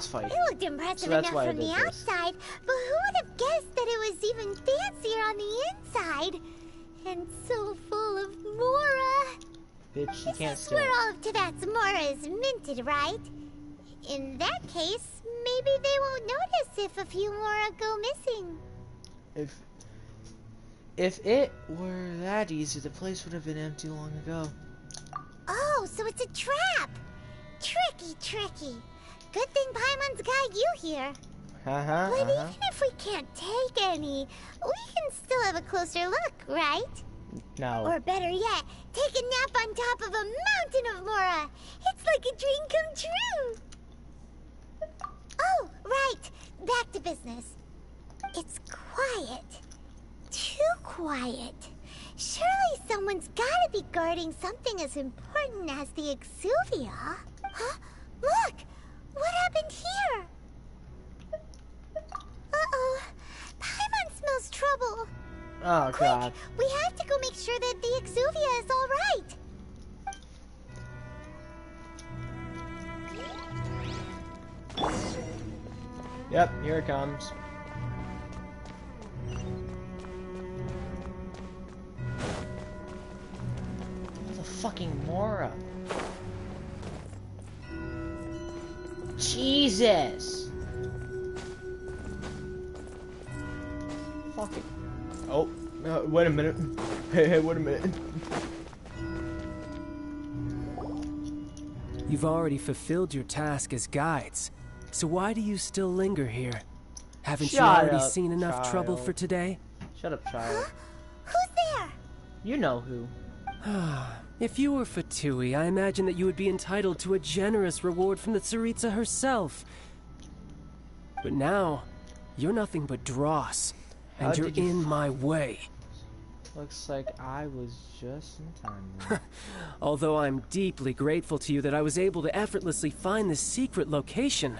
fight. It looked impressive enough from the outside, but who would have guessed that it was even fancier on the inside? And so full of Mora. Bitch, you can't steal. Where all of Teyvat's Mora is minted, right? In that case, maybe they won't notice if a few Mora go missing. If it were that easy, the place would have been empty long ago. Oh, so it's a trap! Tricky. Good thing Paimon's got you here. But even if we can't take any, we can still have a closer look, right? No. Or better yet, take a nap on top of a mountain of Mora. It's like a dream come true. Oh, right. Back to business. It's quiet. Too quiet. Surely someone's gotta be guarding something as important as the Exuvia. Huh? Look! What happened here? Uh-oh. Paimon smells trouble. Oh, Quick, God. We have to go make sure that the Exuvia is all right. Yep, here it comes. The fucking Mora. Jesus. Fucking. Oh, wait a minute. Hey, wait a minute. You've already fulfilled your task as guides, so why do you still linger here? Haven't you already seen enough trouble for today? Shut up, child. Huh? Who's there? You know who. If you were Fatui, I imagine that you would be entitled to a generous reward from the Tsaritsa herself. But now, you're nothing but dross, and you're in my way. Looks like I was just in time. Although I'm deeply grateful to you that I was able to effortlessly find this secret location,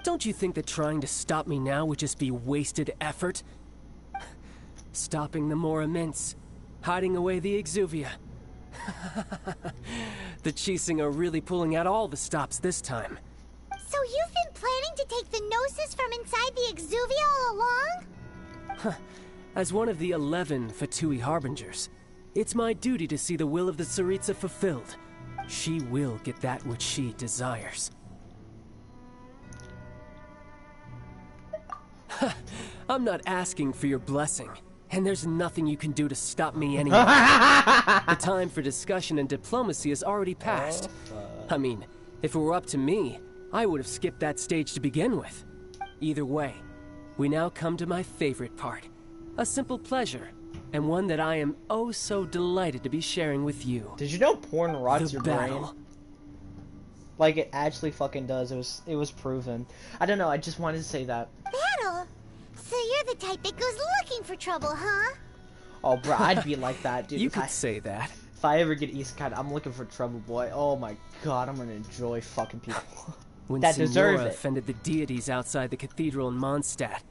don't you think that trying to stop me now would just be wasted effort? Stopping the Mora Mints, hiding away the Exuvia. The Qixing are really pulling out all the stops this time. So you've been planning to take the Gnosis from inside the Exuvia all along? As one of the 11 Fatui Harbingers, it's my duty to see the will of the Tsaritsa fulfilled. She will get that which she desires. I'm not asking for your blessing, and there's nothing you can do to stop me anyway. The time for discussion and diplomacy has already passed. I mean, if it were up to me, I would have skipped that stage to begin with. Either way, we now come to my favorite part. A simple pleasure, and one that I am oh so delighted to be sharing with you. Did you know porn rots your battle. brain? Like it actually fucking does. It was proven. I don't know, I just wanted to say that. Battle? So you're the type that goes looking for trouble, huh? Oh, bro, I'd be like that, dude. You could say that. If I ever get Isekai, I'm looking for trouble, boy. Oh my god, I'm gonna enjoy fucking people. When that deserve Signora it. offended the deities outside the cathedral in Mondstadt,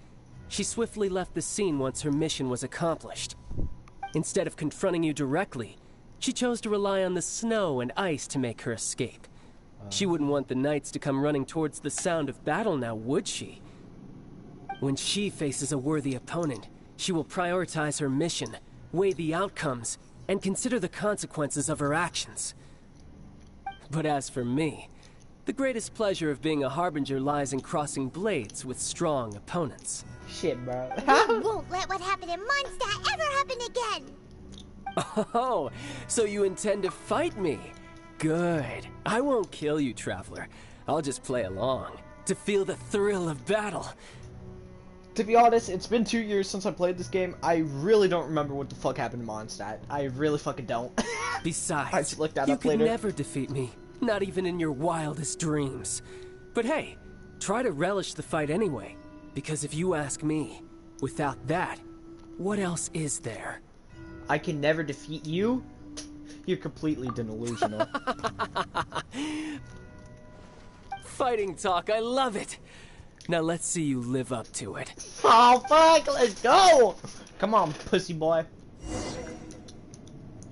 she swiftly left the scene once her mission was accomplished. Instead of confronting you directly, she chose to rely on the snow and ice to make her escape. She wouldn't want the knights to come running towards the sound of battle now, would she? When she faces a worthy opponent, she will prioritize her mission, weigh the outcomes, and consider the consequences of her actions. But as for me, the greatest pleasure of being a Harbinger lies in crossing blades with strong opponents. Shit, bro. We won't let what happened in Mondstadt ever happen again! Oh, so you intend to fight me? Good. I won't kill you, Traveler. I'll just play along, to feel the thrill of battle. To be honest, it's been 2 years since I played this game. I really don't remember what the fuck happened in Mondstadt. I really fucking don't. Besides, I just looked that you up could later. never defeat me, not even in your wildest dreams. But hey, try to relish the fight anyway, because if you ask me, without that, what else is there? I can never defeat you? You're completely delusional. Fighting talk, I love it! Now let's see you live up to it. Oh fuck, let's go! Come on, pussy boy.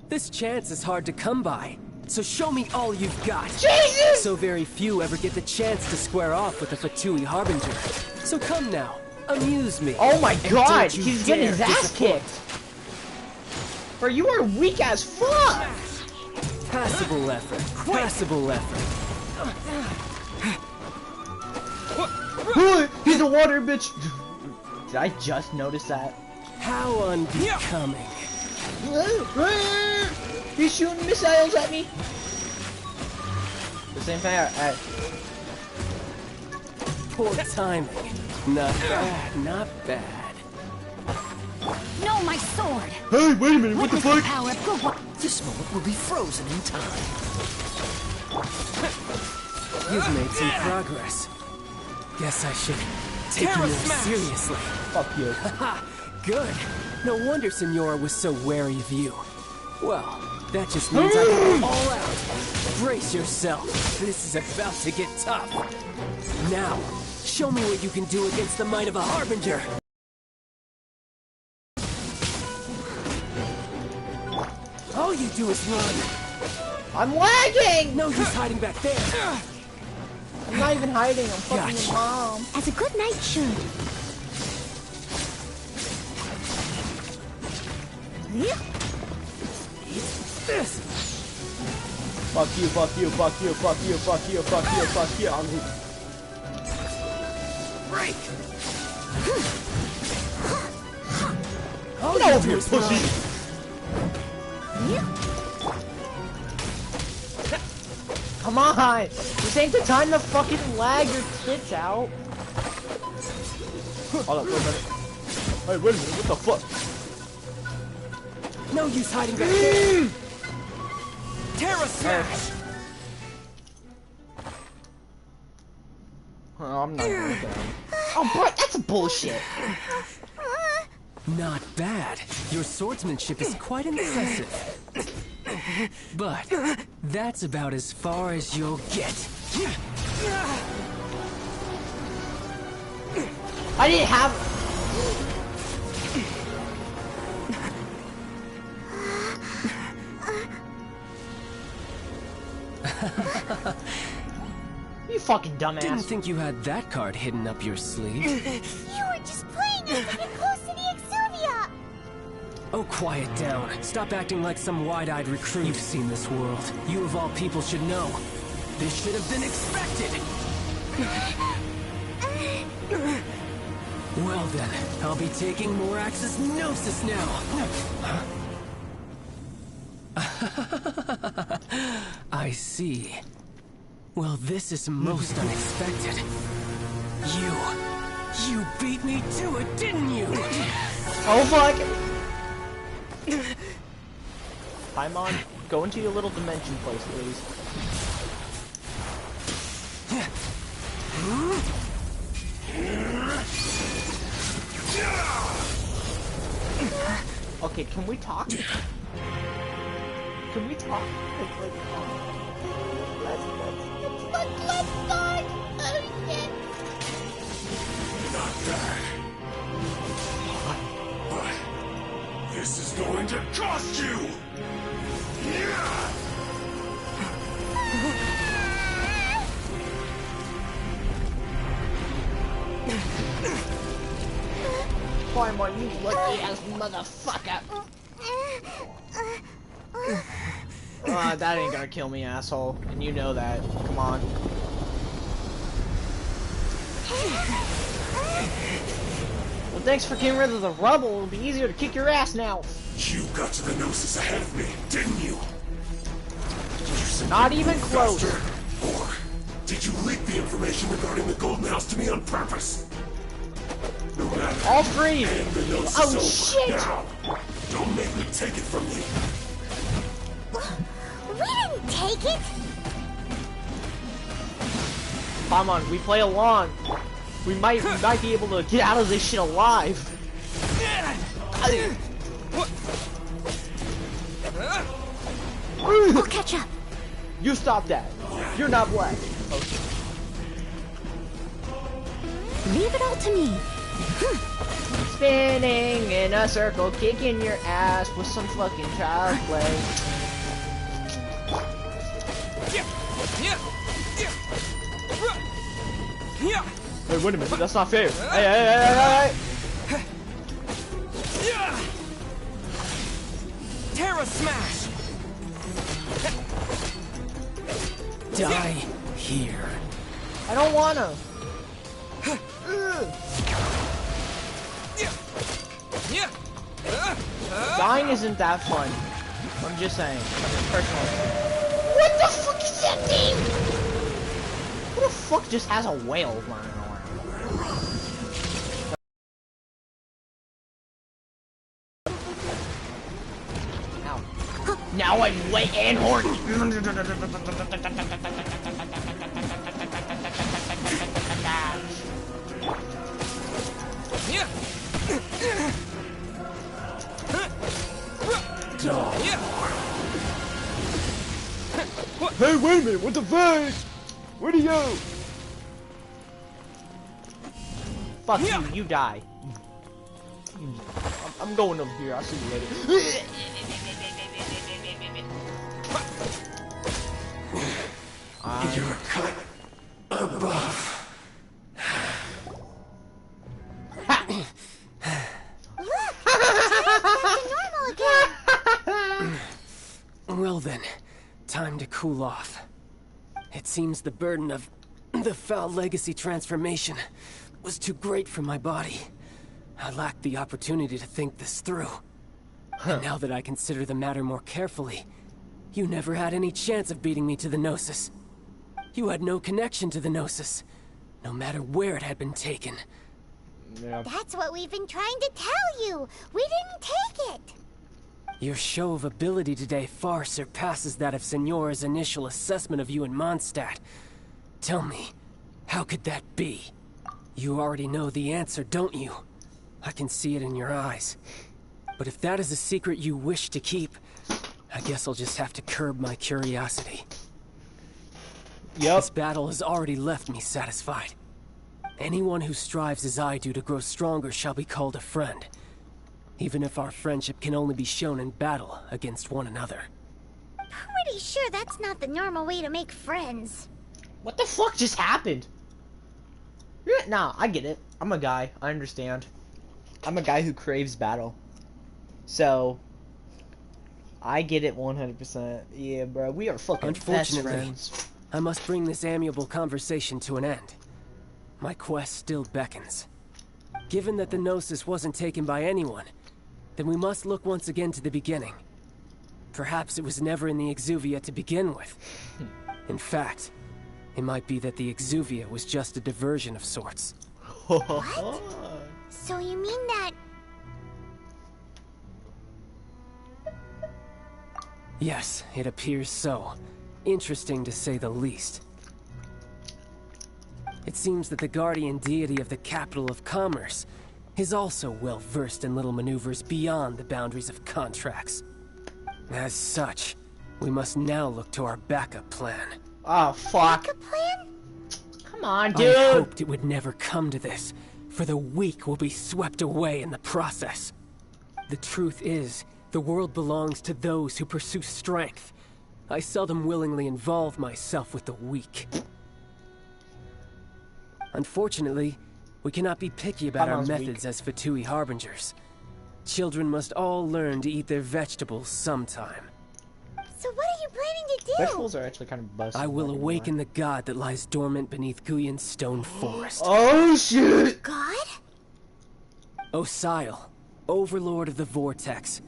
This chance is hard to come by. So show me all you've got. Jesus! So very few ever get the chance to square off with the Fatui Harbinger. So come now, amuse me. Oh my And god, don't you he's getting his dare ass disappoint. kicked. Bro, you are weak as fuck! Passable effort. Passable effort. He's a water bitch! Did I just notice that? How unbecoming. He's shooting missiles at me! The same thing I Poor timing. Not bad, not bad. No, my sword! Hey, wait a minute, what the Witness fuck? power of Gugwa. This moment will be frozen in time. You've made some progress. Guess I should take you more seriously. Fuck you. Ha! Good. No wonder Senora was so wary of you. Well, that just means I can go all out. Brace yourself. This is about to get tough. Now, show me what you can do against the might of a Harbinger. All you do is run. I'm lagging! No use hiding back there. I'm not even hiding, I'm fucking Gotcha. your mom. As a good knight should. This. Fuck you, fuck you, fuck you, fuck you, fuck you, fuck you, fuck you. Break. All Get you over do here, is pussy! run. Come on! This ain't the time to fucking lag your tits out. Hold up, wait a minute. Hey, wait a minute, what the fuck? No use hiding back there. Terra Smash! Oh, I'm not gonna go down. Oh, bro, that's bullshit. Not bad. Your swordsmanship is quite impressive. But that's about as far as you'll get. I didn't have. You fucking dumbass. Didn't think you had that card hidden up your sleeve. You were just playing us to get close to the Exuvia! Oh, quiet down. Stop acting like some wide-eyed recruit. You've seen this world. You of all people should know. This should have been expected. Well then, I'll be taking Morax's Gnosis now. I see. Well, this is most unexpected. You beat me to it, didn't you? Oh fuck! Paimon, go into your little dimension place, please. Okay, can we talk? Can we talk? Let's talk! Oh shit! Not bad. But this is going to cost you! Paimon, you lucky ass motherfucker! That ain't gonna kill me, asshole. And you know that. Come on. Well, thanks for getting rid of the rubble. It'll be easier to kick your ass now. You got to the Gnosis ahead of me, didn't you? Did you simply Not even move close. faster? Or did you leak the information regarding the Golden House to me on purpose? No matter. All three. And the Gnosis Oh, over shit. now. Don't make me take it from you. We didn't take it! Come on, we play along. We might be able to get out of this shit alive. We'll catch up. You stop that. You're not black. Okay. Leave it all to me. Spinning in a circle, kicking your ass with some fucking child play. Wait, wait a minute. That's not fair. Hey, hey, hey, hey, hey. Terra Smash! Die here. I don't wanna. Dying isn't that fun. I'm just saying. Personally. What the fuck is that thing? Who the fuck just has a whale running around? Ow. Now I'm wet and horny. Hey, wait a minute! What the fuck? Where'd he go? Fuck you! You die. I'm going over here. I'll see you later. You're cut above. Well then, time to cool off. It seems the burden of the foul legacy transformation was too great for my body. I lacked the opportunity to think this through. And now that I consider the matter more carefully, you never had any chance of beating me to the Gnosis. You had no connection to the Gnosis, no matter where it had been taken. Yeah. That's what we've been trying to tell you. We didn't take it. Your show of ability today far surpasses that of Signora's initial assessment of you in Mondstadt. Tell me, how could that be? You already know the answer, don't you? I can see it in your eyes. But if that is a secret you wish to keep, I guess I'll just have to curb my curiosity. Yep. This battle has already left me satisfied. Anyone who strives as I do to grow stronger shall be called a friend. Even if our friendship can only be shown in battle against one another. Pretty sure that's not the normal way to make friends. What the fuck just happened? Yeah, nah, I get it. I'm a guy. I understand. I'm a guy who craves battle. So, I get it 100%. Yeah, bro. We are fucking best Unfortunately, friends. I must bring this amiable conversation to an end. My quest still beckons. Given that the Gnosis wasn't taken by anyone, then we must look once again to the beginning. Perhaps it was never in the Exuvia to begin with. In fact, it might be that the Exuvia was just a diversion of sorts. What? So you mean that... Yes, it appears so. Interesting to say the least. It seems that the guardian deity of the capital of commerce is also well versed in little maneuvers beyond the boundaries of contracts. As such, we must now look to our backup plan. Oh, fuck. Backup plan? Come on, I dude. hoped it would never come to this, for the weak will be swept away in the process. The truth is, the world belongs to those who pursue strength. I seldom willingly involve myself with the weak. Unfortunately, we cannot be picky about our methods as Fatui Harbingers. Children must all learn to eat their vegetables sometime. So what are you planning to do? Vegetables are actually kind of busted. I will awaken the god that lies dormant beneath Guyon's stone forest. Oh, shit! God? Osile, overlord of the Vortex,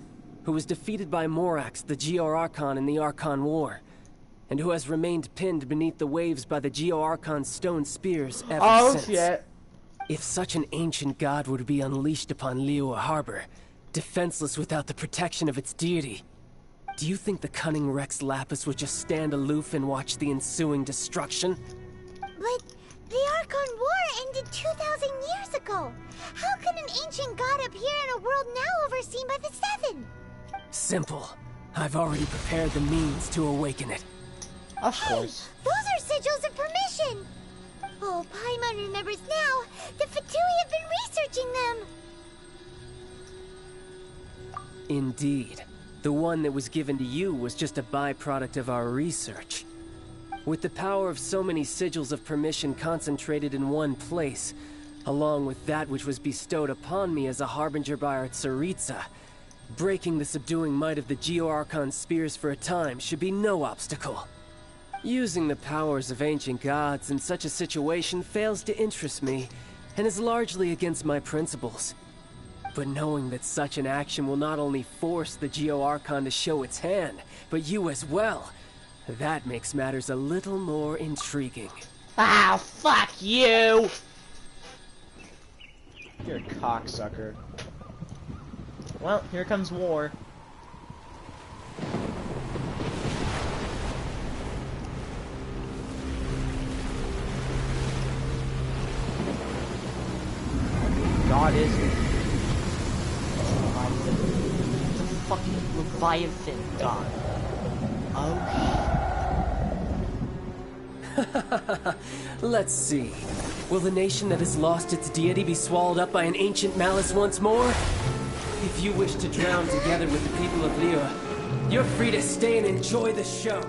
who was defeated by Morax, the Geo-Archon in the Archon War, and who has remained pinned beneath the waves by the Geo-Archon's stone spears ever since. Shit. If such an ancient god were to be unleashed upon Liyue Harbor, defenseless without the protection of its deity, do you think the cunning Rex Lapis would just stand aloof and watch the ensuing destruction? But the Archon War ended 2,000 years ago. How can an ancient god appear in a world now overseen by the Seven? Simple. I've already prepared the means to awaken it. Of course. Those are sigils of permission. Oh, Paimon remembers now. The Fatui have been researching them. Indeed. The one that was given to you was just a byproduct of our research. With the power of so many sigils of permission concentrated in one place, along with that which was bestowed upon me as a harbinger by our Tsaritsa, breaking the subduing might of the Geo-Archon spears for a time should be no obstacle. Using the powers of ancient gods in such a situation fails to interest me, and is largely against my principles. But knowing that such an action will not only force the Geo-Archon to show its hand, but you as well, that makes matters a little more intriguing. Ah, fuck you! You're a cocksucker. Well, here comes war. God is it? The fucking Leviathan god. Oh Let's see. Will the nation that has lost its deity be swallowed up by an ancient malice once more? If you wish to drown together with the people of Liyue, you're free to stay and enjoy the show.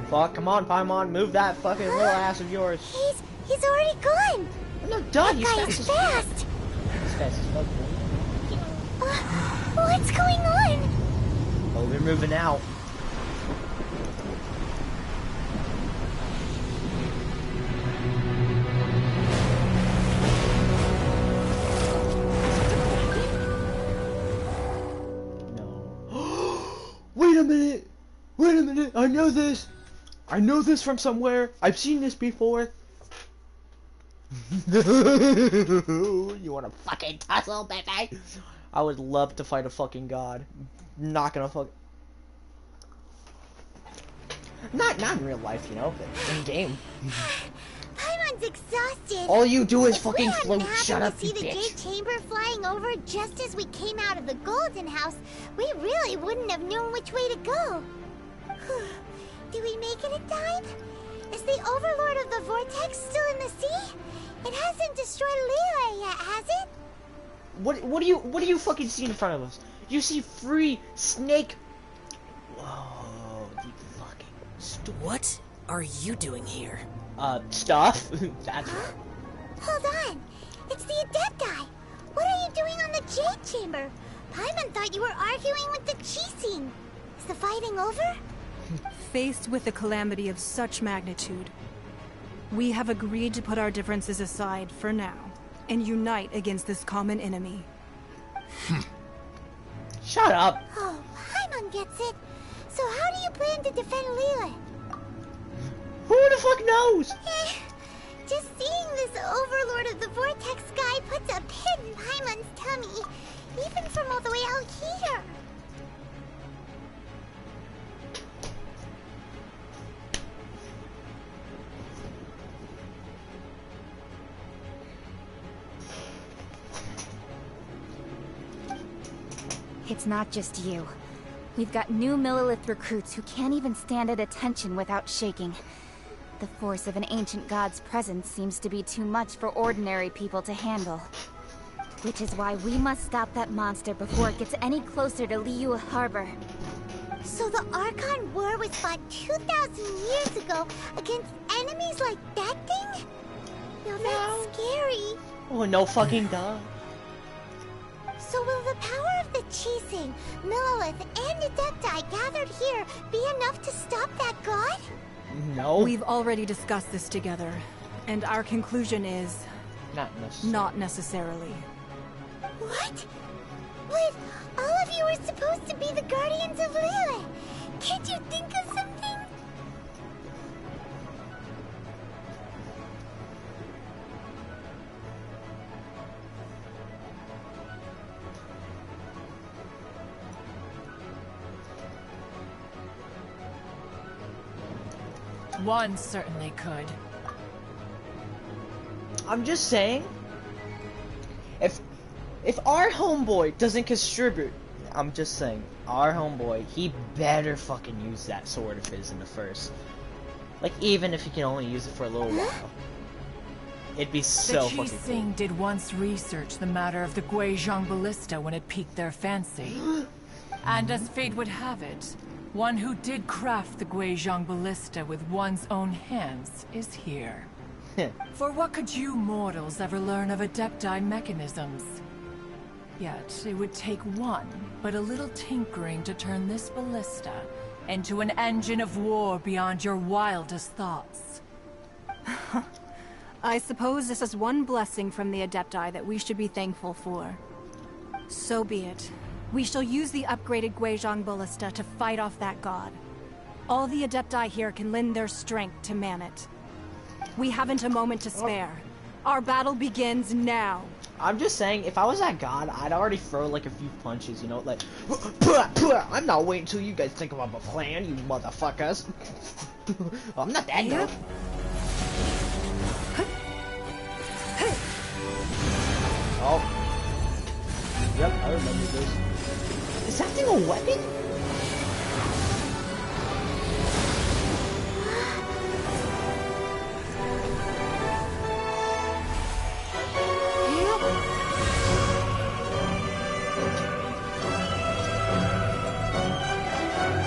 fuck, come on, Paimon, move that fucking little ass of yours. He's already gone. No, duh, he's That fast guy's as fuck. fast. He's fast as fuck, boy. What's going on? Oh, we're moving out. Wait a minute! Wait a minute! I know this! I know this from somewhere! I've seen this before! You wanna fucking tussle, baby? I would love to fight a fucking god. Not gonna fuck. Not in real life, you know, but in game. Paimon's exhausted. All you do is If fucking we hadn't float. happened Shut to up, see you the bitch. Jade Chamber flying over just as we came out of the Golden House, we really wouldn't have known which way to go. Did we make it in time? Is the Overlord of the Vortex still in the sea? It hasn't destroyed Liyue yet, has it? What do you fucking see in front of us? You see free snake. Whoa, you fucking What are you doing here? stuff. That's right. Hold on. It's the Adepti. What are you doing on the Jade Chamber? Paimon thought you were arguing with the Qixing. Is the fighting over? Faced with a calamity of such magnitude, we have agreed to put our differences aside for now and unite against this common enemy. Shut up. Oh, Paimon gets it. So how do you plan to defend Liyue? Who the fuck knows? Just seeing this Overlord of the Vortex guy puts a pit in Paimon's tummy, even from all the way out here. It's not just you. We've got new Millelith recruits who can't even stand at attention without shaking. The force of an ancient god's presence seems to be too much for ordinary people to handle. Which is why we must stop that monster before it gets any closer to Liyue Harbor. So the Archon War was fought 2,000 years ago against enemies like that thing? Now that's scary. Oh, no fucking duh. So will the power of the Qixing, Millelith, and Adepti gathered here be enough to stop that god? No. We've already discussed this together, and our conclusion is Not necessarily. not necessarily. What? But all of you are supposed to be the guardians of Liyue. Can't you think of something? One certainly could. I'm just saying. If our homeboy doesn't contribute, I'm just saying, our homeboy, he better fucking use that sword of his in the first. Like, even if he can only use it for a little while. It'd be so The fucking cool. Qixing did once research the matter of the Guizhong Ballista when it piqued their fancy. And as fate would have it, One who did craft the Guizhong Ballista with one's own hands is here. For what could you mortals ever learn of Adepti mechanisms? Yet, it would take one, but a little tinkering to turn this ballista into an engine of war beyond your wildest thoughts. I suppose this is one blessing from the Adepti that we should be thankful for. So be it. We shall use the upgraded Guizhong Ballista to fight off that god. All the Adepti here can lend their strength to man it. We haven't a moment to spare. Our battle begins now. I'm just saying, if I was that god, I'd already throw like a few punches, you know, like, I'm not waiting until you guys think about a plan, you motherfuckers. I'm not that good. Oh. Yep, I remember this. Is that thing a weapon?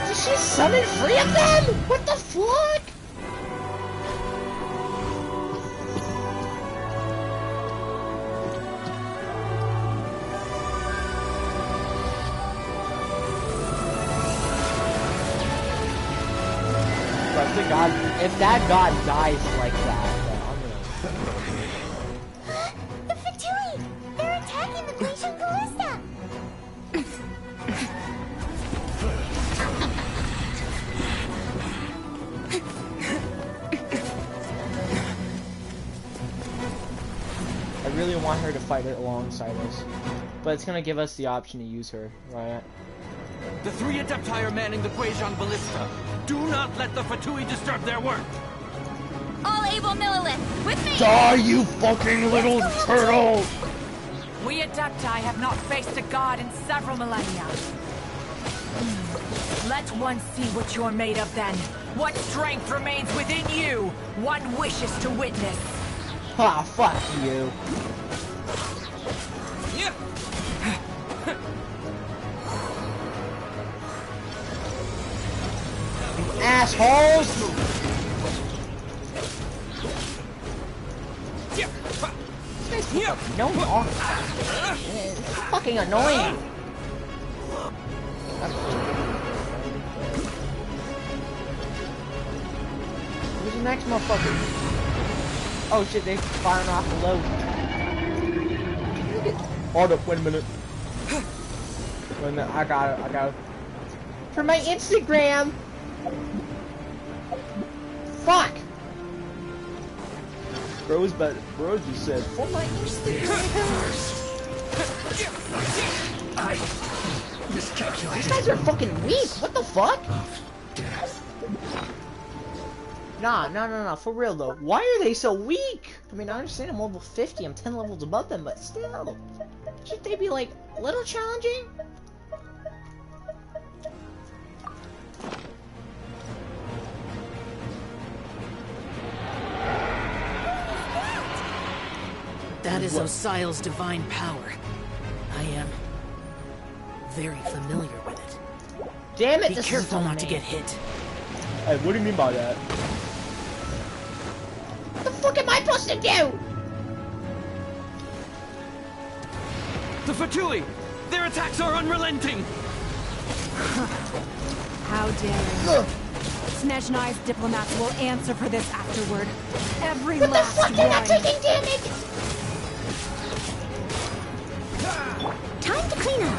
Did she summon 3 of them? What the fuck? God, if that god dies like that, then I'm gonna... The Fatui! They're attacking the Guizhong Ballista! I really want her to fight it alongside us, but it's gonna give us the option to use her, right? The 3 Adepti are manning the Guizhong Ballista. Do not let the Fatui disturb their work! All able Millilith, with me! Die, you fucking little turtle! We Adepti have not faced a god in several millennia. Let one see what you're made of then. What strength remains within you, one wishes to witness. Ah, fuck you. Yeah. Assholes! No more. It's fucking annoying. Who's the next motherfucker? Oh shit, they firing off the load. Hold up, wait a minute. Wait a minute, I got it. For my Instagram! Fuck! Bros just said, for my Instagram! I miscalculated. These guys are fucking weak! What the fuck? Nah, for real though. Why are they so weak? I mean, I understand I'm level 50, I'm 10 levels above them, but still. Shouldn't they be like, a little challenging? That is Osial's divine power. I am very familiar with it. Damn it, Be this careful is not to get hit. Hey, what do you mean by that? What the fuck am I supposed to do? The Fatui! Their attacks are unrelenting! How dare you? Snezhnai's diplomats will answer for this afterward. Every What the last fuck? You're not one. taking damage! Time to clean up.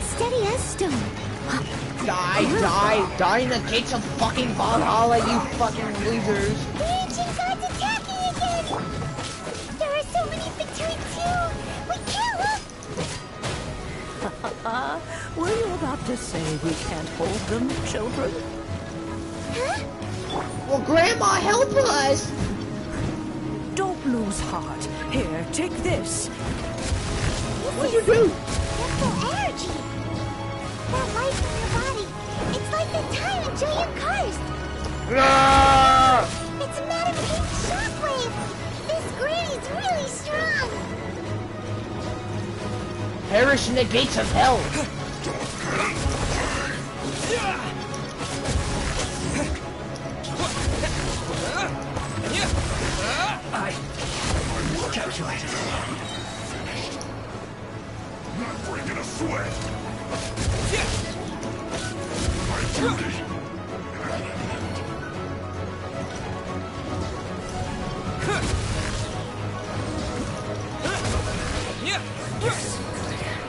Steady as stone. Die in the gates of fucking Valhalla, you fucking losers. The ancient god's attacking again! There are so many Fatui too! We can't look! Were you about to say we can't hold them, children? Huh? Well, Grandma, help us! Don't lose heart. Here, take this. What do you do? That's the energy! That light from your body, it's like the time in Julian Karst! Ah! It's a Madame Pink shockwave! This granny's really strong! Perish in the gates of hell! Calculated. Finished. Not breaking a sweat. My duty.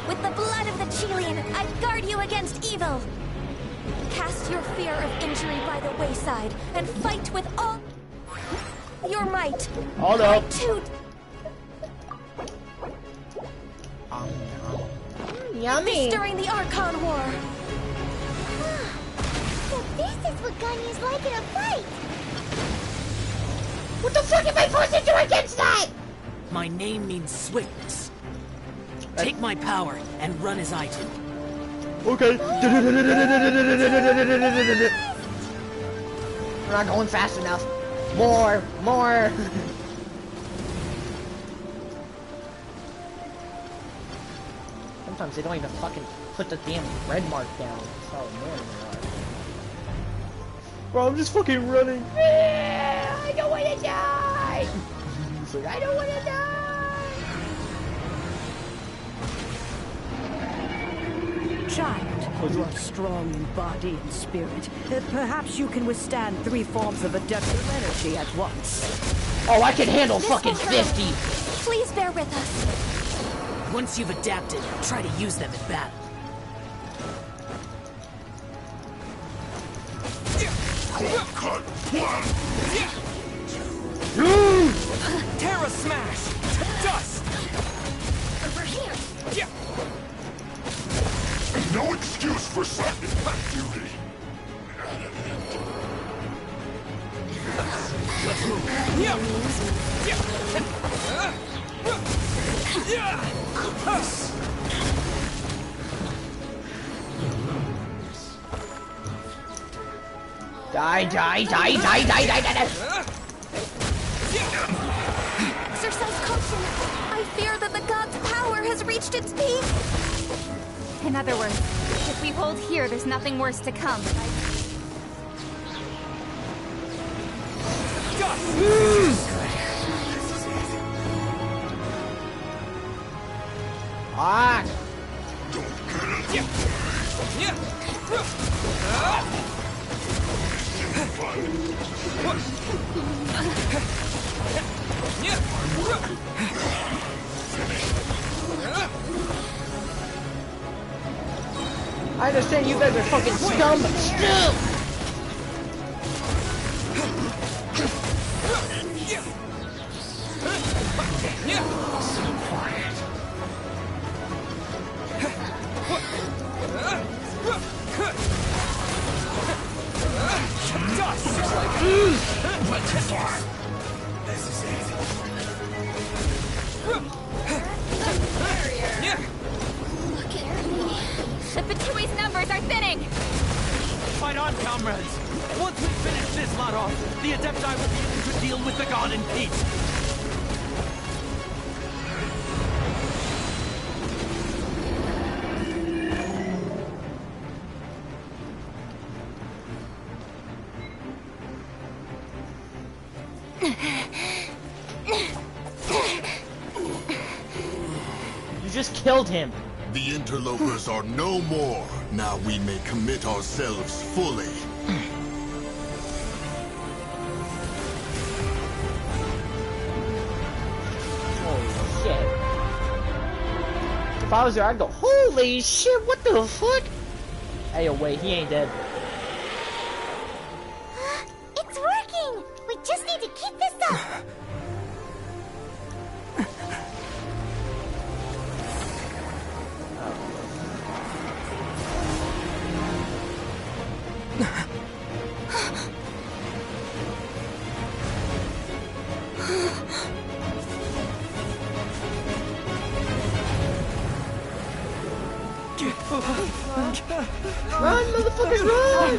With the blood of the Chilean, I guard you against evil. Cast your fear of injury by the wayside and fight with all your might. Hold up. Yummy. During the Archon War. So this is what Ganyu's like in a fight. What the fuck am I supposed to do against that? My name means swiftness. Take my power and run as I do. Okay. We're not going fast enough. More. Sometimes they don't even fucking put the damn red mark down. That's how annoying they are. Bro, I'm just fucking running. I don't want to die. He's like, I don't want to die. Child, you are strong in body and spirit. Perhaps you can withstand 3 forms of adaptive energy at once. Oh, I can handle This fucking will hurt. 50. Please bear with us. Once you've adapted, try to use them in battle. Cut. One. Terra Smash! To dust! Over here. No excuse for silent duty. Let's move. Die. Exercise caution. I fear that the god's power has reached its peak. In other words, if we hold here, there's nothing worse to come. Ah! I understand you guys are fucking scum, but still! The Fatui's numbers are thinning! Fight on, comrades! Once we finish this lot off, the Adepti will be able to deal with the god in peace! You just killed him. The interlopers are no more. Now we may commit ourselves fully. Holy shit. If I was there, I'd go, holy shit, what the fuck? Hey, yo, wait, he ain't dead. It's working. We just need to keep this up. Run, motherfucker, run!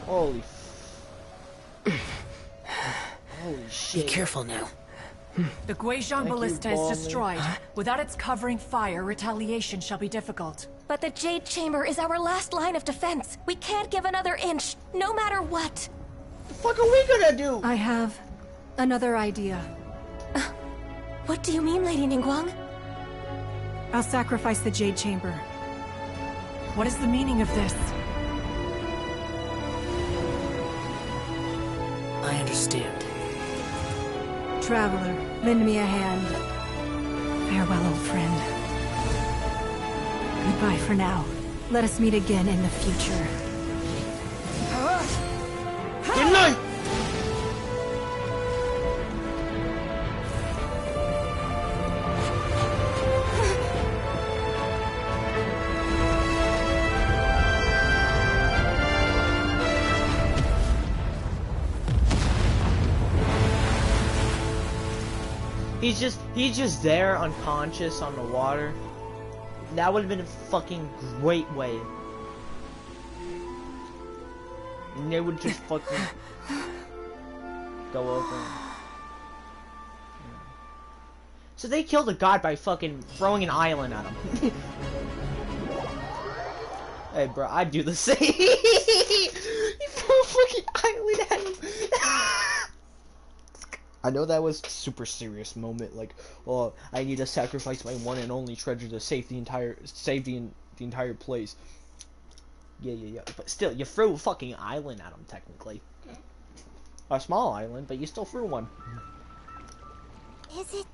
Holy Holy Be shit. careful now. The Guizhong Ballista is destroyed. Without its covering fire, retaliation shall be difficult. But the Jade Chamber is our last line of defense. We can't give another inch, no matter what. The fuck are we gonna do? I have another idea. What do you mean, Lady Ningguang? I'll sacrifice the Jade Chamber. What is the meaning of this? I understand. Traveler, lend me a hand. Farewell, old friend. Goodbye for now. Let us meet again in the future. Good night! He's just there unconscious on the water. That would have been a fucking great way. And they would just fucking go over him. So they killed a god by fucking throwing an island at him. Hey bro, I'd do the same. You throw a fucking island at him. I know that was a super serious moment, like, oh, I need to sacrifice my one and only treasure to save the entire place. Yeah. But still, you threw a fucking island at him, technically. A small island, but you still threw one. Is it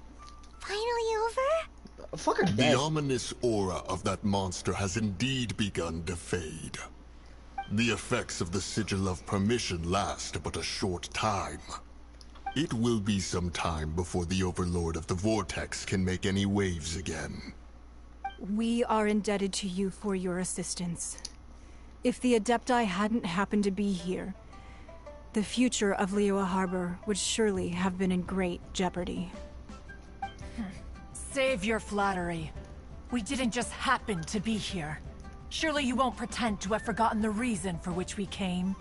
finally over? Fucker dead. The ominous aura of that monster has indeed begun to fade. The effects of the Sigil of Permission last but a short time. It will be some time before the Overlord of the Vortex can make any waves again. We are indebted to you for your assistance. If the Adepti hadn't happened to be here, the future of Liyue Harbor would surely have been in great jeopardy. Save your flattery. We didn't just happen to be here. Surely you won't pretend to have forgotten the reason for which we came.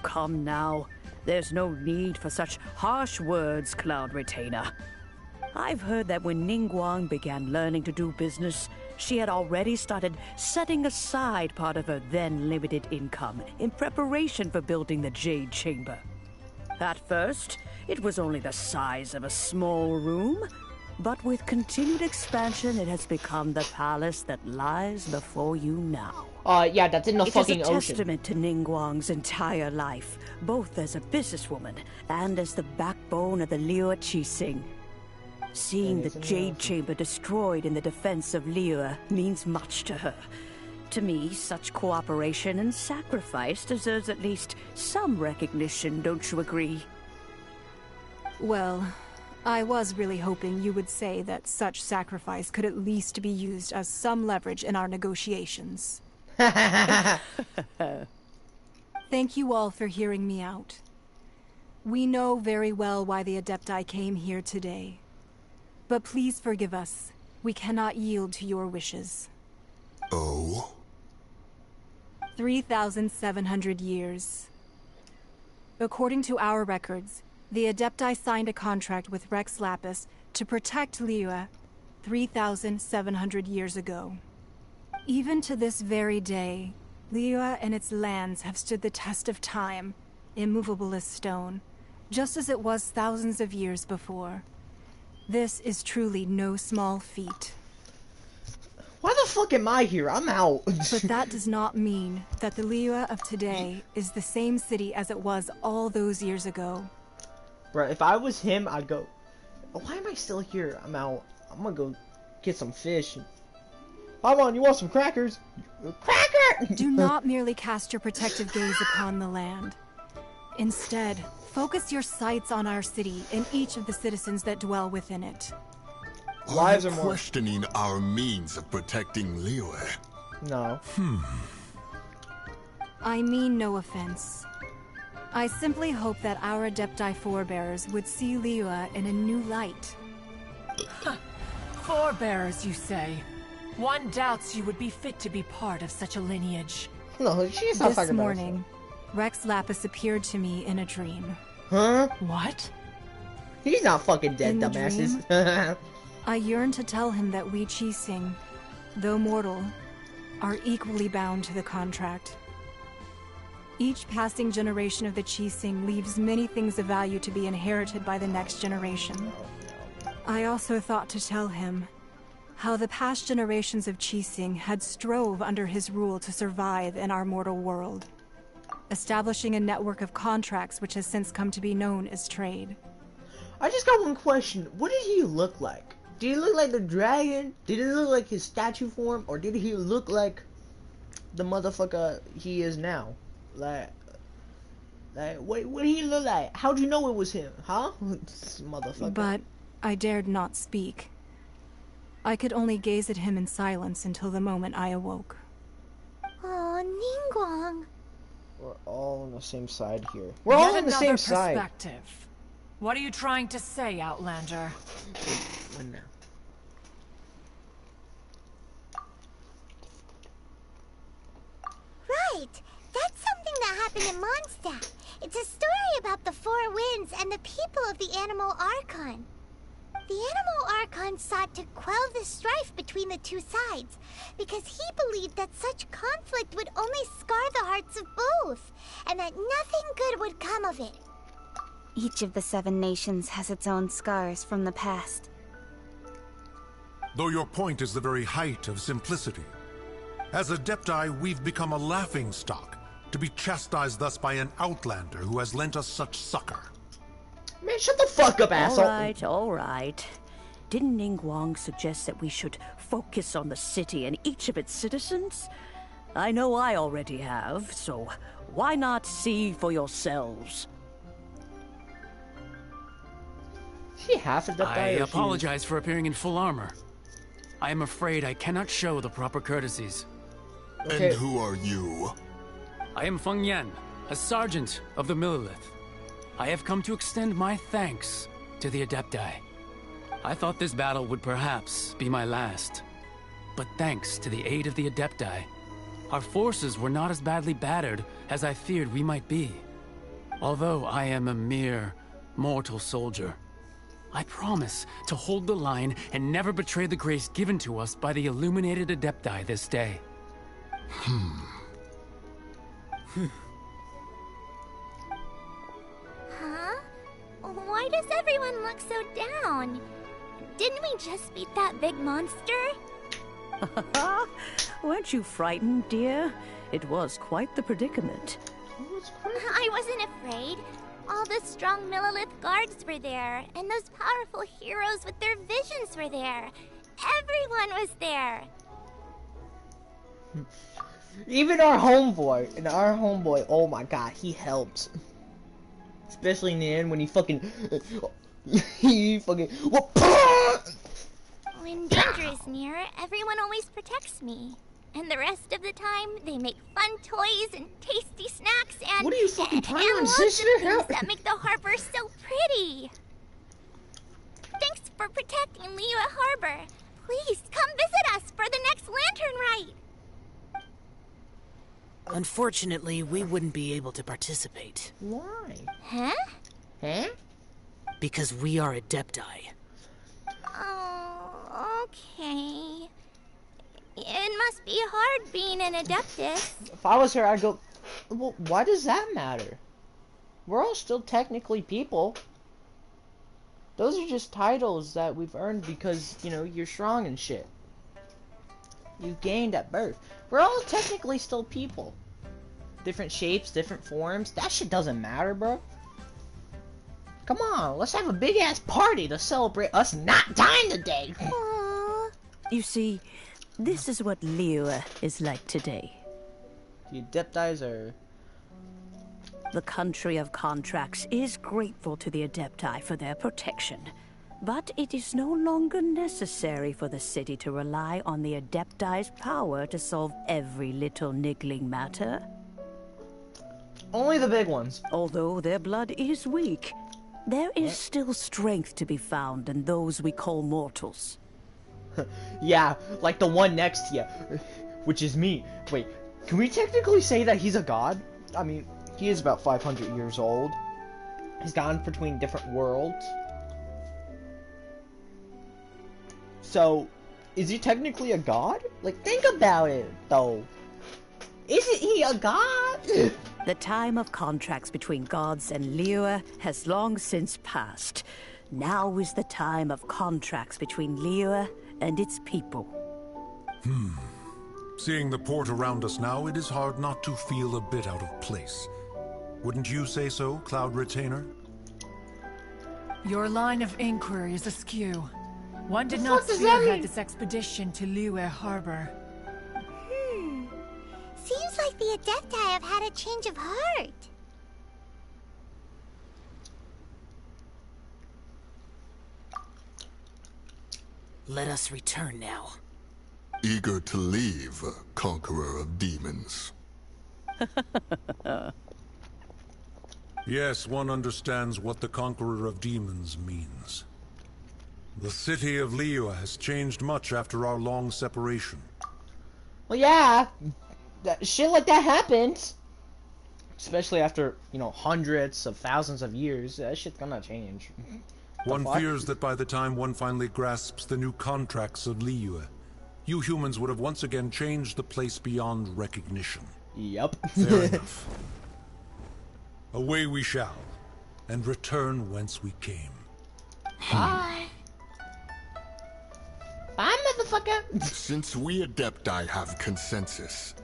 Come now. There's no need for such harsh words, Cloud Retainer. I've heard that when Ningguang began learning to do business, she had already started setting aside part of her then limited income in preparation for building the Jade Chamber. At first, it was only the size of a small room, but with continued expansion, it has become the palace that lies before you now. Yeah, that's in the fucking ocean. It is a testament to Ningguang's entire life, both as a businesswoman and as the backbone of the Liyue Qixing. Seeing the Jade Chamber destroyed in the defense of Liyue means much to her. To me, such cooperation and sacrifice deserves at least some recognition, don't you agree? Well, I was really hoping you would say that such sacrifice could at least be used as some leverage in our negotiations. Thank you all for hearing me out. We know very well why the Adepti came here today. But please forgive us. We cannot yield to your wishes. Oh? 3,700 years. According to our records, the Adepti signed a contract with Rex Lapis to protect Liyue 3,700 years ago. Even to this very day, Liyue and its lands have stood the test of time, immovable as stone, just as it was thousands of years before. This is truly no small feat. Why the fuck am I here? I'm out. But that does not mean that the Liyue of today is the same city as it was all those years ago. Bro, if I was him, I'd go, why am I still here? I'm out. I'm gonna go get some fish. Come on, you want some crackers? Cracker! Do not merely cast your protective gaze upon the land. Instead, focus your sights on our city and each of the citizens that dwell within it. Lives are more questioning our means of protecting Liyue. No. I mean no offense. I simply hope that our Adepti forebears would see Liyue in a new light. Forebears, you say? One doubts you would be fit to be part of such a lineage. No, she's not talking about This morning, Rex Lapis appeared to me in a dream. Huh? What? He's not fucking dead, In the dumbasses. I yearn to tell him that we Qixing, though mortal, are equally bound to the contract. Each passing generation of the Qixing leaves many things of value to be inherited by the next generation. I also thought to tell him how the past generations of Qixing had strove under his rule to survive in our mortal world, establishing a network of contracts which has since come to be known as trade. I just got one question. What did he look like? Did he look like the dragon? Did he look like his statue form? Or did he look like the motherfucker he is now? Like what did he look like? How'd you know it was him? Huh? Motherfucker. But I dared not speak. I could only gaze at him in silence until the moment I awoke. Oh, Ningguang. We're all on the same side here. We're all on the same side. Perspective. What are you trying to say, Outlander? No. Right. That's something that happened in Mondstadt. It's a story about the Four Winds and the people of the Animal Archon. The Animal Archon sought to quell the strife between the two sides, because he believed that such conflict would only scar the hearts of both, and that nothing good would come of it. Each of the 7 nations has its own scars from the past. Though your point is the very height of simplicity. As Adepti, we've become a laughingstock, to be chastised thus by an outlander who has lent us such succor. Man, shut the fuck up, asshole. All right. Didn't Ningguang suggest that we should focus on the city and each of its citizens? I know I already have, so why not see for yourselves? She half Adepti. I apologize for appearing in full armor. I am afraid I cannot show the proper courtesies. Okay. And who are you? I am Feng Yan, a sergeant of the Millelith. I have come to extend my thanks to the Adepti. I thought this battle would perhaps be my last. But thanks to the aid of the Adepti, our forces were not as badly battered as I feared we might be. Although I am a mere mortal soldier, I promise to hold the line and never betray the grace given to us by the illuminated Adepti this day. Huh? Why does everyone look so down? Didn't we just beat that big monster? Weren't you frightened, dear? It was quite the predicament. I wasn't afraid. All the strong Millelith guards were there, and those powerful heroes with their visions were there. Everyone was there. Even our homeboy, oh my god, he helps. Especially in the end when he fucking... When danger is near, everyone always protects me. And the rest of the time, they make fun toys and tasty snacks and... What are you fucking and Pyron, lots sister? of things that make the harbor so pretty. Thanks for protecting Liyue Harbor. Please, come visit us for the next lantern rite. Unfortunately, we wouldn't be able to participate. Why? Huh? Huh? Because we are Adepti. Oh, okay. It must be hard being an Adeptus. If I was her, I'd go, well, why does that matter? We're all still technically people. Those are just titles that we've earned because, you know, you're strong and shit. You gained at birth. We're all technically still people. Different shapes, different forms. That shit doesn't matter, bro. Come on, let's have a big ass party to celebrate us not dying today. You see, this is what Liyue is like today. The Adepti are... The country of contracts is grateful to the Adepti for their protection. But it is no longer necessary for the city to rely on the Adepti's power to solve every little niggling matter. Only the big ones. Although their blood is weak, there is still strength to be found in those we call mortals. Yeah, like the one next to you, which is me. Wait, can we technically say that he's a god? I mean, he is about 500 years old. He's gone between different worlds. So, is he technically a god? Like, think about it, though. Isn't he a god? The time of contracts between gods and Liyue has long since passed. Now is the time of contracts between Liyue and its people. Seeing the port around us now, it is hard not to feel a bit out of place. Wouldn't you say so, Cloud Retainer? Your line of inquiry is askew. One did not spearhead this expedition to Liyue Harbor. Seems like the Adepti have had a change of heart. Let us return now. Eager to leave, Conqueror of Demons. Yes, one understands what the Conqueror of Demons means. The city of Liyue has changed much after our long separation. Well, yeah. Shit like that happens. Especially after, you know, hundreds of thousands of years. That shit's gonna change. One fears that by the time one finally grasps the new contracts of Liyue, you humans would have once again changed the place beyond recognition. Yep. Fair enough. Away we shall, and return whence we came. Bye. Bye, motherfucker. Since we Adepti have consensus,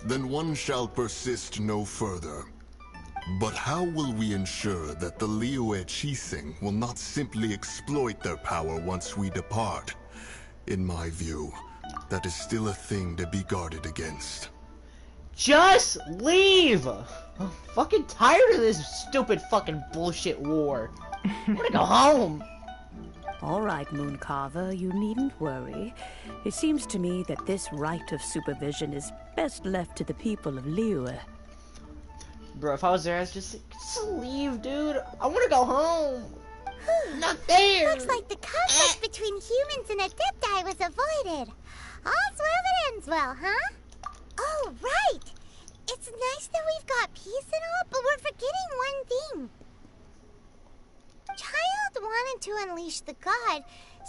then one shall persist no further. But how will we ensure that the Liyue Qixing will not simply exploit their power once we depart? In my view, that is still a thing to be guarded against. Just leave! I'm fucking tired of this stupid fucking bullshit war. I wanna go home. All right, Mooncarver, you needn't worry. It seems to me that this right of supervision is best left to the people of Liyue. Bro, if I was there, I'd just leave, dude. I wanna go home. Not there. Looks like the conflict between humans and Adepti was avoided. All's well that ends well, huh? Oh, right! It's nice that we've got peace and all, but we're forgetting one thing. Child wanted to unleash the god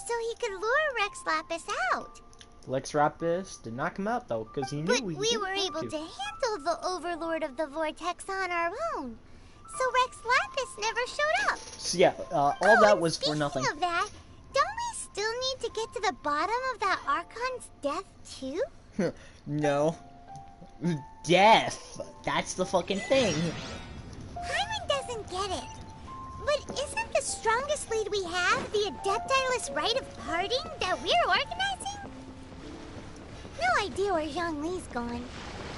so he could lure Rex Lapis out. Lex Rapis did not come out, though, because he knew But we were able to handle the Overlord of the Vortex on our own. So Rex Lapis never showed up. So yeah, all that was for nothing. Speaking of that, don't we still need to get to the bottom of that Archon's death, too? No. Death. That's the fucking thing. Hyman doesn't get it. But isn't the strongest lead we have the Adeptiless rite of parting that we're organizing? No idea where Zhongli's gone.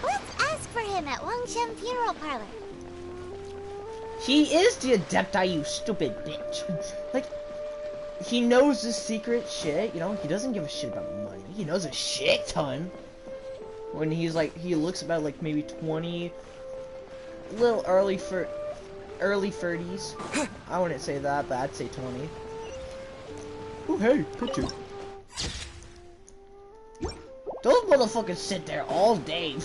Let's ask for him at Wangshen Funeral Parlor. He is the Adepti, you stupid bitch. Like, he knows the secret shit, you know? He doesn't give a shit about money. He knows a shit ton. When he's like, he looks about like maybe 20, a little early 30s. I wouldn't say that, but I'd say 20. Oh, hey, picture. Those motherfuckers sit there all day.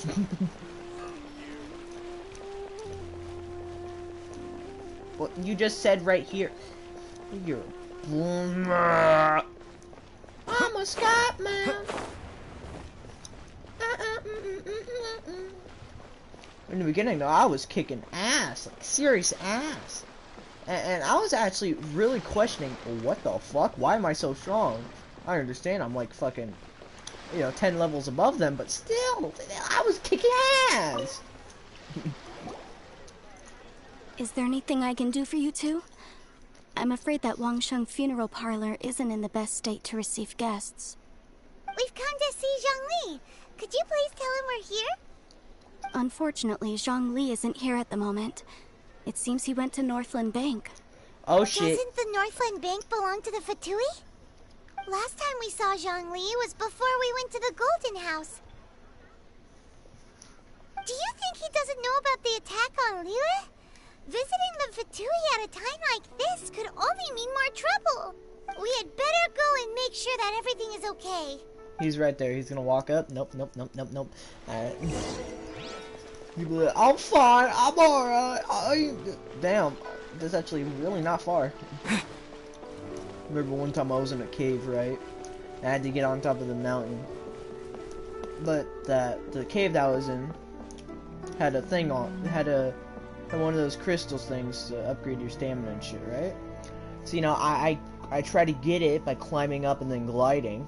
What you just said right here. You're a boomer. I'm a Scotsman. In the beginning, though, I was kicking ass, like serious ass, and I was actually really questioning, what the fuck? Why am I so strong? I understand I'm like fucking, you know, 10 levels above them, but still, I was kicking ass. Is there anything I can do for you two? I'm afraid that Wangshen Funeral Parlor isn't in the best state to receive guests. We've come to see Zhongli. Could you please tell him we're here? Unfortunately, Zhongli isn't here at the moment. It seems he went to Northland Bank. Oh shit. Doesn't the Northland Bank belong to the Fatui? Last time we saw Zhongli was before we went to the Golden House. Do you think he doesn't know about the attack on Liyue? Visiting the Fatui at a time like this could only mean more trouble. We had better go and make sure that everything is okay. He's right there. He's gonna walk up. Nope. Alright. He'd be like, I'm fine. I'm alright. Damn. That's actually really not far. Remember one time I was in a cave, right? and I had to get on top of the mountain. But the cave that I was in had a thing on, had one of those crystals things to upgrade your stamina and shit, right? So you know, I tried to get it by climbing up and then gliding,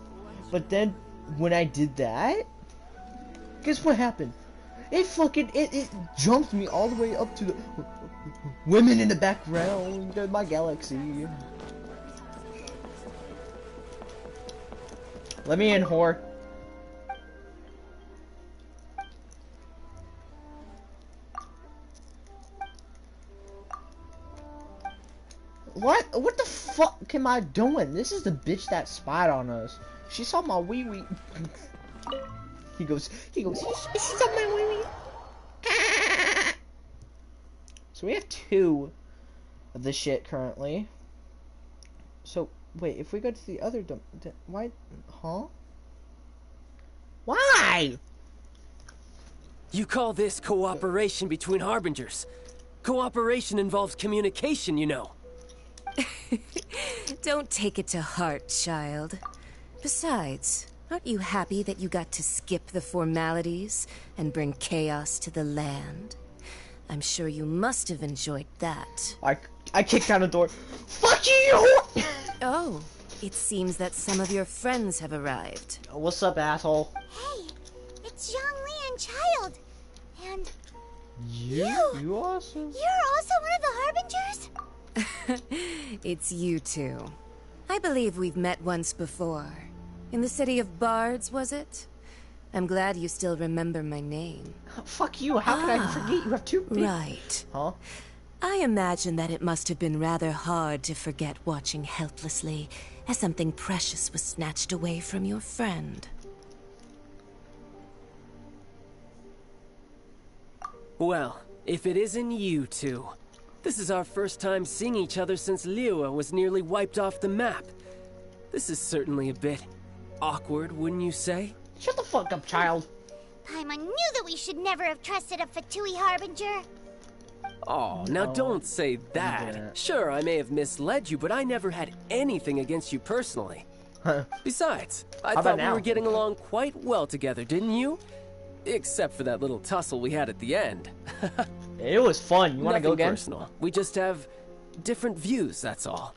but then when I did that, guess what happened? It jumped me all the way up to the women in the background of my galaxy. Let me in, whore. What the fuck am I doing? This is the bitch that spied on us. She saw my wee wee. He goes, she saw my wee wee. So we have 2 of this shit currently. So, wait, if we go to the other why? Huh? Why? You call this cooperation between Harbingers. Cooperation involves communication, you know. Don't take it to heart, child. Besides, aren't you happy that you got to skip the formalities and bring chaos to the land? I'm sure you must have enjoyed that. I kicked down the door. Fuck you! Oh, it seems that some of your friends have arrived. What's up, asshole? Hey, it's Zhongli and Child. And you also? You're also one of the Harbingers? It's you two. I believe we've met once before. In the city of Bards, was it? I'm glad you still remember my name. Fuck you, how could I forget? You have 2 people. Right. Huh? I imagine that it must have been rather hard to forget watching helplessly as something precious was snatched away from your friend. Well, if it isn't you two. This is our first time seeing each other since Liyue was nearly wiped off the map. This is certainly a bit awkward, wouldn't you say? Shut the fuck up, child. Paimon knew that we should never have trusted a Fatui Harbinger. Oh, now don't say that. Sure, I may have misled you, but I never had anything against you personally. Besides, I thought we were getting along quite well together, didn't you? Except for that little tussle we had at the end. It was fun. You want to go again? Personal. We just have different views, that's all.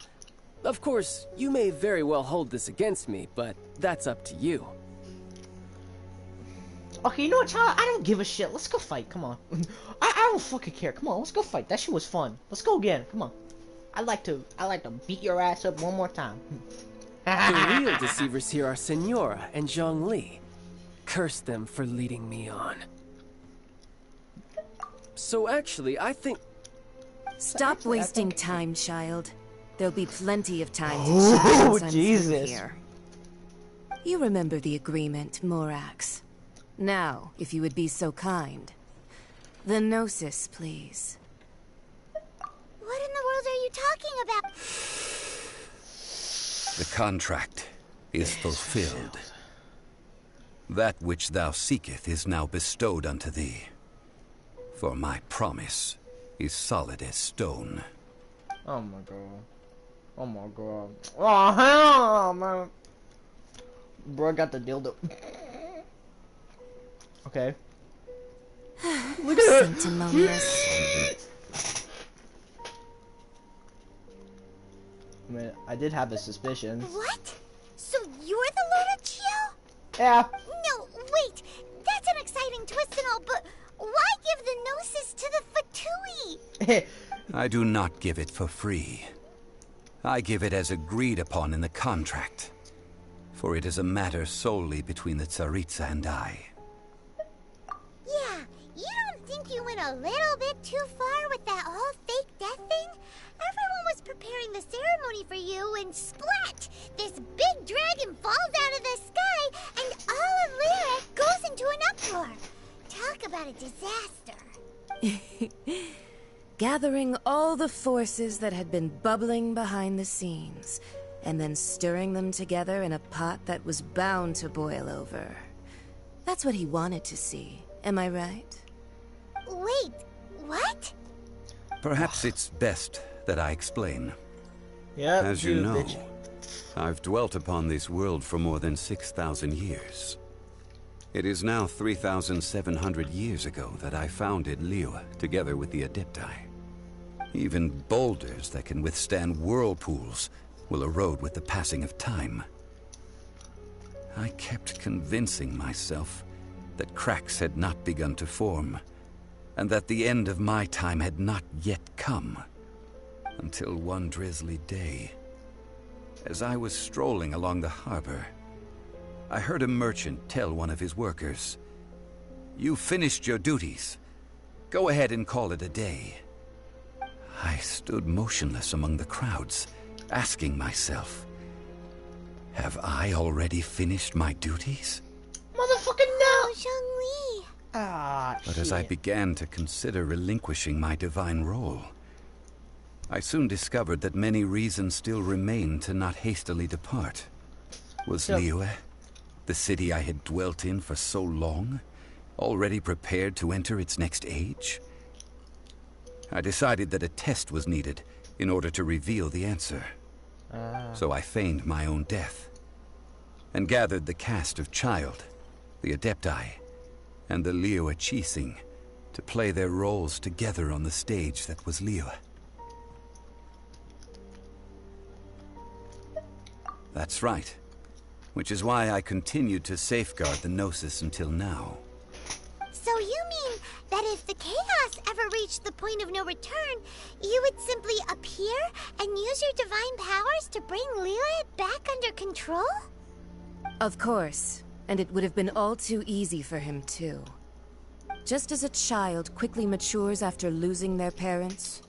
Of course, you may very well hold this against me, but that's up to you. Okay, you know what, child? I don't give a shit. Let's go fight. Come on. I don't fucking care. Come on, let's go fight. That shit was fun. Let's go again. Come on. I like to beat your ass up one more time. The real deceivers here are Senora and Zhongli. Curse them for leading me on. So actually, I think... Stop wasting time, child. There'll be plenty of time to chat once I'm through here. You remember the agreement, Morax. Now, if you would be so kind. The Gnosis, please. What in the world are you talking about? The contract is fulfilled. That which thou seeketh is now bestowed unto thee. For my promise is solid as stone. Oh my god. Oh my god. Oh hell, man. Bro got the dildo. Okay. Look at it. Sanctimonious. I mean, I did have a suspicion. What? So you're the Lord of Chiel? Yeah. No, wait. That's an exciting twist and all, but why give the Gnosis to the Fatui? I do not give it for free. I give it as agreed upon in the contract. For it is a matter solely between the Tsaritsa and I. Yeah, you don't think you went a little bit too far with that whole fake death thing? Everyone was preparing the ceremony for you, and splat! This big dragon falls out of the sky, and all of Lyra goes into an uproar. Talk about a disaster. Gathering all the forces that had been bubbling behind the scenes, and then stirring them together in a pot that was bound to boil over. That's what he wanted to see, am I right? Wait, what? Perhaps it's best that I explain. Yeah. As you know, I've dwelt upon this world for more than 6,000 years. It is now 3,700 years ago that I founded Liyue, together with the Adepti. Even boulders that can withstand whirlpools will erode with the passing of time. I kept convincing myself that cracks had not begun to form, and that the end of my time had not yet come. Until one drizzly day, as I was strolling along the harbor, I heard a merchant tell one of his workers, "You finished your duties. Go ahead and call it a day." I stood motionless among the crowds, asking myself, have I already finished my duties? Motherfucking no! Zhongli! But as I began to consider relinquishing my divine role, I soon discovered that many reasons still remained to not hastily depart. Was Liyue, the city I had dwelt in for so long, already prepared to enter its next age? I decided that a test was needed in order to reveal the answer. So I feigned my own death, and gathered the cast of Childe, the Adepti, and the Liyue Qixing to play their roles together on the stage that was Liyue. That's right. Which is why I continued to safeguard the Gnosis until now. So you mean that if the chaos ever reached the point of no return, you would simply appear and use your divine powers to bring Liyue back under control? Of course. And it would have been all too easy for him, too. Just as a child quickly matures after losing their parents,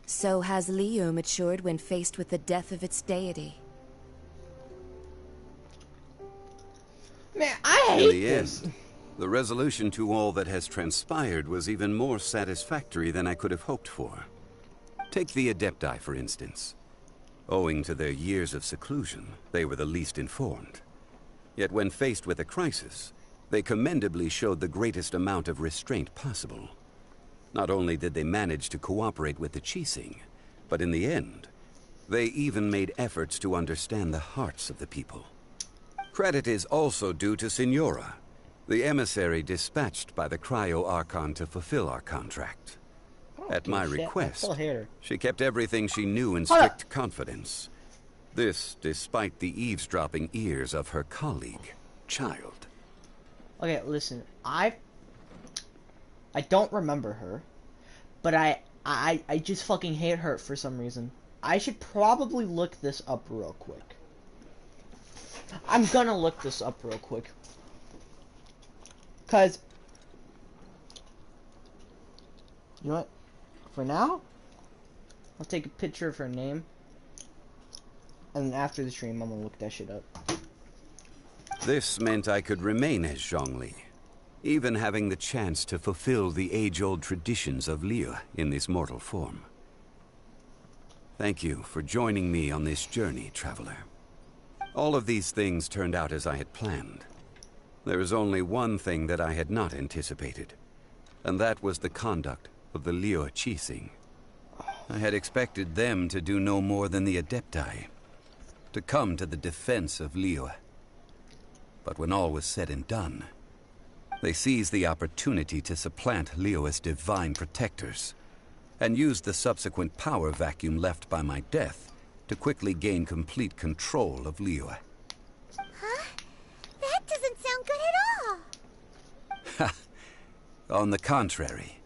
so has Liyue matured when faced with the death of its deity. Man, I hate this. The resolution to all that has transpired was even more satisfactory than I could have hoped for. Take the Adepti, for instance. Owing to their years of seclusion, they were the least informed. Yet when faced with a crisis, they commendably showed the greatest amount of restraint possible. Not only did they manage to cooperate with the Qixing, but in the end, they even made efforts to understand the hearts of the people. Credit is also due to Signora, the emissary dispatched by the Cryo-Archon to fulfill our contract. At my request, she kept everything she knew in strict confidence. This despite the eavesdropping ears of her colleague, Childe. Okay, listen, I don't remember her, but I just fucking hate her for some reason. I should probably look this up real quick. I'm gonna look this up real quick. Cause, you know what? For now, I'll take a picture of her name. And after the stream, I'm gonna look that shit up. This meant I could remain as Zhongli, even having the chance to fulfill the age-old traditions of Liyue in this mortal form. Thank you for joining me on this journey, traveler. All of these things turned out as I had planned. There is only one thing that I had not anticipated, and that was the conduct of the Liyue Qixing. I had expected them to do no more than the Adepti, to come to the defense of Liyue. But when all was said and done, they seized the opportunity to supplant Liyue's divine protectors, and used the subsequent power vacuum left by my death to quickly gain complete control of Liyue. Huh? That doesn't sound good at all. On the contrary,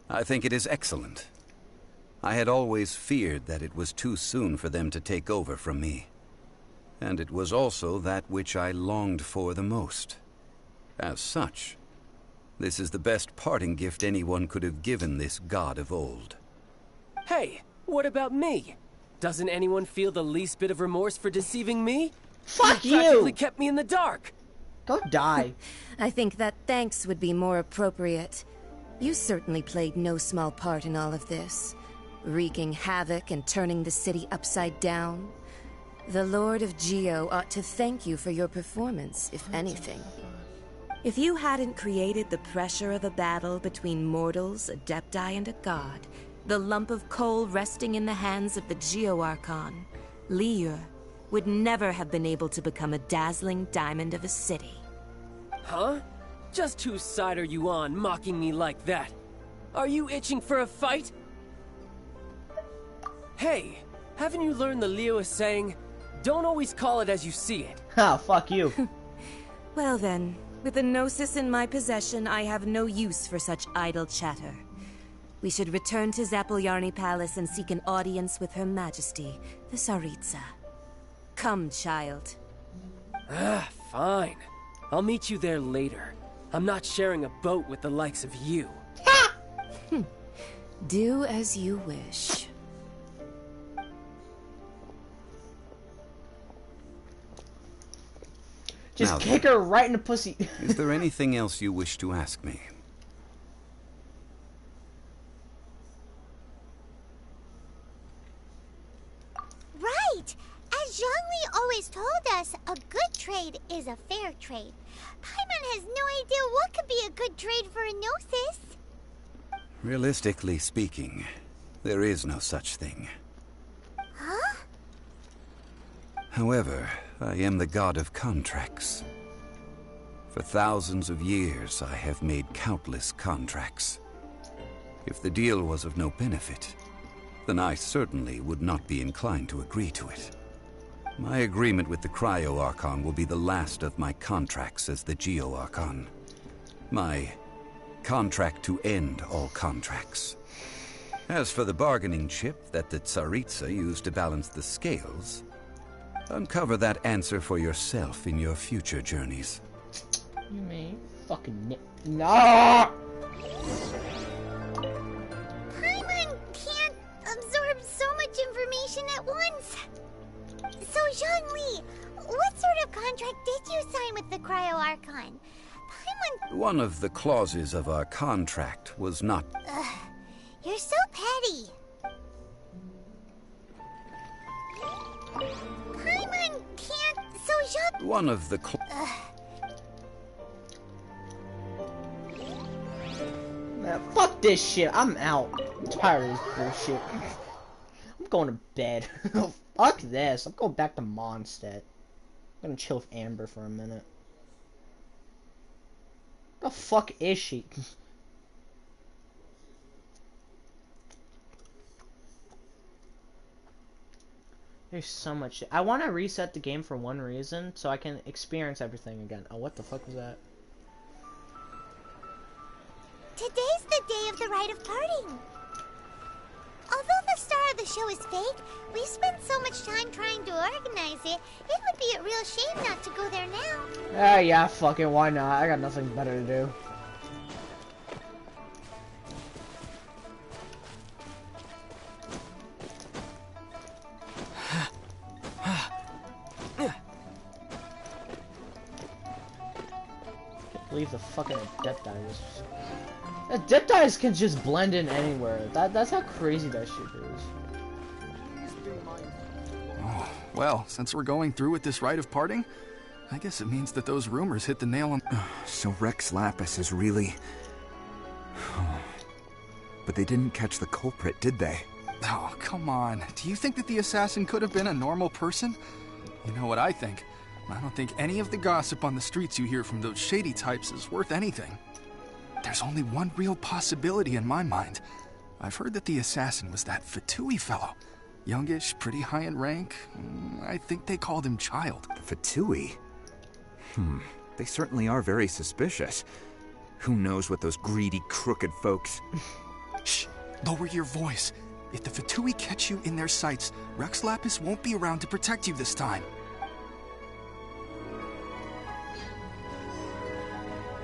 I think it is excellent. I had always feared that it was too soon for them to take over from me. And it was also that which I longed for the most. As such, this is the best parting gift anyone could have given this god of old. Hey, what about me? Doesn't anyone feel the least bit of remorse for deceiving me? Fuck you! Practically kept me in the dark. Go die. I think that thanks would be more appropriate. You certainly played no small part in all of this, wreaking havoc and turning the city upside down. The Lord of Geo ought to thank you for your performance, if anything. If you hadn't created the pressure of a battle between mortals, Adepti, and a god, the lump of coal resting in the hands of the Geo-Archon, Liyue, would never have been able to become a dazzling diamond of a city. Huh? Just whose side are you on, mocking me like that? Are you itching for a fight? Hey, haven't you learned the Liyue saying, don't always call it as you see it? Ha, fuck you. Well then, with the Gnosis in my possession, I have no use for such idle chatter. We should return to Zapoljarny Palace and seek an audience with Her Majesty, the Tsaritsa. Come, child. Ah, fine. I'll meet you there later. I'm not sharing a boat with the likes of you. Do as you wish. Just kick her right in the pussy. Is there anything else you wish to ask me? Right! As Zhongli always told us, a good trade is a fair trade. Paimon has no idea what could be a good trade for a Gnosis. Realistically speaking, there is no such thing. Huh? However, I am the god of contracts. For thousands of years, I have made countless contracts. If the deal was of no benefit, then I certainly would not be inclined to agree to it. My agreement with the Cryo Archon will be the last of my contracts as the Geo Archon. My contract to end all contracts. As for the bargaining chip that the Tsaritsa used to balance the scales, uncover that answer for yourself in your future journeys. You mean fucking no! Paimon can't absorb so much information at once. So, Zhongli, what sort of contract did you sign with the Cryo Archon? Paimon... One of the clauses of our contract was not... You're so petty. Paimon can't... So, Zhongli... One of the Man, fuck this shit. I'm out. I'm tired of this bullshit. I'm going to bed. Fuck this. I'm going back to Mondstadt. I'm gonna chill with Amber for a minute. The fuck is she? There's so much shit. I want to reset the game for one reason, so I can experience everything again. Oh, what the fuck was that? Today's the day of the rite of parting. Although the star of the show is fake, we spent so much time trying to organize it, it would be a real shame not to go there now. Yeah, fucking why not? I got nothing better to do. Can't believe the fucking Adepti was... Adeptis can just blend in anywhere. That's how crazy that shit is. Oh, well, since we're going through with this rite of parting, I guess it means that those rumors hit the nail on... So Rex Lapis is really... But they didn't catch the culprit, did they? Oh, come on. Do you think that the assassin could have been a normal person? You know what I think? I don't think any of the gossip on the streets you hear from those shady types is worth anything. There's only one real possibility in my mind. I've heard that the assassin was that Fatui fellow. Youngish, pretty high in rank. I think they called him Child. Fatui? They certainly are very suspicious. Who knows what those greedy, crooked folks... Shh! Lower your voice. If the Fatui catch you in their sights, Rex Lapis won't be around to protect you this time.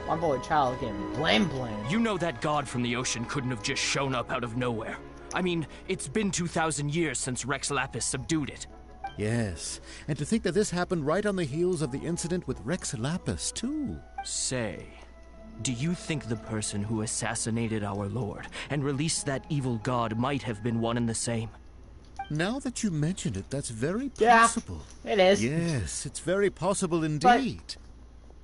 My boy Child getting blame. You know that god from the ocean couldn't have just shown up out of nowhere. I mean, it's been 2,000 years since Rex Lapis subdued it. Yes, and to think that this happened right on the heels of the incident with Rex Lapis, too. Say, do you think the person who assassinated our lord and released that evil god might have been one and the same? Now that you mention it, that's very possible. Yeah, it is. Yes, it's very possible indeed.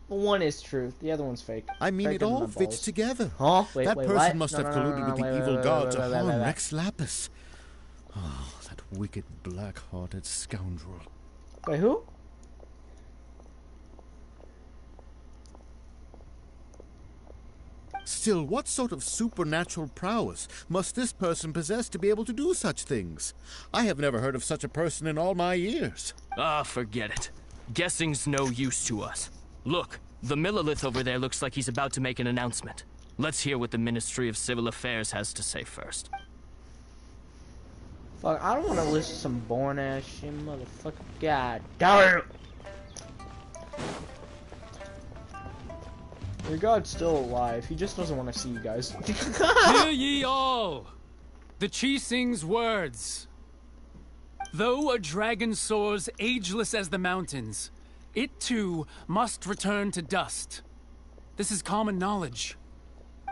But one is true, the other one's fake. I mean, it all fits together. Huh? That person must have colluded with the evil god to harm Rex Lapis. Oh, that wicked, black-hearted scoundrel. Wait, who? Still, what sort of supernatural prowess must this person possess to be able to do such things? I have never heard of such a person in all my years. Ah, forget it. Guessing's no use to us. Look, the Millelith over there looks like he's about to make an announcement. Let's hear what the Ministry of Civil Affairs has to say first. Fuck, I don't want to listen to some boring ass shit, motherfucker. God damn it! Your god's still alive. He just doesn't want to see you guys. Hear ye all! The Qixing's words. Though a dragon soars ageless as the mountains, it too must return to dust. This is common knowledge.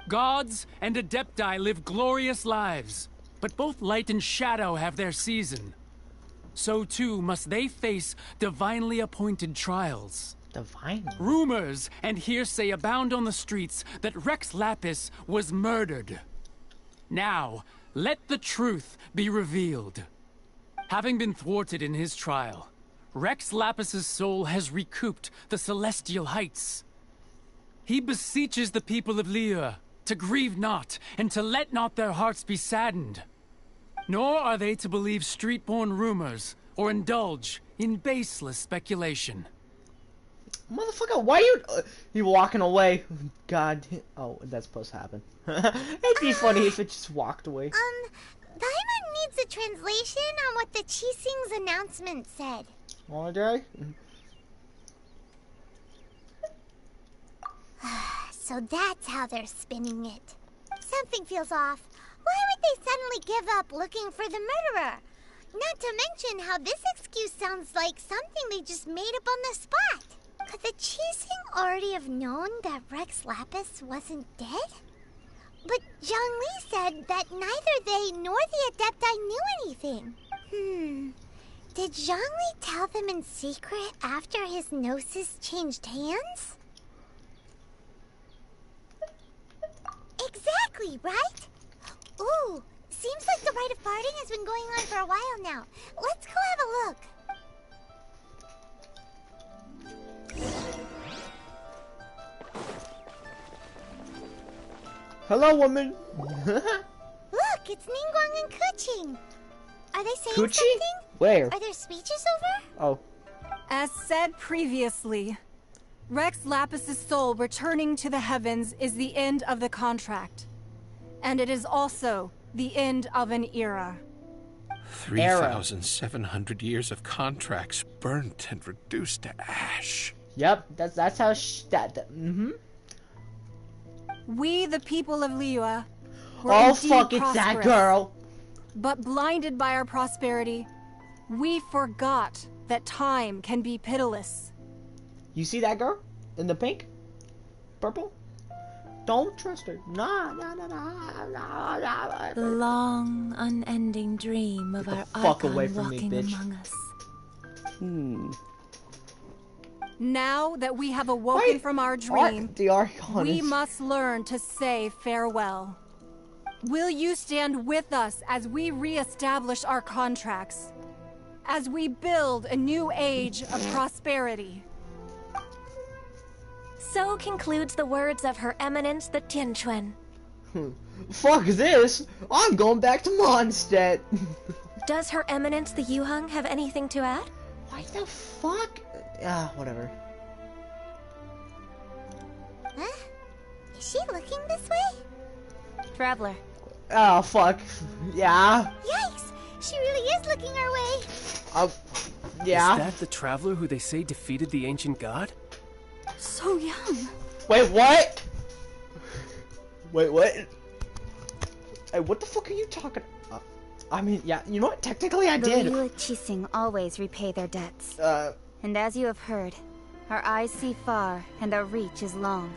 Gods and Adepti live glorious lives, but both light and shadow have their season. So too must they face divinely appointed trials. Divine? Rumors and hearsay abound on the streets that Rex Lapis was murdered. Now, let the truth be revealed. Having been thwarted in his trial, Rex Lapis's soul has recouped the celestial heights. He beseeches the people of Liyue to grieve not and to let not their hearts be saddened. Nor are they to believe street-born rumors or indulge in baseless speculation. Motherfucker, why you walking away? God, oh, that's supposed to happen. It'd be funny if it just walked away. Paimon needs a translation on what the Qixing's announcement said. Okay. So that's how they're spinning it. Something feels off. Why would they suddenly give up looking for the murderer? Not to mention how this excuse sounds like something they just made up on the spot. Could the Qixing already have known that Rex Lapis wasn't dead? But Zhongli said that neither they nor the Adepti knew anything. Did Zhongli tell them in secret after his gnosis changed hands? Exactly, right? Ooh, seems like the rite of parting has been going on for a while now. Let's go have a look. Hello, woman. Look, it's Ningguang and Keqing. Are they saying Kuchi? something? Where? Are there speeches over? Oh. As said previously, Rex Lapis's soul returning to the heavens is the end of the contract. And it is also the end of an era. 3,700 years of contracts burnt and reduced to ash. Yep, that's how We, the people of Liyue, were oh indeed fuck, it's that prosperous. girl. But blinded by our prosperity, we forgot that time can be pitiless. You see that girl in the pink, purple? Don't trust her. Nah. The long, unending dream of our fuck away Archon from me, walking bitch. among us. Now that we have awoken from our dream, the Archon we is- must learn to say farewell. Will you stand with us as we re-establish our contracts? As we build a new age of prosperity? So concludes the words of Her Eminence the Tianquan. Fuck this! I'm going back to Mondstadt. Does Her Eminence the Yuheng have anything to add? Why the fuck? Whatever. Huh? Is she looking this way? Traveler. Oh fuck. Yeah. Yikes! She really is looking our way. Yeah. Is that the traveler who they say defeated the ancient god? So young. Wait, what? Wait, what? Hey, what the fuck are you talking? I mean, yeah, you know what? Technically, I did. The Liyue Qixing always repay their debts. And as you have heard, our eyes see far and our reach is long.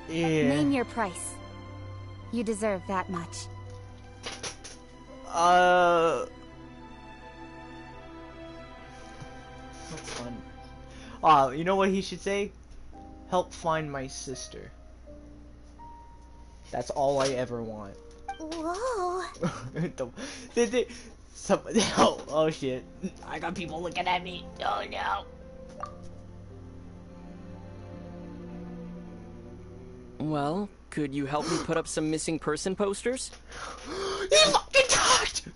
Yeah. Name your price. You deserve that much. You know what he should say? Help find my sister. That's all I ever want. Whoa. Oh shit. I got people looking at me. Oh no. Well, could you help me put up some missing person posters? He fucking talked!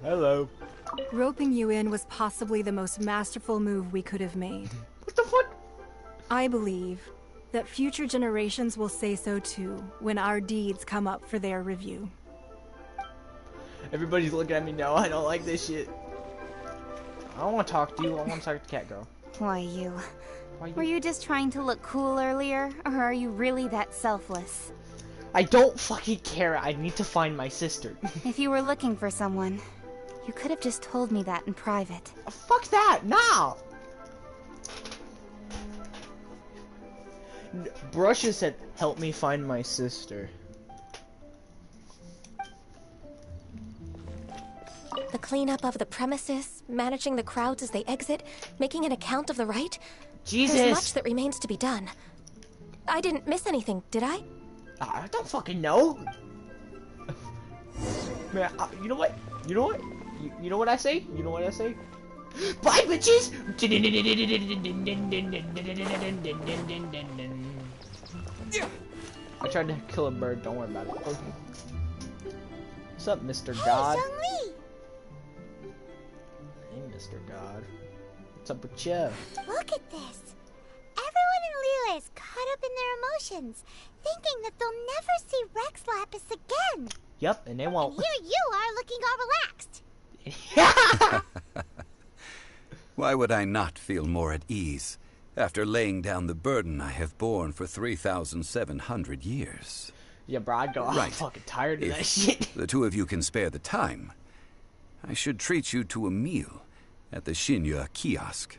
Hello. Roping you in was possibly the most masterful move we could have made. What the fuck? I believe that future generations will say so too when our deeds come up for their review. Everybody's looking at me now. I don't like this shit. I don't want to talk to you. I want to talk to Cat Girl. Why you? Were you just trying to look cool earlier, or are you really that selfless? I don't fucking care. I need to find my sister. If you were looking for someone, you could have just told me that in private. Fuck that! Nah! Brushes said, help me find my sister. The cleanup of the premises, managing the crowds as they exit, making an account of the rite. Jesus! There's much that remains to be done. I didn't miss anything, did I? I don't fucking know. Man, you know what? You know what? You know what I say? You know what I say? Bye, bitches! I tried to kill a bird. Don't worry about it. What's up, Mr. God? Hey, Zhongli! Hey, Mr. God. What's up with you? Look at this. Everyone in Liyue is caught up in their emotions, thinking that they'll never see Rex Lapis again. Yep, and they won't. And here you are looking all relaxed. Why would I not feel more at ease after laying down the burden I have borne for 3,700 years? Yeah, bro, I'd go, I'm fucking tired of that shit. The two of you can spare the time, I should treat you to a meal at the Shinya kiosk.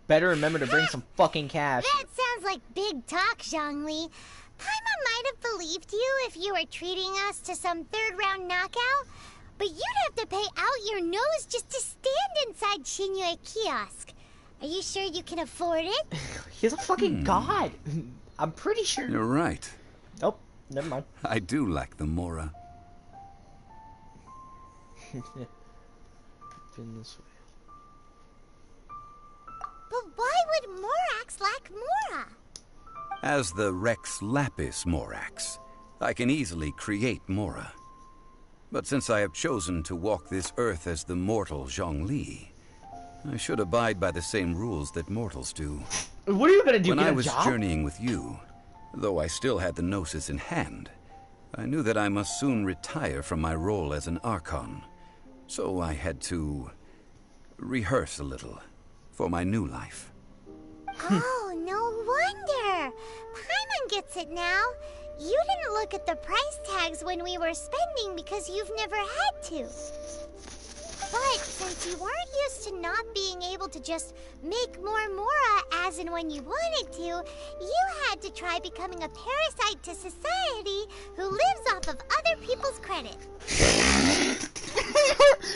Better remember to bring some fucking cash. That sounds like big talk, Zhongli. Paimon might have believed you if you were treating us to some third-round knockout, but you'd have to pay out your nose just to stand inside Shinya kiosk. Are you sure you can afford it? He's a fucking god. I'm pretty sure. You're right. Oh, never mind. I do lack the Mora. Been this way. But why would Morax lack Mora? As the Rex Lapis Morax, I can easily create Mora. But since I have chosen to walk this earth as the mortal Zhongli, I should abide by the same rules that mortals do. What are you gonna do? When get I a was job? journeying with you, though I still had the Gnosis in hand, I knew that I must soon retire from my role as an Archon. So I had to rehearse a little for my new life. Oh, no wonder. Paimon gets it now. You didn't look at the price tags when we were spending because you've never had to. But since you weren't used to not being able to just make more Mora as and when you wanted to, you had to try becoming a parasite to society who lives off of other people's credit.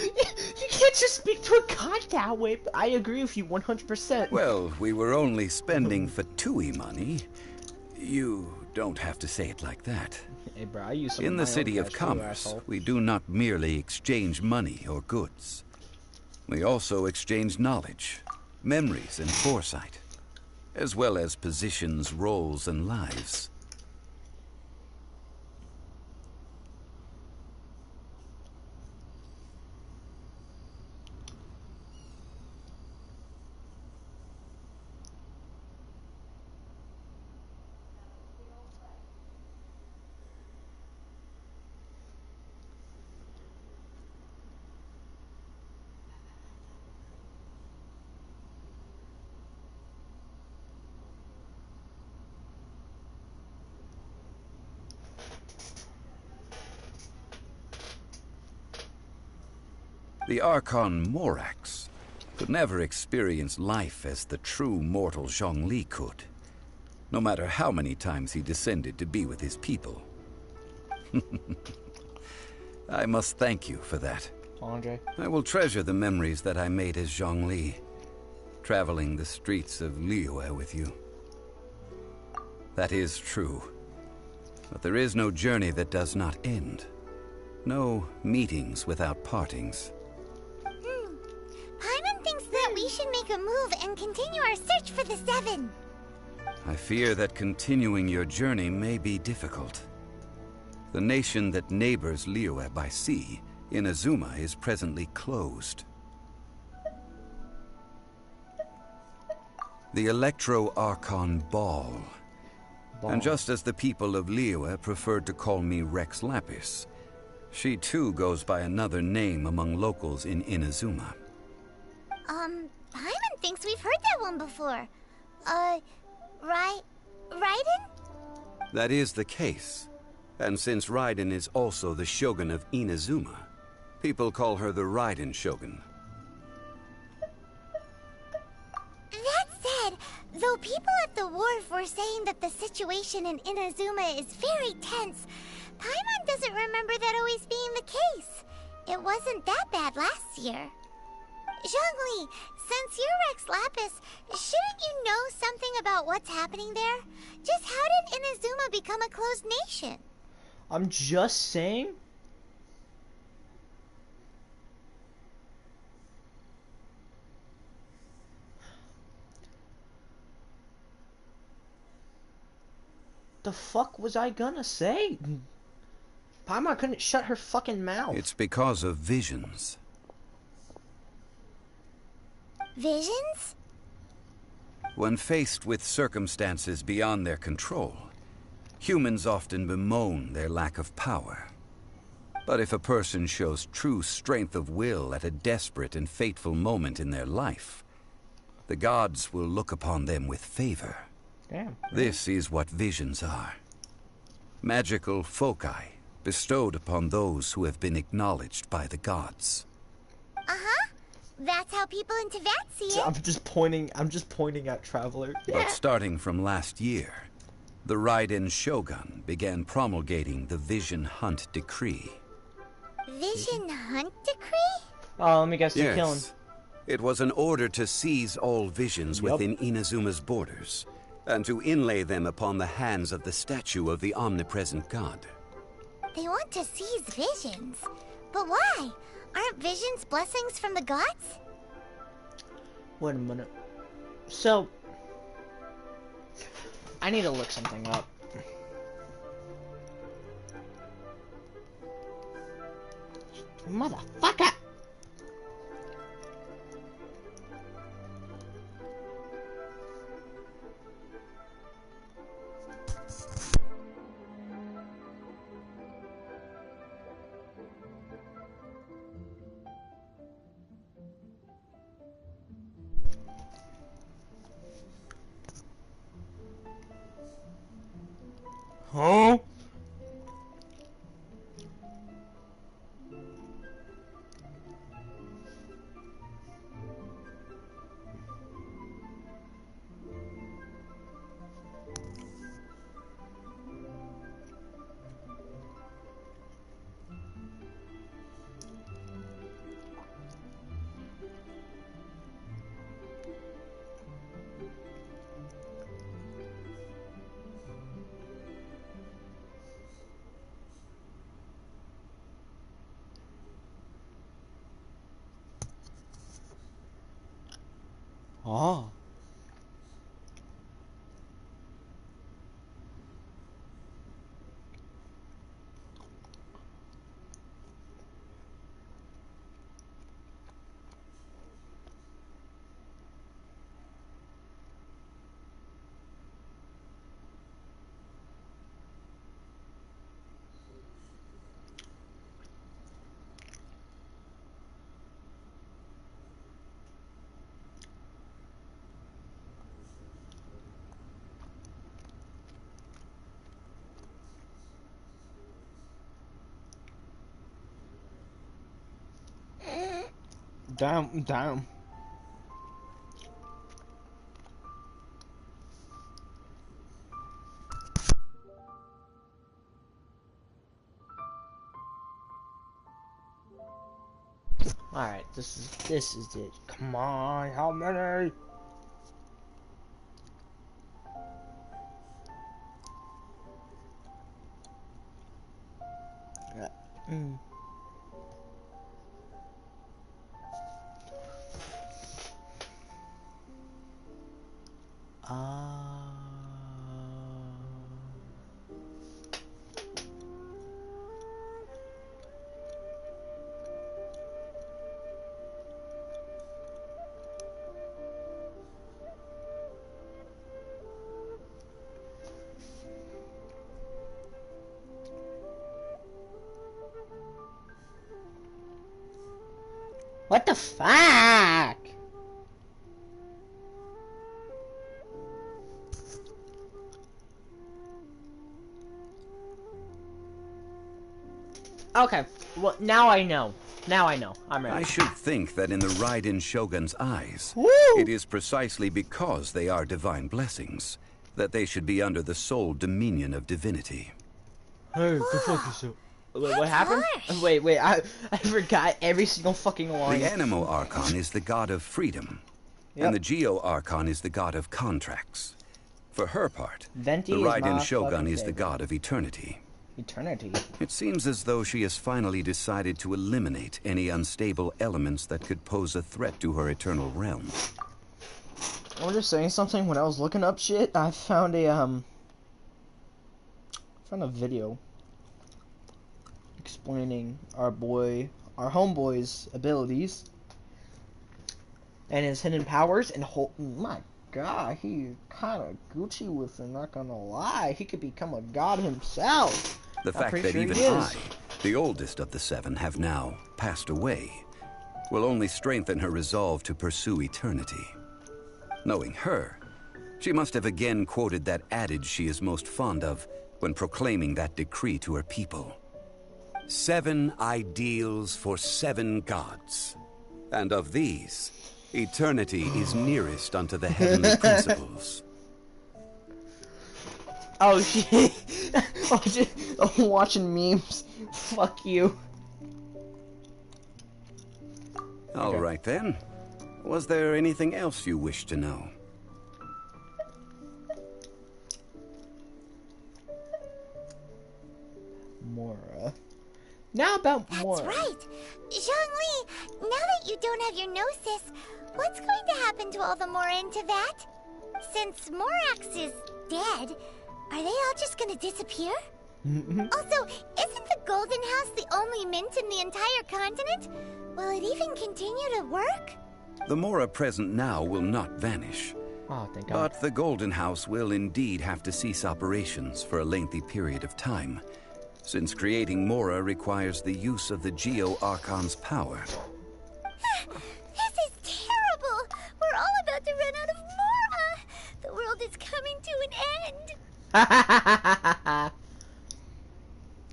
You can't just speak to a god that way. But I agree with you 100%. Well, we were only spending Fatui money. You don't have to say it like that. Hey, bro, I use some In of the my City own of cash too, Commerce, asshole. we do not merely exchange money or goods. We also exchange knowledge, memories, and foresight, as well as positions, roles, and lives. The Archon Morax could never experience life as the true mortal Zhongli could, no matter how many times he descended to be with his people. I must thank you for that. Andre. I will treasure the memories that I made as Zhongli, traveling the streets of Liyue with you. That is true. But there is no journey that does not end. No meetings without partings. Paimon thinks that we should make a move and continue our search for the Seven. I fear that continuing your journey may be difficult. The nation that neighbors Liyue by sea, Inazuma, is presently closed. The Electro-Archon Ball. And just as the people of Liyue preferred to call me Rex Lapis, she too goes by another name among locals in Inazuma. Paimon thinks we've heard that one before. Raiden? That is the case. And since Raiden is also the Shogun of Inazuma, people call her the Raiden Shogun. That said, though people at the wharf were saying that the situation in Inazuma is very tense, Paimon doesn't remember that always being the case. It wasn't that bad last year. Zhongli, since you're Rex Lapis, shouldn't you know something about what's happening there? Just how did Inazuma become a closed nation? I'm just saying. The fuck was I gonna say? Paimon couldn't shut her fucking mouth. It's because of visions. Visions? When faced with circumstances beyond their control, humans often bemoan their lack of power. But if a person shows true strength of will at a desperate and fateful moment in their life, the gods will look upon them with favor. Damn. This is what visions are. Magical foci bestowed upon those who have been acknowledged by the gods. Uh-huh. That's how people in Teyvat see it. I'm just pointing at Traveler. But starting from last year, the Raiden Shogun began promulgating the Vision Hunt Decree. Vision Hunt Decree? Oh, let me guess, you're Yes. killing. It was an order to seize all visions within Inazuma's borders, and to inlay them upon the hands of the statue of the omnipresent god. They want to seize visions. But why? Aren't visions blessings from the gods? Wait a minute. So, I need to look something up. Motherfucker! Huh? Oh. Damn. Alright, this is it. Come on, how many? Mm. What the fuck? Okay, well, now I know. Now I know. I'm ready. I should think that in the Raiden Shogun's eyes, it is precisely because they are divine blessings that they should be under the sole dominion of divinity. Hey, go fuck yourself. Wait, what happened? Wait, I forgot every single fucking line. The Anemo Archon is the god of freedom, and the Geo Archon is the god of contracts. For her part, Venti the is Raiden my Shogun fucking is the favorite. god of eternity. Eternity? It seems as though she has finally decided to eliminate any unstable elements that could pose a threat to her eternal realm. I was just saying something when I was looking up shit. I found a video explaining our homeboy's abilities and his hidden powers, and my god, he kind of Gucci with it, not gonna lie. He could become a god himself. The fact that even I, the oldest of the seven, have now passed away, will only strengthen her resolve to pursue eternity. Knowing her, she must have again quoted that adage she is most fond of when proclaiming that decree to her people. 7 ideals for 7 gods, and of these, eternity is nearest unto the heavenly principles. Oh shit! I'm watching memes. Fuck you. All right then. Was there anything else you wish to know? Mora. Now about Mora. That's right. Zhongli, now that you don't have your gnosis, what's going to happen to all the Mora in Teyvat? Since Morax is dead, are they all just gonna disappear? Also, isn't the Golden House the only mint in the entire continent? Will it even continue to work? The Mora present now will not vanish. Oh, thank God. But the Golden House will indeed have to cease operations for a lengthy period of time, since creating Mora requires the use of the Geo Archon's power. This is terrible! We're all about to run out of Mora! The world is coming to an end!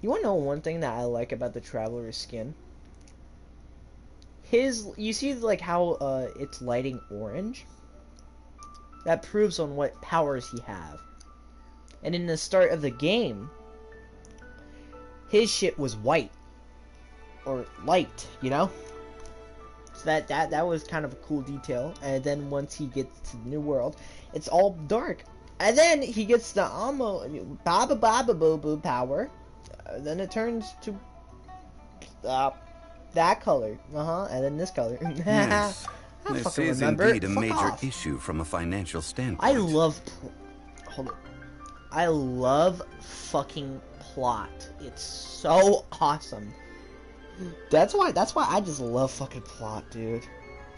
You wanna know one thing that I like about the Traveler's skin? You see like how it's lighting orange? That proves on what powers he have. And in the start of the game, his shit was white. Or light, you know? So that was kind of a cool detail. And then once he gets to the new world, it's all dark. And then he gets the Baba Baba Boo Boo power. Then it turns to that color. And then this color. Yes. This is indeed a major off. issue from a financial standpoint. I love... Hold on. I love fucking plot. It's so awesome. That's why I just love fucking plot, dude.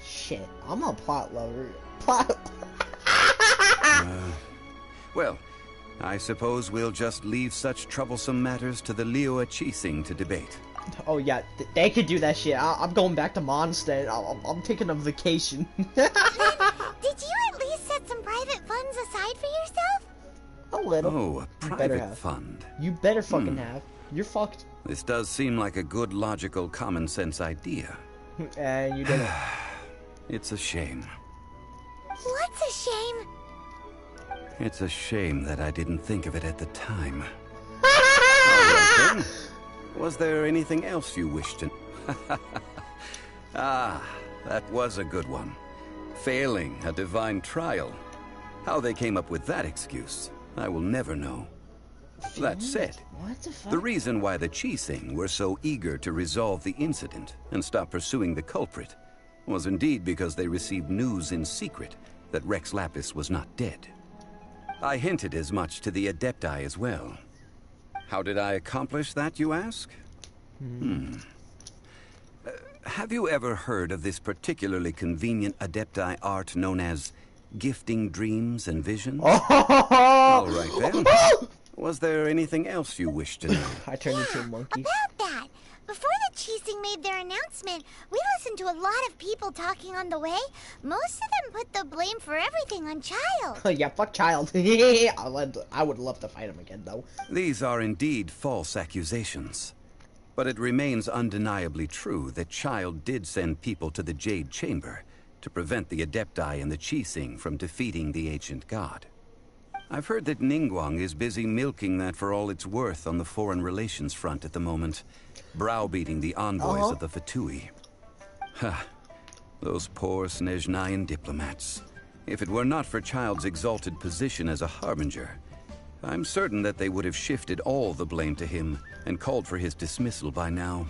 Shit. I'm a plot lover. Plot... Well, I suppose we'll just leave such troublesome matters to the Liyue Qixing to debate. Oh yeah, they could do that shit. I'm going back to Mondstadt. I'm taking a vacation. Did you at least set some private funds aside for yourself? A little. Oh, a private fund. You better fucking have. You're fucked. This does seem like a good, logical, common sense idea. And you didn't. It's a shame. What's a shame? It's a shame that I didn't think of it at the time. All right, then. Was there anything else you wished to... Ah, that was a good one. Failing a divine trial. How they came up with that excuse, I will never know. That said, what the fuck? the reason why the Qixing were so eager to resolve the incident and stop pursuing the culprit was indeed because they received news in secret that Rex Lapis was not dead. I hinted as much to the Adepti as well. How did I accomplish that, you ask? Have you ever heard of this particularly convenient Adepti art known as gifting dreams and visions? All right then. Was there anything else you wished to know? I turned into a monkey. About that, before the Qixing made their announcement, we listened to a lot of people talking on the way. Most of them put the blame for everything on Childe. Yeah, fuck Childe. I would love to fight him again, though. These are indeed false accusations. But it remains undeniably true that Childe did send people to the Jade Chamber to prevent the Adepti and the Qixing from defeating the ancient god. I've heard that Ningguang is busy milking that for all it's worth on the foreign relations front at the moment, browbeating the envoys of the Fatui. Ha! Those poor Snezhnayan diplomats. If it were not for Childe's exalted position as a harbinger, I'm certain that they would have shifted all the blame to him and called for his dismissal by now.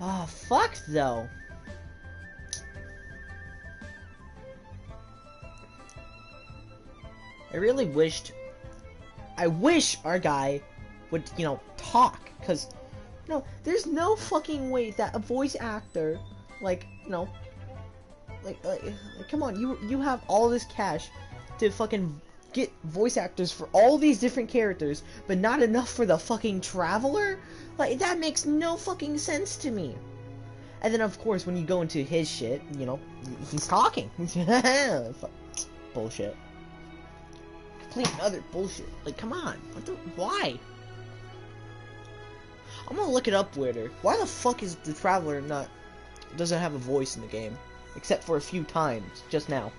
Oh, fuck, though. I wish our guy would, you know, talk, because, you know, there's no fucking way that a voice actor, like, you know, like come on, you have all this cash to fucking get voice actors for all these different characters, but not enough for the fucking Traveler? Like, that makes no fucking sense to me. And then, of course, when you go into his shit, you know, he's talking. Bullshit. Complete other bullshit. Like, come on. Why? I'm gonna look it up later. Why the fuck is the Traveler doesn't have a voice in the game? Except for a few times, just now.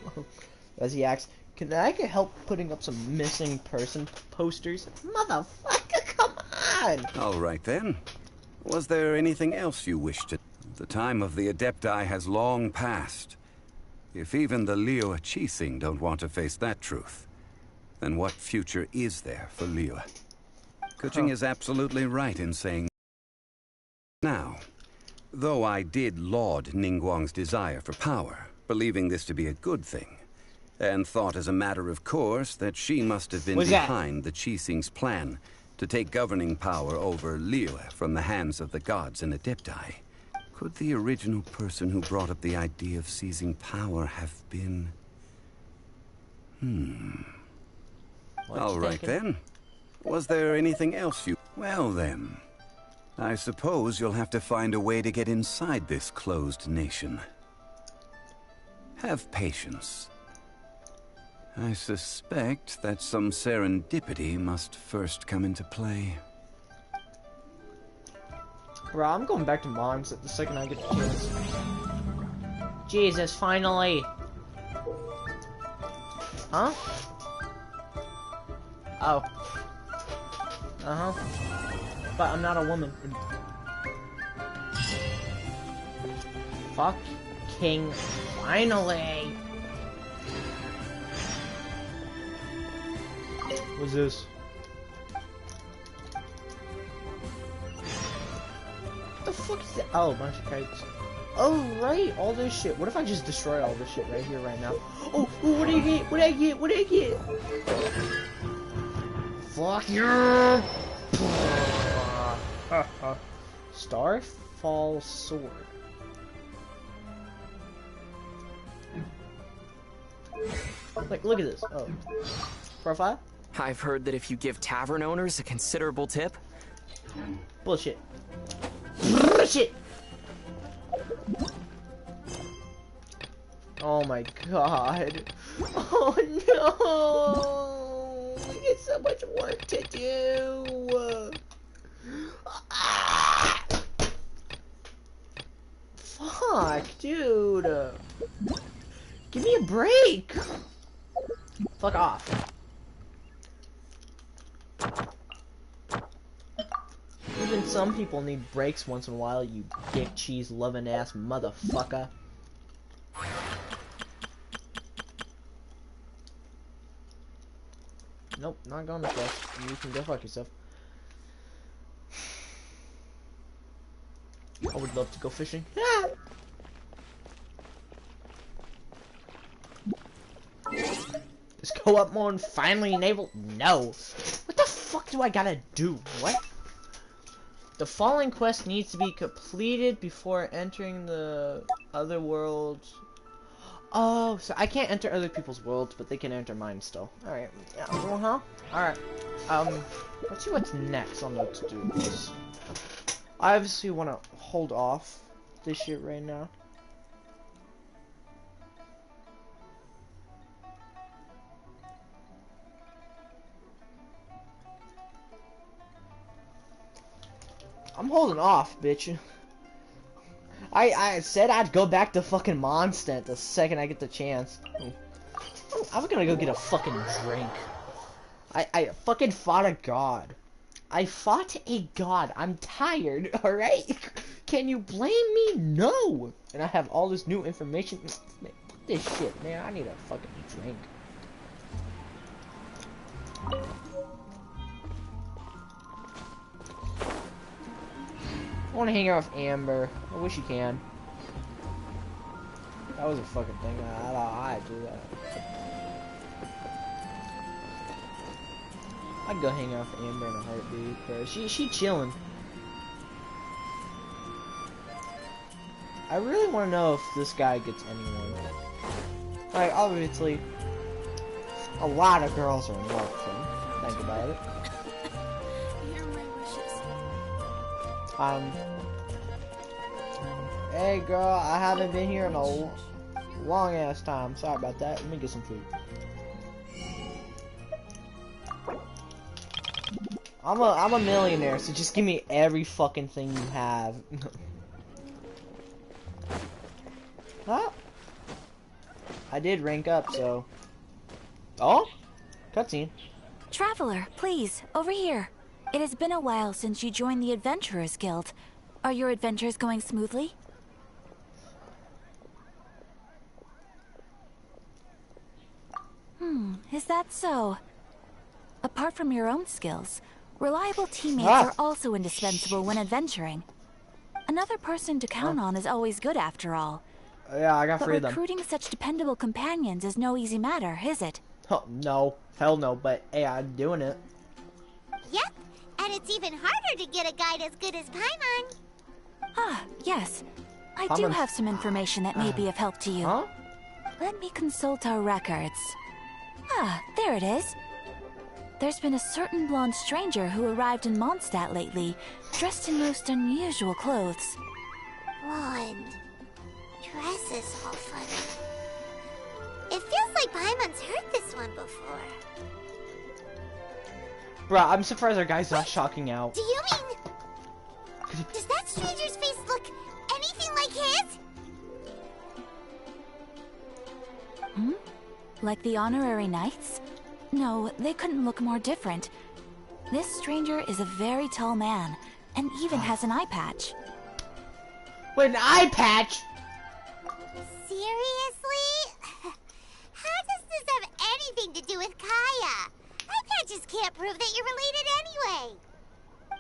As he acts, can I get help putting up some missing person posters? Motherfucker, come on! Alright then. Was there anything else you wished to... The time of the Adepti has long passed. If even the Liyue Qixing don't want to face that truth, then what future is there for Liyue? Keqing is absolutely right in saying... Now, though I did laud Ningguang's desire for power, believing this to be a good thing, and thought as a matter of course that she must have been behind the Qixing's plan to take governing power over Liyue from the hands of the gods and Adepti, could the original person who brought up the idea of seizing power have been... All right then. Was there anything else you... Well then, I suppose you'll have to find a way to get inside this closed nation. Have patience. I suspect that some serendipity must first come into play. Bro, I'm going back to Mons at the second I get the chance. Jesus, finally! Huh? Oh. Uh-huh. But I'm not a woman. Fuck King, finally! What's this? What the fuck is that? Oh, a bunch of kites. Oh, right, all this shit. What if I just destroy all this shit right here, right now? Oh, what do you get? What do I get? What do I get? Fuck you! Starfall Sword. Like, look at this. Oh. Profile? I've heard that if you give tavern owners a considerable tip... Bullshit. Bullshit! Oh my god. Oh no! It's so much work to do! Ah! Fuck, dude! Give me a break! Fuck off. Even some people need breaks once in a while, you dick cheese loving ass motherfucker. Nope, not going to quest. You can go fuck yourself. I would love to go fishing. Is co-op mode finally enabled? No. What the fuck do I gotta do? What? The following quest needs to be completed before entering the other worlds. Oh, so I can't enter other people's worlds, but they can enter mine still. Alright. Yeah, uh-huh. Alright. Let's see what's next on the to-do list. I obviously want to hold off this shit right now. I'm holding off, bitch. I said I'd go back to fucking Mondstadt the second I get the chance. I'm gonna go get a fucking drink. I fucking fought a god. I fought a god. I'm tired, alright? Can you blame me? No! And I have all this new information. Man, fuck this shit, man. I need a fucking drink. I want to hang out with Amber. I wish you can. That was a fucking thing. I'd do that. I'd go hang out with Amber in a heartbeat, but she chilling. I really want to know if this guy gets anyone. Like, obviously, a lot of girls are in love with him. Think about it. Hey girl, I haven't been here in a long ass time. Sorry about that. Let me get some food. I'm a millionaire, so just give me every fucking thing you have. Huh? I did rank up, so. Oh? Cutscene. Traveler, please, over here. It has been a while since you joined the Adventurers Guild. Are your adventures going smoothly? Is that so? Apart from your own skills, reliable teammates are also indispensable when adventuring. Another person to count on is always good after all. Yeah, I got but 3 of them. Recruiting such dependable companions is no easy matter, is it? Oh, no. Hell no, but hey, I'm doing it. Yep, and it's even harder to get a guide as good as Paimon. Ah, yes. I do have some information that may be of help to you. Huh? Let me consult our records. Ah, there it is. There's been a certain blonde stranger who arrived in Mondstadt lately, dressed in most unusual clothes. Blonde. Dresses all funny. It feels like Paimon's heard this one before. Bruh, I'm surprised our guy's not shocking out. Do you mean... Does that stranger's face look anything like his? Like the honorary knights? No, they couldn't look more different. This stranger is a very tall man, and even has an eye patch. Wait, an eye patch? Seriously? How does this have anything to do with Kaya? Eye patches can't prove that you're related anyway.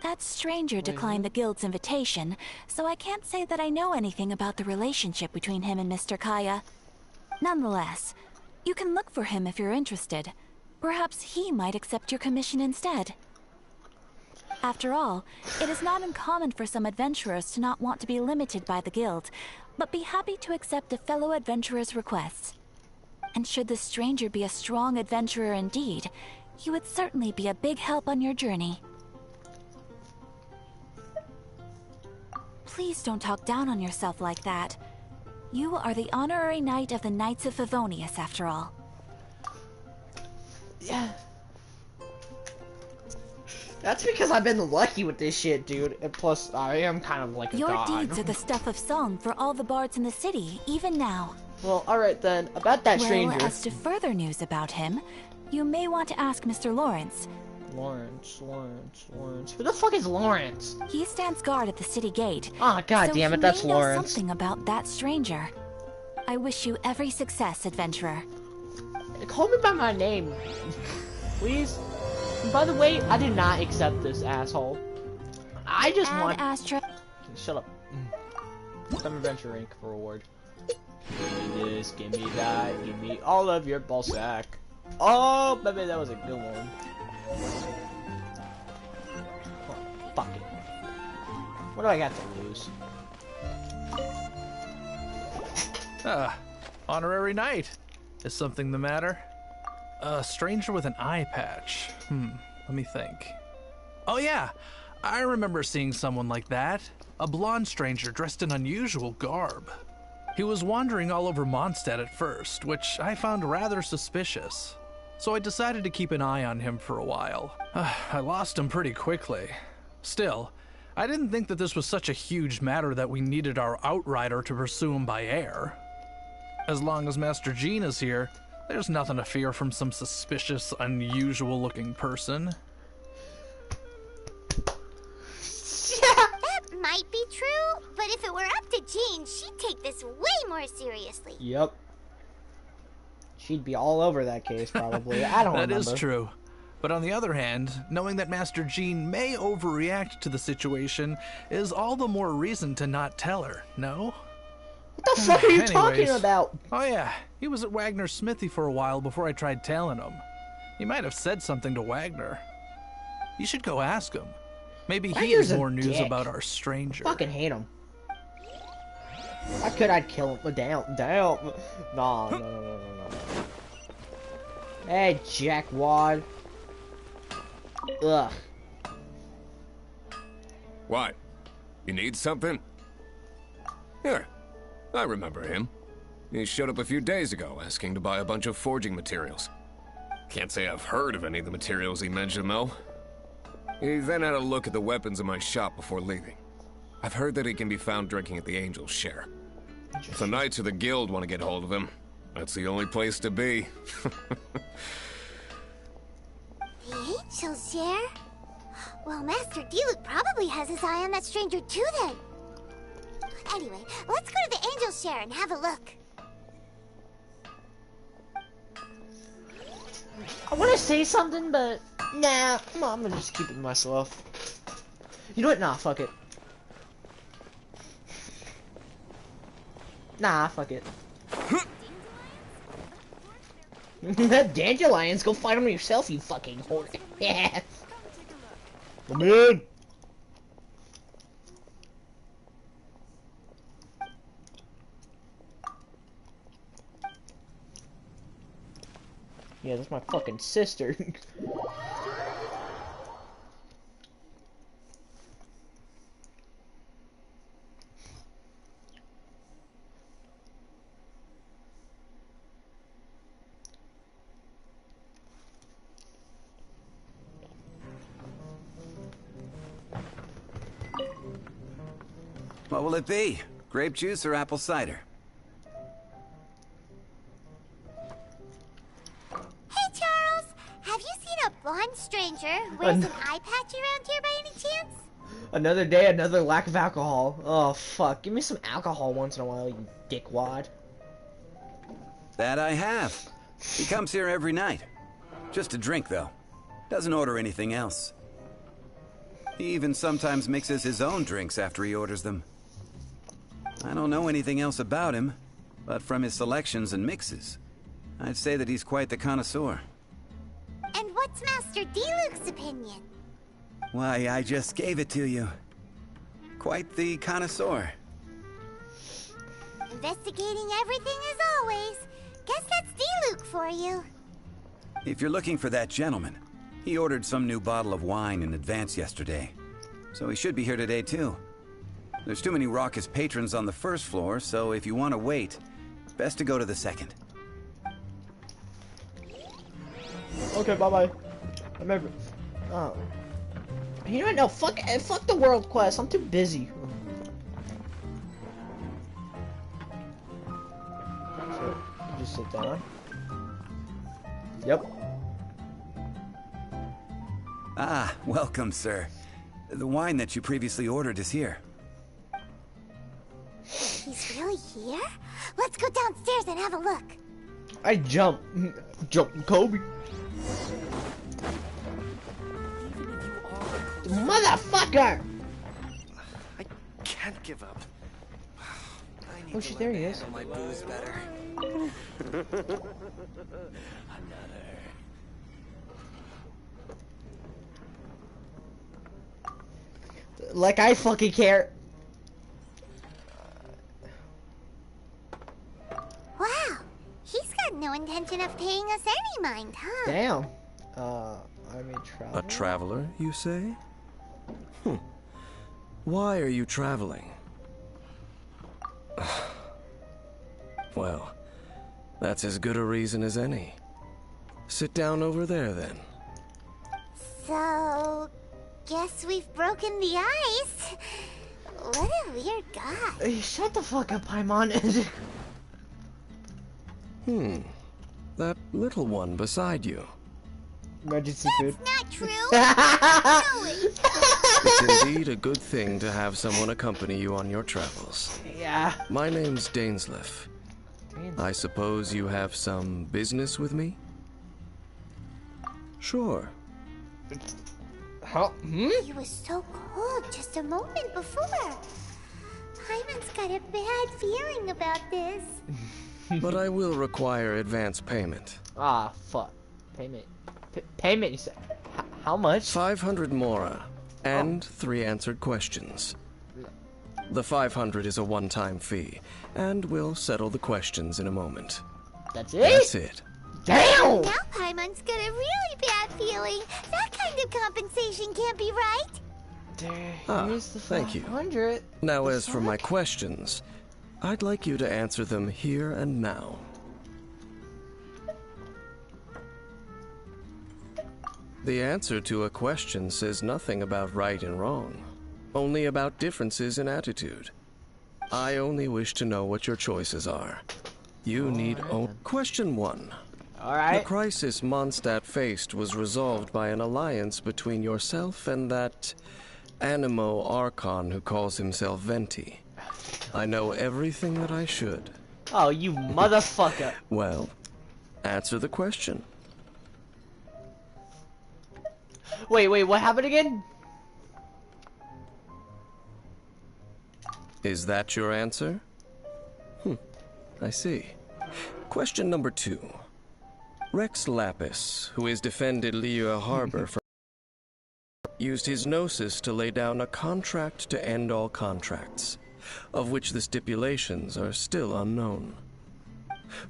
That stranger declined the guild's invitation, so I can't say that I know anything about the relationship between him and Mr. Kaya. Nonetheless, you can look for him if you're interested. Perhaps he might accept your commission instead. After all, it is not uncommon for some adventurers to not want to be limited by the guild, but be happy to accept a fellow adventurer's requests. And should the stranger be a strong adventurer indeed, he would certainly be a big help on your journey. Please don't talk down on yourself like that. You are the honorary knight of the Knights of Favonius, after all. Yeah. That's because I've been lucky with this shit, dude. And plus, I am kind of like a god. Your deeds are the stuff of song for all the bards in the city, even now. Well, alright then. About that stranger. Well, as to further news about him, you may want to ask Mr. Lawrence. Lawrence. Who the fuck is Lawrence? He stands guard at the city gate. Oh, god damn it, that's Lawrence. Know something about that stranger. I wish you every success, adventurer. Call me by my name, please. By the way, I did not accept this, asshole. I just want... Shut up. Some adventure rank for reward. Give me this, give me that, give me all of your ball sack. Oh, baby, that was a good one. Oh, fuck it. What do I got to lose? Honorary knight. Is something the matter? A stranger with an eye patch. Let me think. Oh yeah, I remember seeing someone like that. A blonde stranger dressed in unusual garb. He was wandering all over Mondstadt at first, which I found rather suspicious. So I decided to keep an eye on him for a while. I lost him pretty quickly. Still, I didn't think that this was such a huge matter that we needed our outrider to pursue him by air. As long as Master Jean is here, there's nothing to fear from some suspicious, unusual-looking person. That might be true, but if it were up to Jean, she'd take this way more seriously. Yep. She'd be all over that case, probably. I don't remember. That is true. But on the other hand, knowing that Master Jean may overreact to the situation is all the more reason to not tell her, no? What the fuck are you talking about? Oh yeah, he was at Wagner's smithy for a while before I tried tailing him. He might have said something to Wagner. You should go ask him. Maybe he has more news about our stranger. I fucking hate him. If I could, I'd kill him. Down. No. Hey, jackwad. Ugh. What? You need something? Here. I remember him. He showed up a few days ago asking to buy a bunch of forging materials. Can't say I've heard of any of the materials he mentioned, though. He then had a look at the weapons in my shop before leaving. I've heard that he can be found drinking at the Angel's Share. If the Knights of the Guild want to get hold of him, that's the only place to be. The Angel's Share? Well, Master Diluc probably has his eye on that stranger too, then. Anyway, let's go to the Angel's Share and have a look. I want to say something, but nah, I'm gonna just keep it to myself. You know what? Nah, fuck it. Nah, fuck it. Dandelions, go fight them yourself, you fucking whore. Yeah. Come in. Yeah, that's my fucking sister. What will it be? Grape juice or apple cider? Blonde stranger who wears an eye patch around here by any chance? Another day, another lack of alcohol. Oh, fuck. Give me some alcohol once in a while, you dickwad. That I have. He comes here every night. Just to drink, though. Doesn't order anything else. He even sometimes mixes his own drinks after he orders them. I don't know anything else about him, but from his selections and mixes, I'd say that he's quite the connoisseur. And what's Master Diluc's opinion? Why, I just gave it to you. Quite the connoisseur. Investigating everything as always. Guess that's Diluc for you. If you're looking for that gentleman, he ordered some new bottle of wine in advance yesterday. So he should be here today, too. There's too many raucous patrons on the first floor, so if you want to wait, best to go to the second. Okay, bye-bye. Remember. Oh. You know what? No, fuck the world quest. I'm too busy. So, just sit down. Yep. Ah, welcome, sir. The wine that you previously ordered is here. He's really here? Let's go downstairs and have a look. I jump Kobe. Motherfucker! I can't give up. I need Oh to shit, learn there he to is. handle my booze better. Like I fucking care. Wow, he's got no intention of paying us any mind, huh? Damn. I'm a traveler. A traveler, you say? Why are you traveling? Well, that's as good a reason as any. Sit down over there, then. So, guess we've broken the ice. What a weird guy. Hey, shut the fuck up, Paimon. That little one beside you. Emergency food. Not true. It's indeed a good thing to have someone accompany you on your travels. Yeah. My name's Dainsleif. I suppose you have some business with me? Sure. He was so cold just a moment before. Paimon's got a bad feeling about this. But I will require advance payment. Ah, fuck. Payment. Payment, you said. How much? 500 mora. And 3 answered questions. The 500 is a one-time fee, and we'll settle the questions in a moment. That's it? That's it. Damn! Now Paimon's got a really bad feeling. That kind of compensation can't be right. Here's the thank you. 500. Now, as for my questions, I'd like you to answer them here and now. The answer to a question says nothing about right and wrong, only about differences in attitude. I only wish to know what your choices are. You need Question 1. Alright. The crisis Mondstadt faced was resolved by an alliance between yourself and that Animo Archon who calls himself Venti. I know everything that I should. Oh, you motherfucker. Well, answer the question. Wait, what happened again? Is that your answer? I see. Question number 2. Rex Lapis, who has defended Liyue Harbor for used his gnosis to lay down a contract to end all contracts, of which the stipulations are still unknown.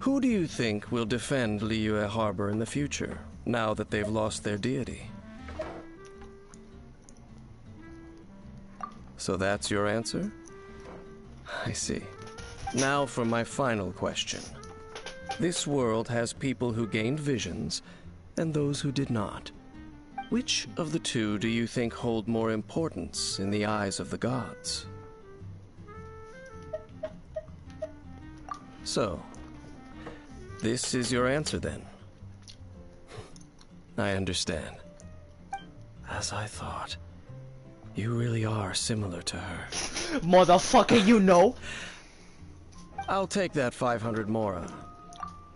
Who do you think will defend Liyue Harbor in the future, now that they've lost their deity? So that's your answer? I see. Now for my final question. This world has people who gained visions, and those who did not. Which of the two do you think hold more importance in the eyes of the gods? So, this is your answer then? I understand. As I thought. You really are similar to her. Motherfucker, you know. I'll take that 500 mora.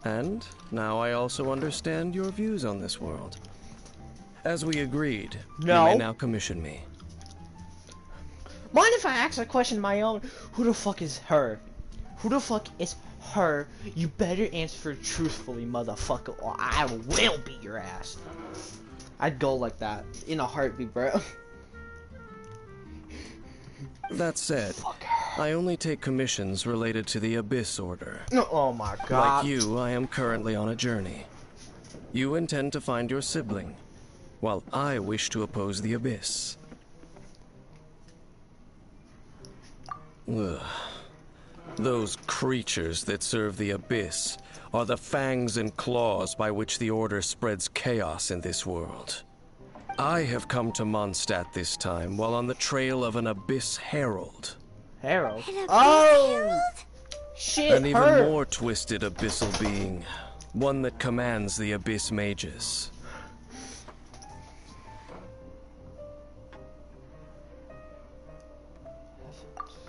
And now I also understand your views on this world. As we agreed, No. you may now commission me. Mind if I ask a question of my own? Who the fuck is her? Who the fuck is her? You better answer truthfully, motherfucker, or I will beat your ass. I'd go like that in a heartbeat, bro. That said, I only take commissions related to the Abyss Order. Oh my god. Like you, I am currently on a journey. You intend to find your sibling, while I wish to oppose the Abyss. Ugh. Those creatures that serve the Abyss are the fangs and claws by which the Order spreads chaos in this world. I have come to Mondstadt this time while on the trail of an Abyss Herald. Herald? Oh! Shit, An even her. more twisted abyssal being. One that commands the Abyss Mages.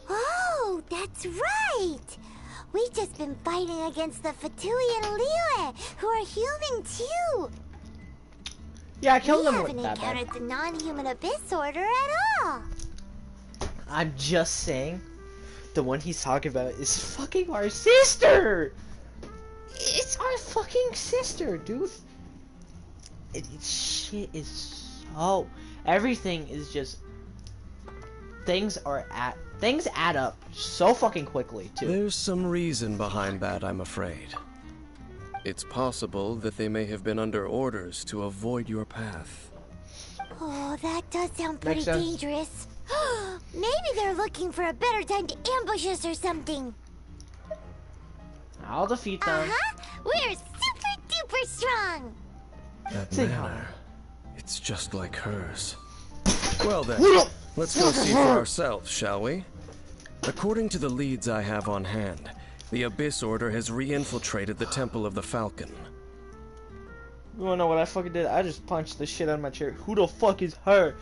Oh, that's right! We've just been fighting against the Fatui and Liyue, who are human too. Yeah, I killed we him with haven't that. encountered the non-human Abyss Order at all. I'm just saying, the one he's talking about is fucking our sister! It's our fucking sister, dude. Shit is so... Everything is just... Things add up so fucking quickly, too. There's some reason behind that, I'm afraid. It's possible that they may have been under orders to avoid your path. Oh, that does sound pretty Makes sense. dangerous. Maybe they're looking for a better time to ambush us or something. I'll defeat them. We're super duper strong. That manner, it's just like hers. Well then, let's go see for ourselves, shall we? According to the leads I have on hand, the Abyss Order has re-infiltrated the Temple of the Falcon. You wanna know what I fucking did? I just punched the shit out of my chair. Who the fuck is her?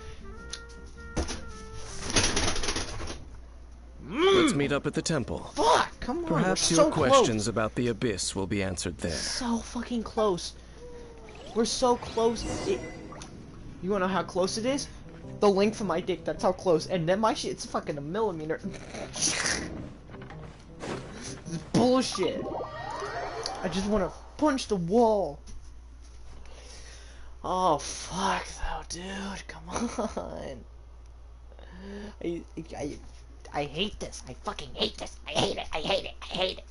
Let's meet up at the temple. Fuck! Come on, Perhaps we're your so questions close. about the Abyss will be answered there. So fucking close. We're so close. You wanna know how close it is? The length of my dick, that's how close. And then my shit's fucking a millimeter. This is bullshit. I just wanna punch the wall. Oh fuck though, dude, come on. I hate this. I fucking hate this. I hate it. I hate it. I hate it.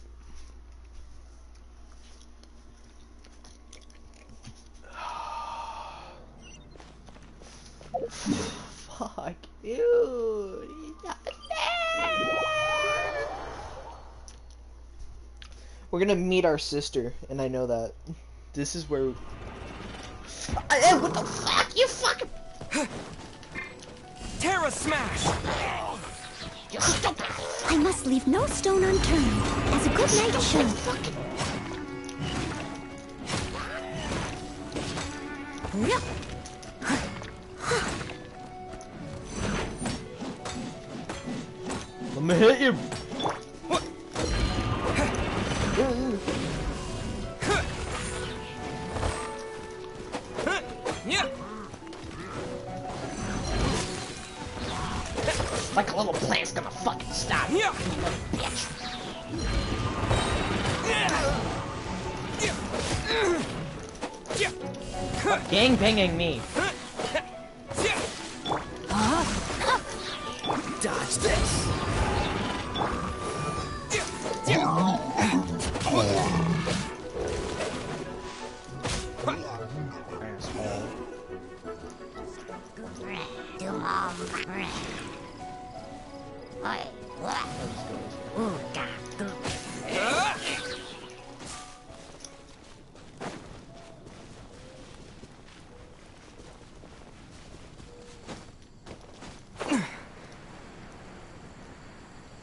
Fuck you. We're gonna meet our sister, and I know that. This is where... What the fuck? You fucking... Terra Smash! You stupid... I must leave no stone unturned. As a good night show. Let me hit you. Like a little plant's gonna fucking stop you, bitch. Gang banging me. Dodge this.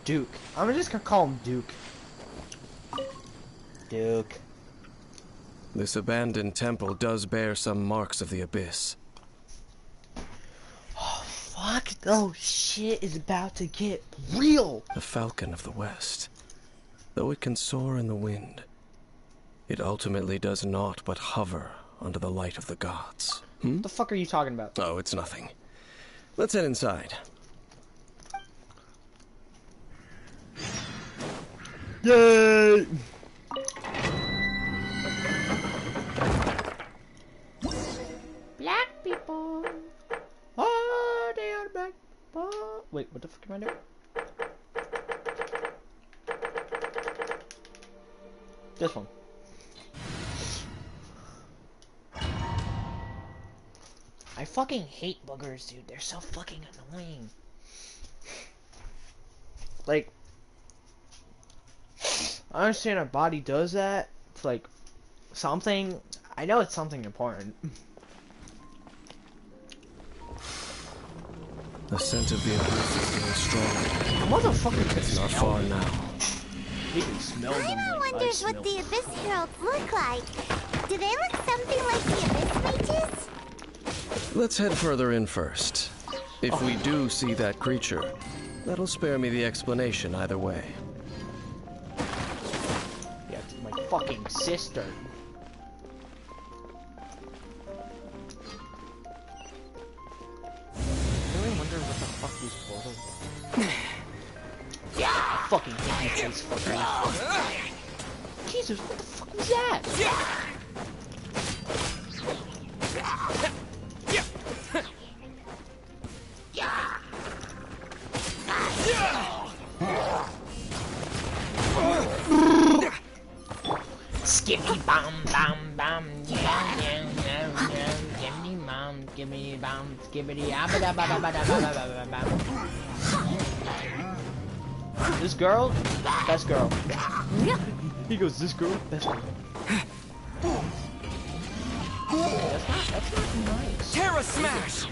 Duke. I'm just gonna call him Duke. Duke. This abandoned temple does bear some marks of the Abyss. Oh, fuck. Oh, shit is about to get real. The Falcon of the West. Though it can soar in the wind, it ultimately does naught but hover under the light of the gods. What the fuck are you talking about? Oh, it's nothing. Let's head inside. Yay! Black people. Oh, they are black people. Wait, what the fuck am I doing? This one. I fucking hate boogers, dude. They're so fucking annoying. Like, I understand our body does that. It's like something. I know it's something important. The scent of the Abyss is getting stronger. Motherfucker, It's not far now. You can smell them. Paimon Like wonders what the Abyss Heralds look like. Do they look something like the Abyss Mages? Let's head further in first. If we do see that creature, that'll spare me the explanation either way. Yeah, it's my fucking sister. fuck these portals? Fucking hit you, face fucker. Jesus, what the fuck was that? Skippy bum bum bum, gimme bum, gimme bum, skibbity abba ba ba ba ba ba ba. This girl, best girl. He goes, this girl, best girl. That's not nice. Terra Smash!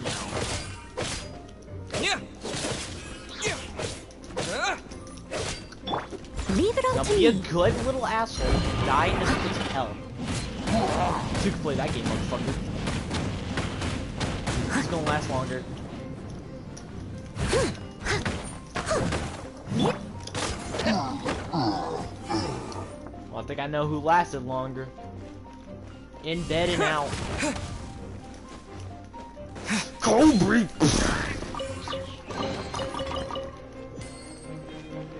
Yeah. Leave it Now up to be me. a good little asshole. Die in this pit of hell. You can play that game, motherfucker. It's gonna last longer. Well, I think I know who lasted longer. In bed and out. Cobra!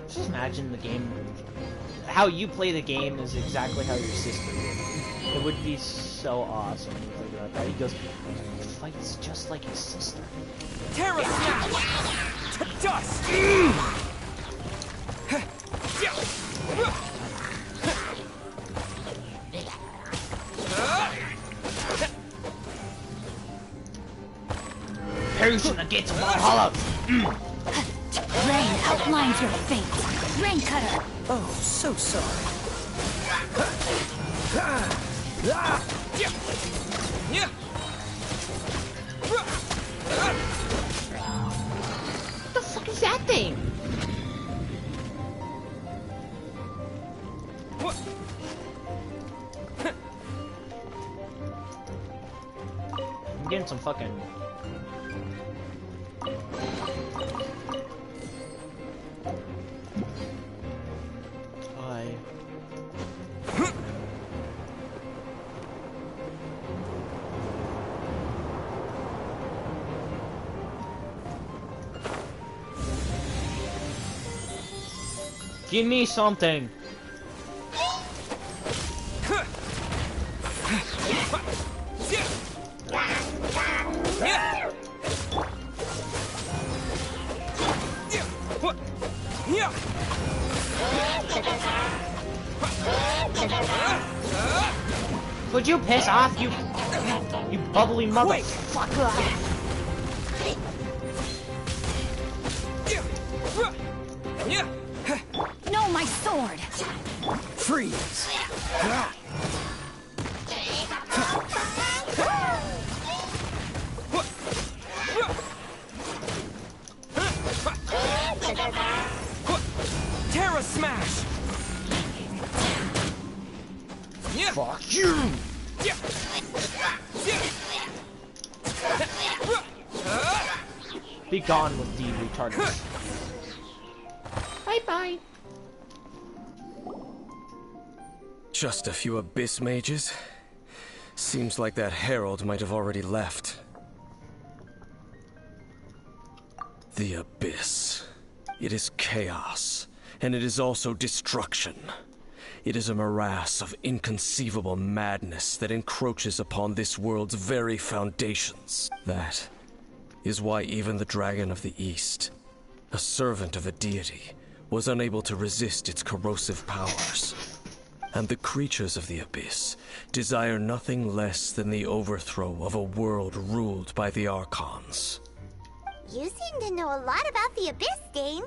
Just imagine the game. How you play the game is exactly how your sister would. It would be so awesome when you think about that. He goes, he fights just like his sister. Terra Smash! To dust! Perishing against Valhalla! Rain outlines your fate. Rain Cutter. Oh, so sorry. What the fuck is that thing? I'm getting some fucking... Give me something. Would you piss off, you bubbly motherfucker? No, my sword. Freeze! Terra Smash! Fuck you! Be gone with the retarded. Bye bye. Just a few Abyss mages? Seems like that herald might have already left. The Abyss. It is chaos, and it is also destruction. It is a morass of inconceivable madness that encroaches upon this world's very foundations. That is why even the Dragon of the East, a servant of a deity, was unable to resist its corrosive powers. And the creatures of the Abyss desire nothing less than the overthrow of a world ruled by the Archons. You seem to know a lot about the Abyss, Dane.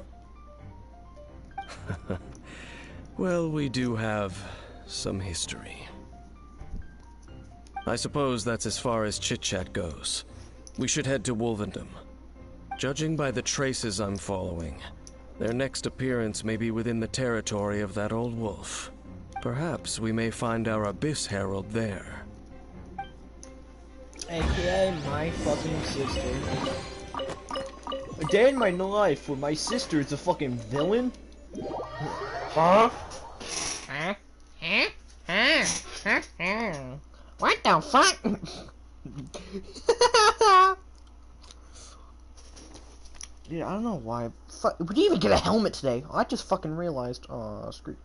Well, we do have some history. I suppose that's as far as chit-chat goes. We should head to Wolvendom. Judging by the traces I'm following, their next appearance may be within the territory of that old wolf. Perhaps we may find our Abyss Herald there. AKA my fucking sister. A day in my life where my sister is a fucking villain? Huh? What the fuck? Dude, I don't know why. We didn't even get a helmet today. I just fucking realized. Oh, screw.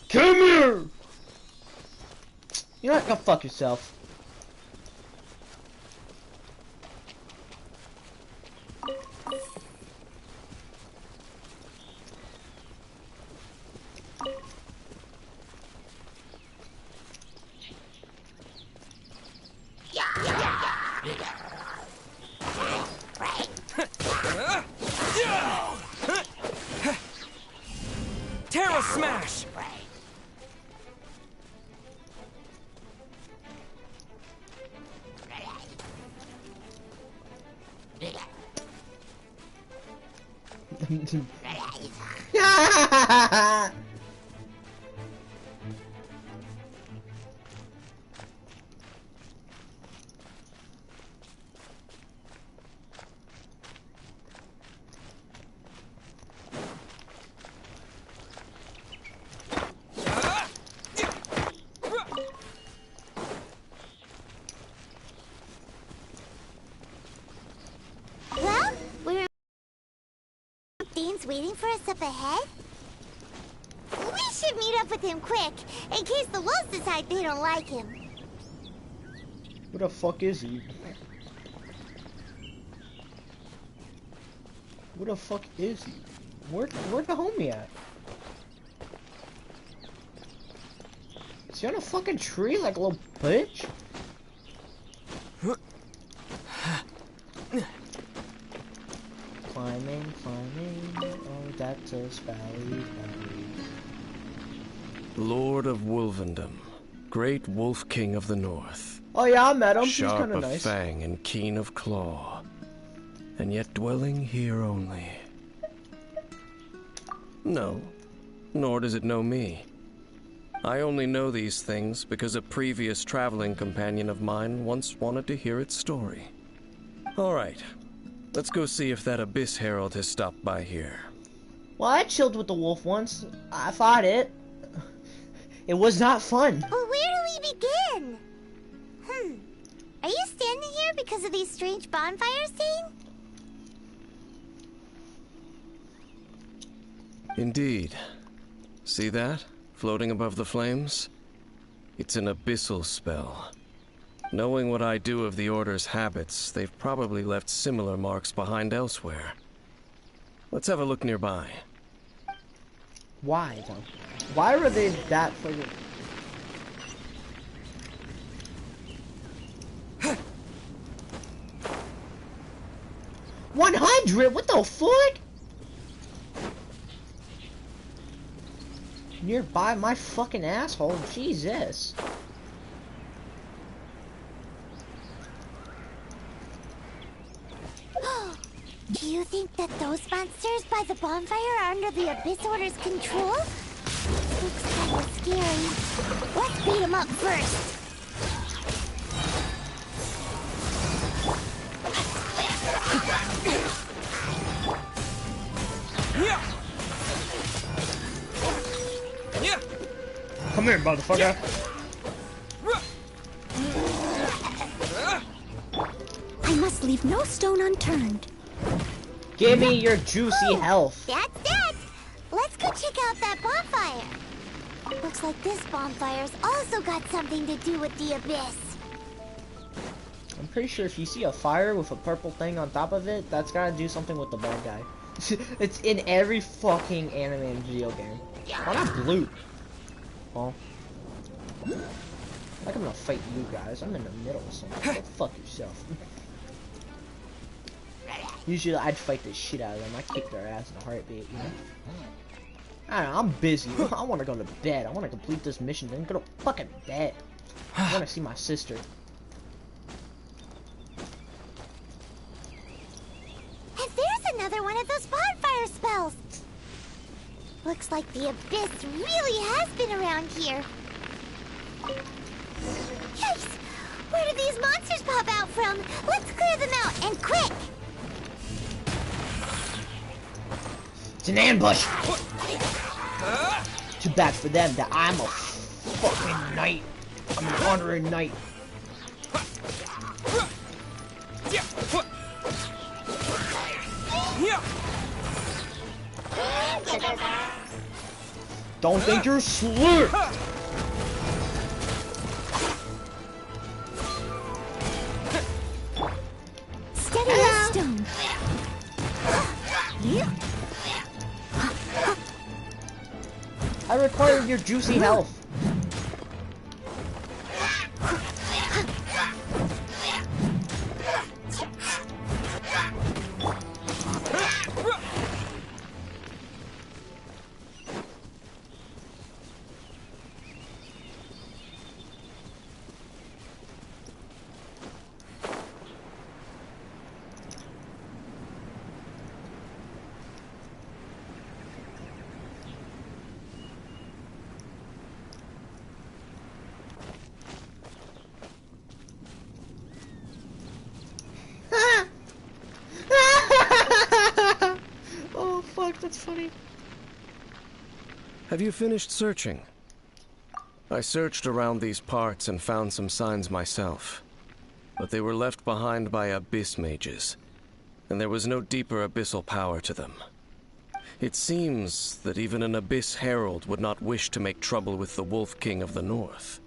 Come here! You're not gonna fuck yourself. Terra Smash! Well, we're Dean's waiting for us up ahead. We should meet up with him quick, in case the wolves decide they don't like him. Who the fuck is he? Who the fuck is he? Where's the homie at? Is he on a fucking tree like a little bitch? Climbing, oh that's a valley. Lord of Wolvendom, great wolf king of the north. Oh yeah, I met him. He's Sharp kind of of nice. fang and keen of claw, and yet dwelling here only. No, nor does it know me. I only know these things because a previous traveling companion of mine once wanted to hear its story. All right, let's go see if that Abyss Herald has stopped by here. Well, I chilled with the wolf once. I fought it. It was not fun. But where do we begin? Are you standing here because of these strange bonfires, Dean? Indeed. See that? Floating above the flames? It's an abyssal spell. Knowing what I do of the Order's habits, they've probably left similar marks behind elsewhere. Let's have a look nearby. Why, though? Why were they that fucking... $100? What the fuck? Nearby my fucking asshole, Jesus. Do you think that those monsters by the bonfire are under the Abyss Order's control? Looks kinda scary. Let's beat them up first. Come here, motherfucker. Just leave no stone unturned. Give me your juicy health. That's it! Let's go check out that bonfire. Looks like this bonfire's also got something to do with the abyss. I'm pretty sure if you see a fire with a purple thing on top of it, that's gotta do something with the bad guy. It's in every fucking anime and video game. Why not blue? Well, like I'm gonna fight you guys. I'm in the middle of something. Go fuck yourself. Usually I'd fight the shit out of them. I kick their ass in a heartbeat, you know? I don't know, I'm busy. I wanna go to bed. I wanna complete this mission, then go to fucking bed. I wanna see my sister. And there's another one of those bonfire spells. Looks like the abyss really has been around here. Yikes! Where do these monsters pop out from? Let's clear them out, and quick! It's an ambush! Too bad for them that I'm a fucking knight. I'm an honorary knight. Don't think you're slick! Steady as stone. I require your juicy health. Oh fuck, that's funny. Have you finished searching? I searched around these parts and found some signs myself, but they were left behind by abyss mages, and there was no deeper abyssal power to them. It seems that even an abyss herald would not wish to make trouble with the Wolf King of the North.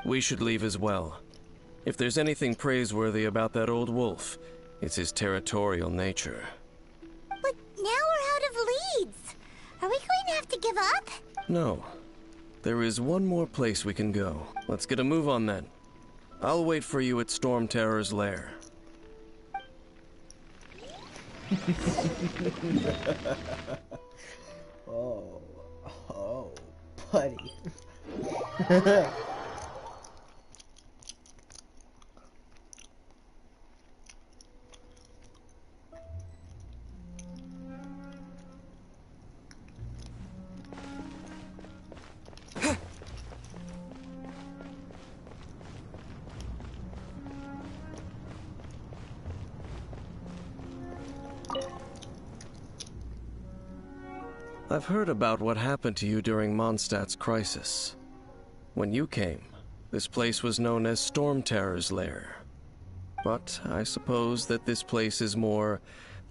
We should leave as well. If there's anything praiseworthy about that old wolf, it's his territorial nature. But now we're out of leads. Are we going to have to give up? No. There is one more place we can go. Let's get a move on then. I'll wait for you at Storm Terror's lair. Oh, buddy. I've heard about what happened to you during Mondstadt's crisis. When you came, this place was known as Storm Terror's lair. But I suppose that this place is more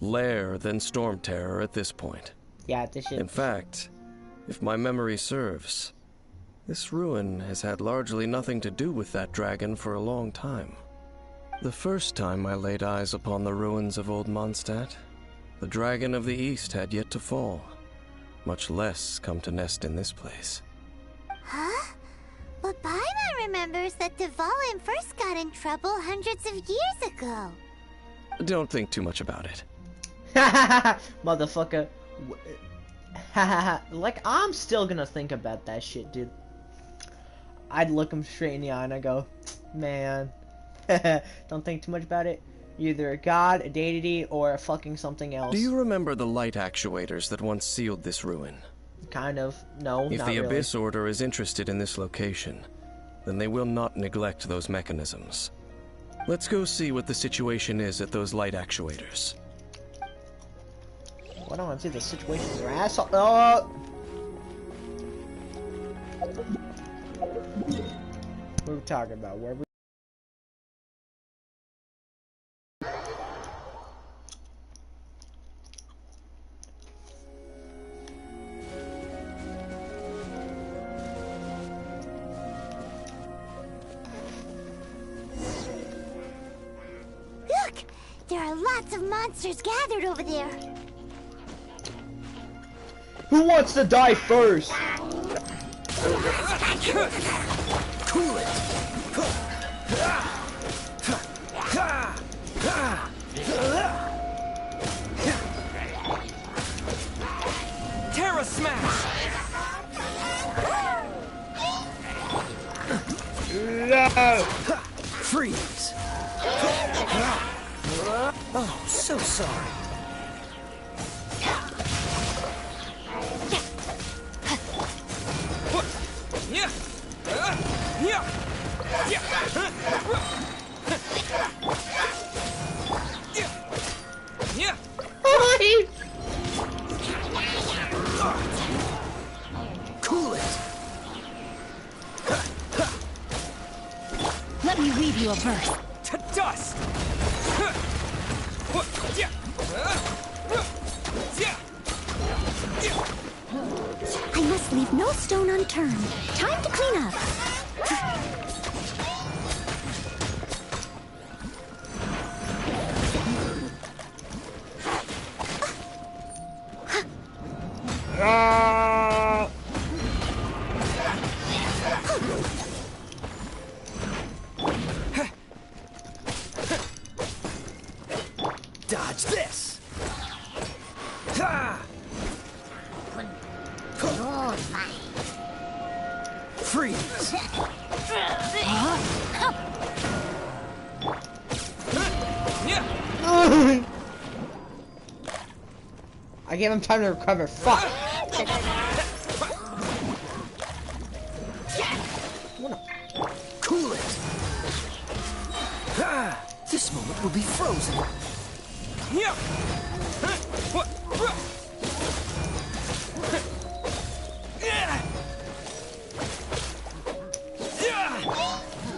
lair than Storm Terror at this point. Yeah, this shit. In fact, if my memory serves, this ruin has had largely nothing to do with that dragon for a long time. The first time I laid eyes upon the ruins of Old Mondstadt, the Dragon of the East had yet to fall, much less come to nest in this place. Huh? But Paimon remembers that Dvalin first got in trouble hundreds of years ago. Don't think too much about it. Motherfucker. Like, I'm still gonna think about that shit, dude. I'd look him straight in the eye and I go, man, don't think too much about it. You're either a god, a deity, or a fucking something else. Do you remember the light actuators that once sealed this ruin? Kind of. No, If not the really. Abyss Order is interested in this location, then they will not neglect those mechanisms. Let's go see what the situation is at those light actuators. Well, I don't want to see the situation, you asshole. What are we talking about? Where are we? There are lots of monsters gathered over there. Who wants to die first? Cool it. Terra Smash! No! Freeze! Oh, so sorry. Cool it. Let me weave you a verse. To dust. I must leave no stone unturned. Time to clean up. Dodge this. Ha! Freeze. I gave him time to recover. Fuck. Cool it. This moment will be frozen.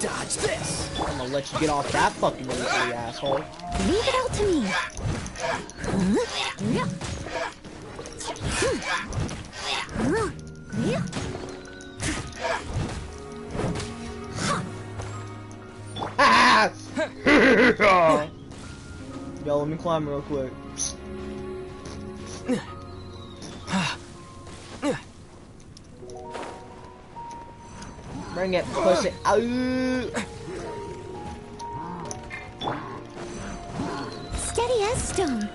Dodge this. I'm gonna let you get off that fucking easily, asshole. Leave it all to me. Ah! Yo, let me climb real quick. Bring it, push it. Steady as stone.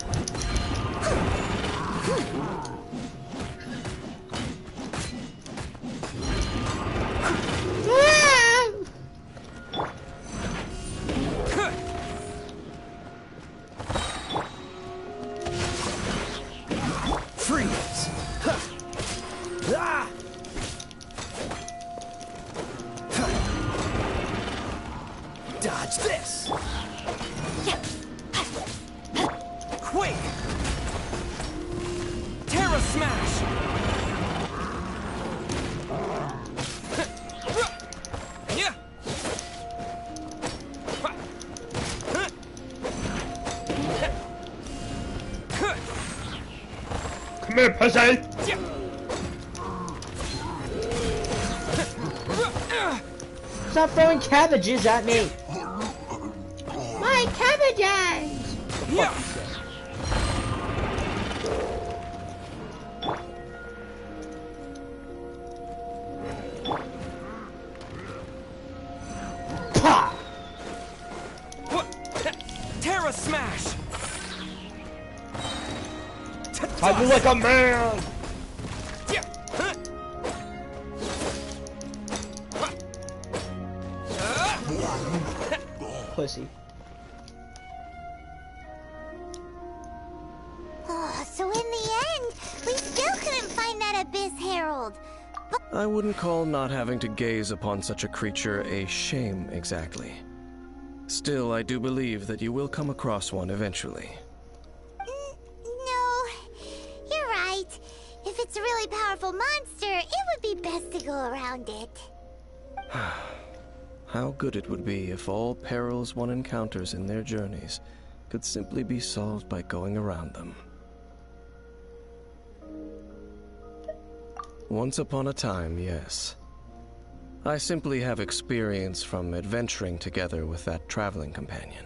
Freeze. Dodge this. Quake. Terra Smash. Come here, pussy! Stop throwing cabbages at me! My cabbages! Yeah. Pah! Terra Smash. Fight me like a man! Pussy. Oh, so in the end, we still couldn't find that Abyss Herald. I wouldn't call not having to gaze upon such a creature a shame exactly. Still, I do believe that you will come across one eventually. No, you're right. If it's a really powerful monster, it would be best to go around it. How good it would be if all perils one encounters in their journeys could simply be solved by going around them. Once upon a time, yes. I simply have experience from adventuring together with that traveling companion.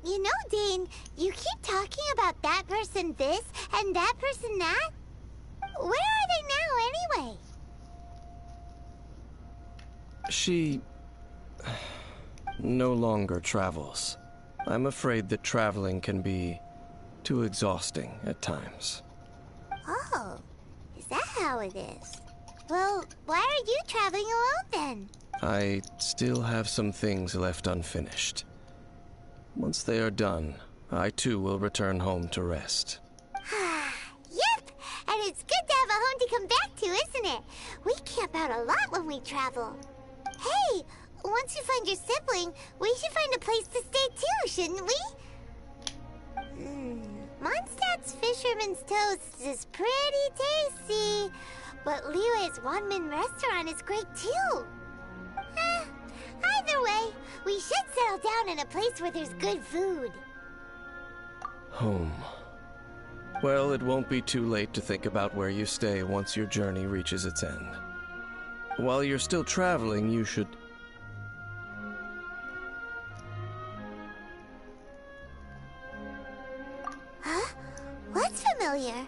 You know Listen, you keep talking about that person this and that person that. Where are they now, anyway? She no longer travels. I'm afraid that traveling can be too exhausting at times. Oh, is that how it is? Well, why are you traveling alone then? I still have some things left unfinished. Once they are done, I too will return home to rest. Yep, and it's good to have a home to come back to, isn't it? We camp out a lot when we travel. Hey, once you find your sibling, we should find a place to stay too, shouldn't we? Mondstadt's Fisherman's Toast is pretty tasty, but Liyue's Wanmin restaurant is great too. Either way, we should settle down in a place where there's good food. Home. Well, it won't be too late to think about where you stay once your journey reaches its end. While you're still traveling, you should... Huh? What's familiar?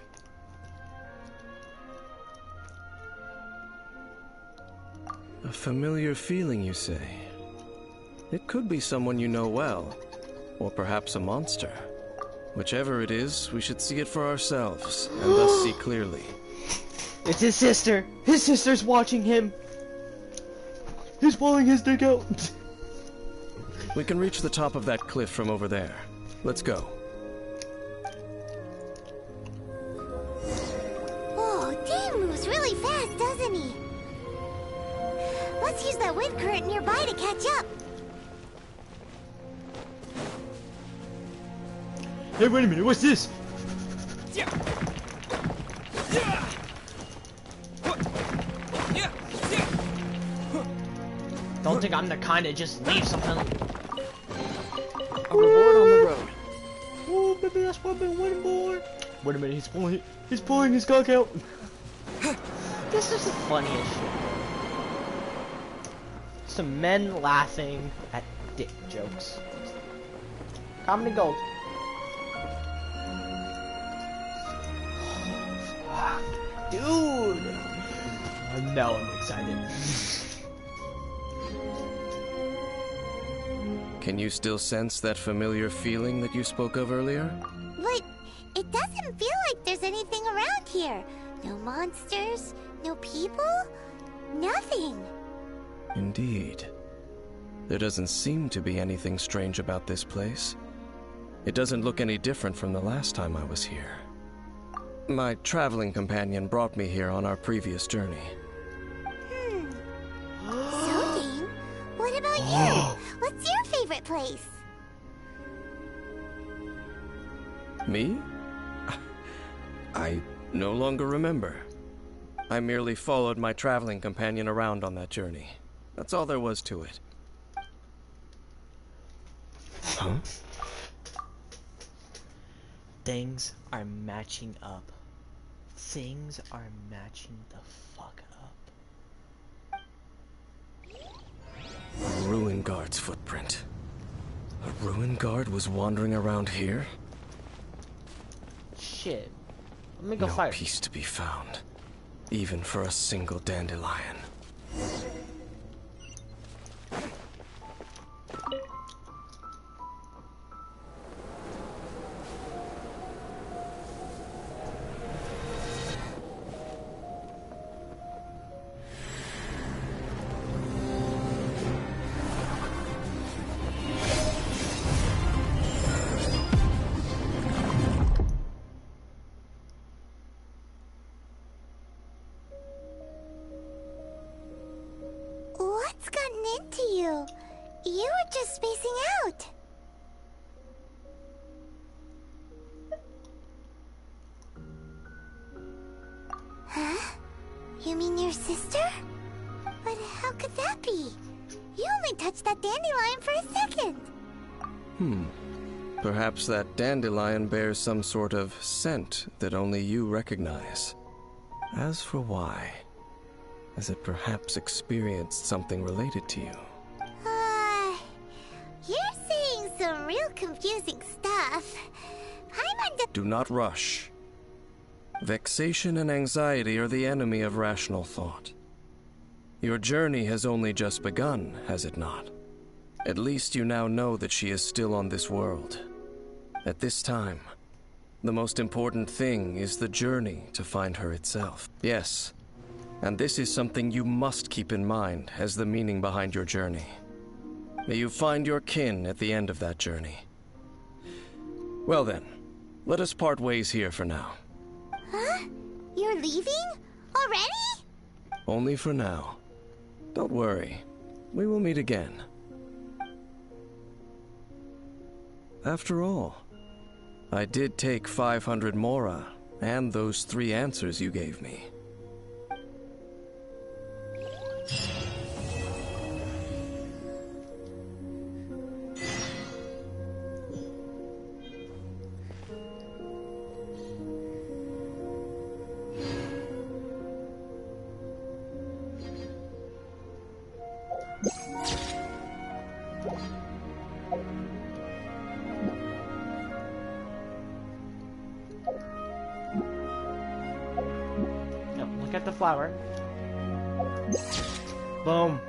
A familiar feeling, you say? It could be someone you know well, or perhaps a monster. Whichever it is, we should see it for ourselves, and thus see clearly. It's his sister! His sister's watching him! He's pulling his dick out! We can reach the top of that cliff from over there. Let's go. Oh, Dane moves really fast, doesn't he? Let's use that wind current nearby to catch up. Hey, wait a minute, what's this? Don't think I'm the kind to just leave something. A reward on the road. Oh, baby, that's what I've been waiting for. Wait a minute, he's pulling his cock out. This is the funniest shit. Some men laughing at dick jokes. Comedy gold. Dude! Now I'm excited. Can you still sense that familiar feeling that you spoke of earlier? But it doesn't feel like there's anything around here. No monsters, no people, nothing. Indeed. There doesn't seem to be anything strange about this place. It doesn't look any different from the last time I was here. My traveling companion brought me here on our previous journey. So, Dane, what about you? What's your favorite place? Me? I no longer remember. I merely followed my traveling companion around on that journey. That's all there was to it. Huh? Things are matching up. Things are matching the fuck up. A ruin guard's footprint. A ruin guard was wandering around here? Shit. Let me go no fight. Peace to be found, even for a single dandelion. What's gotten into you? You were just spacing out. Huh? You mean your sister? But how could that be? You only touched that dandelion for a second. Perhaps that dandelion bears some sort of scent that only you recognize. As for why, has it perhaps experienced something related to you? You're saying some real confusing stuff. rough. I'm under... Do not rush. Vexation and anxiety are the enemy of rational thought. Your journey has only just begun, has it not? At least you now know that she is still on this world. At this time, the most important thing is the journey to find her itself. Yes, and this is something you must keep in mind as the meaning behind your journey. May you find your kin at the end of that journey. Well then, let us part ways here for now. Huh? You're leaving? Already? Only for now. Don't worry. We will meet again. After all, I did take 500 mora and those 3 answers you gave me. Look at the flower. Boom.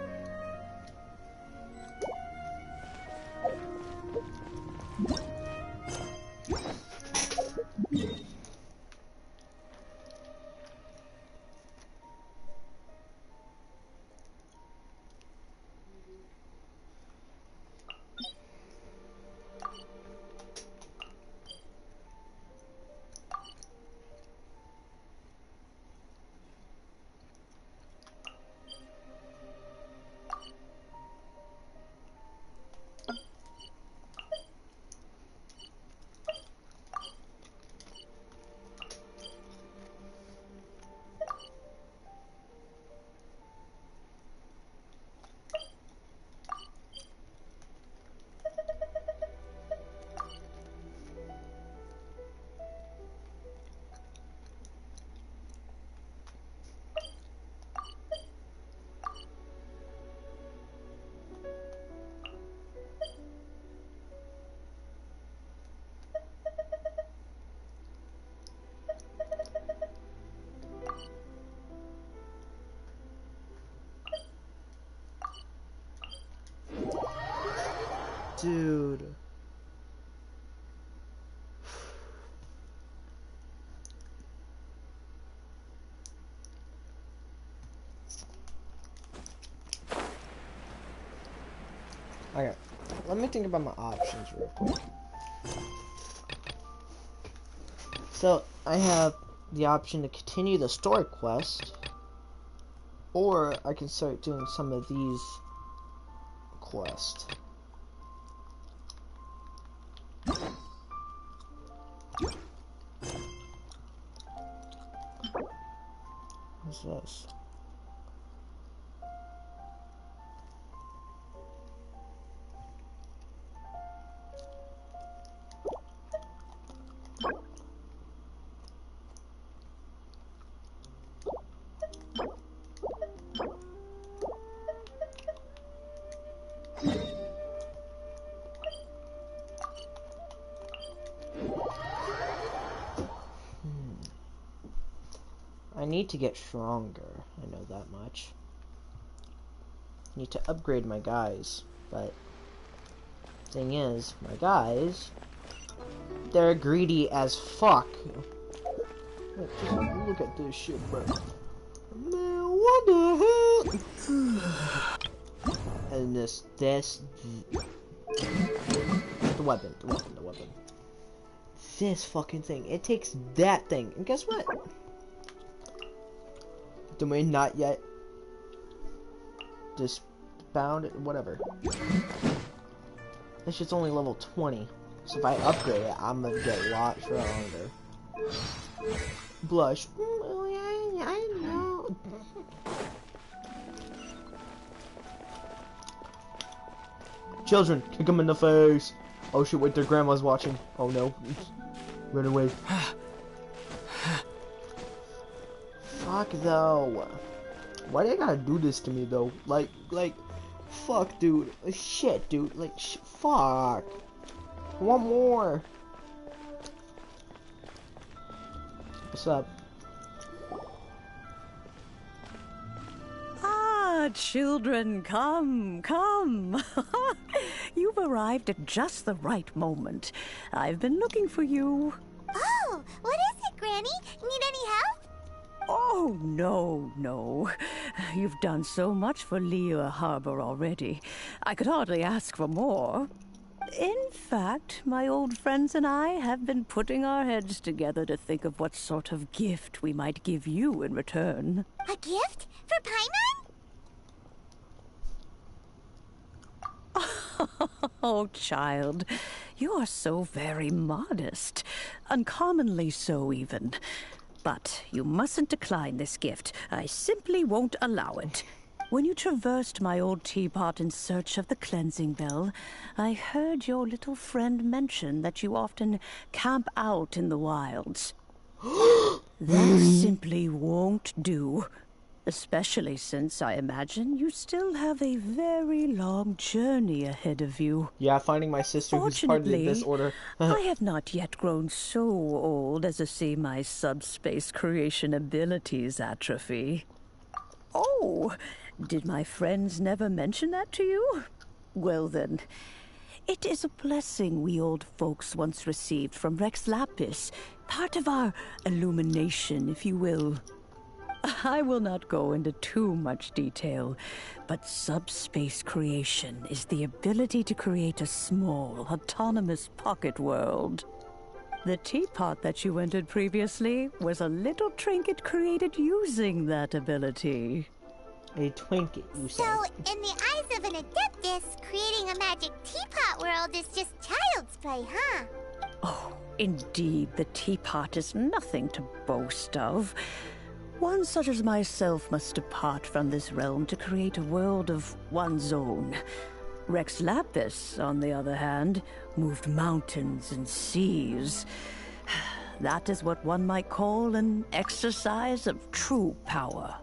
Dude. Okay, let me think about my options real quick. So, I have the option to continue the story quest, or I can start doing some of these quests. What's this? I need to get stronger, I know that much. I need to upgrade my guys, but thing is, my guys, they're greedy as fuck. Look at this shit, bro. Man, what the hell? And this, the weapon. This fucking thing, it takes that thing, and guess what? Domain not yet. Just bound it, whatever. This shit's only level 20. So if I upgrade it, I'm gonna get a lot stronger. Blush. I know. Children, kick them in the face. Oh shit, wait, their grandma's watching. Oh no. Run away. Fuck though. Why they gotta do this to me though? Like, fuck, dude. Shit, dude. Like, fuck. I want more. What's up? Ah, children, come, come. You've arrived at just the right moment. I've been looking for you. Oh, what is it, Granny? Need any help? Oh, no. You've done so much for Liyue Harbor already. I could hardly ask for more. In fact, my old friends and I have been putting our heads together to think of what sort of gift we might give you in return. A gift? For Paimon? Oh, child, you are so very modest. Uncommonly so, even. But you mustn't decline this gift. I simply won't allow it. When you traversed my old teapot in search of the cleansing bell, I heard your little friend mention that you often camp out in the wilds. That simply won't do. Especially since I imagine you still have a very long journey ahead of you. Yeah, finding my sister who's part of the disorder. I have not yet grown so old as to see my subspace creation abilities atrophy. Oh, did my friends never mention that to you? Well then, it is a blessing we old folks once received from Rex Lapis, part of our illumination, if you will. I will not go into too much detail, but subspace creation is the ability to create a small, autonomous pocket world. The teapot that you entered previously was a little trinket created using that ability. A trinket, you said. So, in the eyes of an Adeptus, creating a magic teapot world is just child's play, huh? Oh, indeed, the teapot is nothing to boast of. One such as myself must depart from this realm to create a world of one's own. Rex Lapis, on the other hand, moved mountains and seas. That is what one might call an exercise of true power.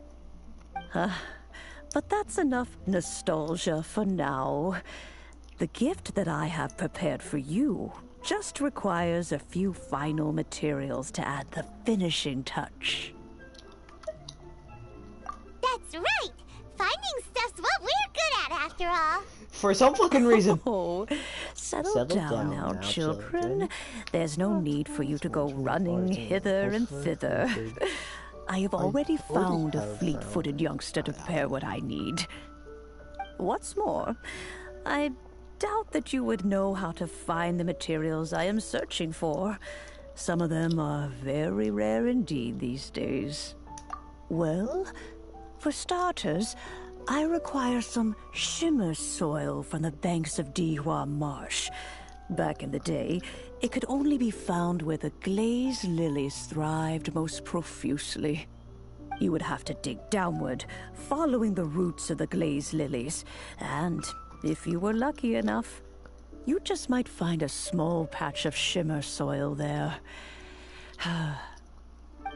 But that's enough nostalgia for now. The gift that I have prepared for you just requires a few final materials to add the finishing touch. That's right! Finding stuff's what we're good at, after all. For some fucking reason. Oh, settle down now, children. There's no need for you to go running hither and thither. I have already found a fleet-footed youngster to prepare what I need. What's more, I doubt that you would know how to find the materials I am searching for. Some of them are very rare indeed these days. Well, for starters, I require some shimmer soil from the banks of Dihua Marsh. Back in the day, it could only be found where the glaze lilies thrived most profusely. You would have to dig downward, following the roots of the glaze lilies, and if you were lucky enough, you just might find a small patch of shimmer soil there.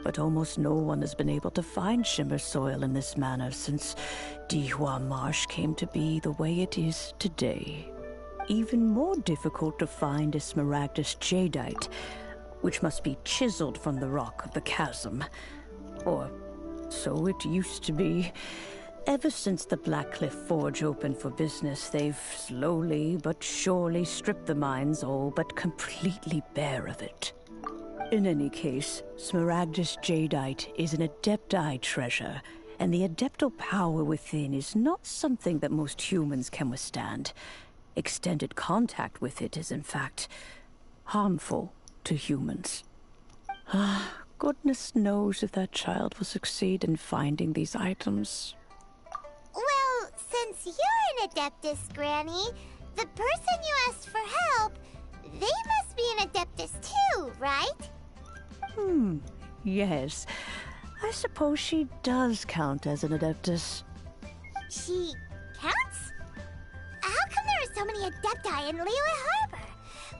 But almost no one has been able to find shimmer soil in this manner since Dihua Marsh came to be the way it is today. Even more difficult to find is Smaragdus jadeite, which must be chiseled from the rock of the chasm. Or so it used to be. Ever since the Blackcliff Forge opened for business, they've slowly but surely stripped the mines all but completely bare of it. In any case, Smaragdus jadeite is an Adepti treasure, and the adeptal power within is not something that most humans can withstand. Extended contact with it is, in fact, harmful to humans. Goodness knows if that child will succeed in finding these items. Well, since you're an Adeptus, Granny, the person you asked for help, they must be an Adeptus too, right? Yes. I suppose she does count as an Adeptus. She counts? How come there are so many Adepti in Liyue Harbor?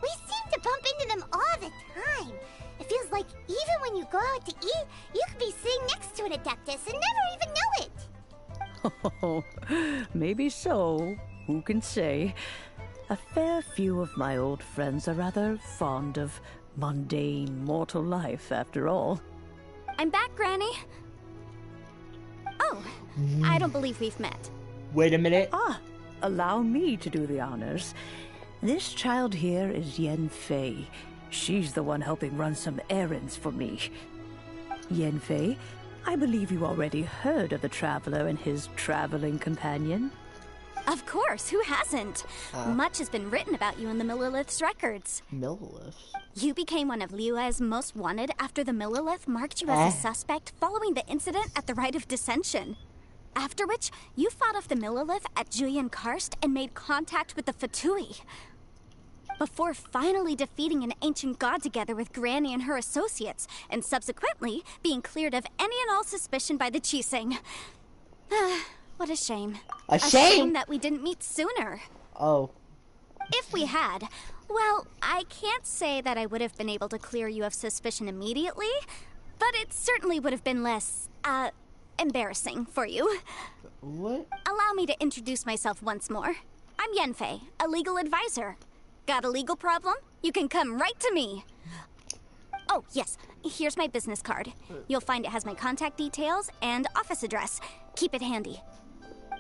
We seem to bump into them all the time. It feels like even when you go out to eat, you could be sitting next to an Adeptus and never even know it. Oh, maybe so. Who can say? A fair few of my old friends are rather fond of mundane mortal life, after all. I'm back, Granny. Oh, I don't believe we've met. Wait a minute. Ah, allow me to do the honors. This child here is Yanfei. She's the one helping run some errands for me. Yanfei, I believe you already heard of the Traveler and his traveling companion. Of course, who hasn't? Much has been written about you in the Millelith's records. Millelith? You became one of Liyue's most wanted after the Millelith marked you as a suspect following the incident at the Rite of Dissension. After which, you fought off the Millelith at Julian Karst and made contact with the Fatui. Before finally defeating an ancient god together with Granny and her associates, and subsequently being cleared of any and all suspicion by the Qixing. What a shame. A shame that we didn't meet sooner. Oh. If we had, well, I can't say that I would have been able to clear you of suspicion immediately, but it certainly would have been less, embarrassing for you. What? Allow me to introduce myself once more. I'm Yanfei, a legal advisor. Got a legal problem? You can come right to me. Oh, yes, here's my business card. You'll find it has my contact details and office address. Keep it handy.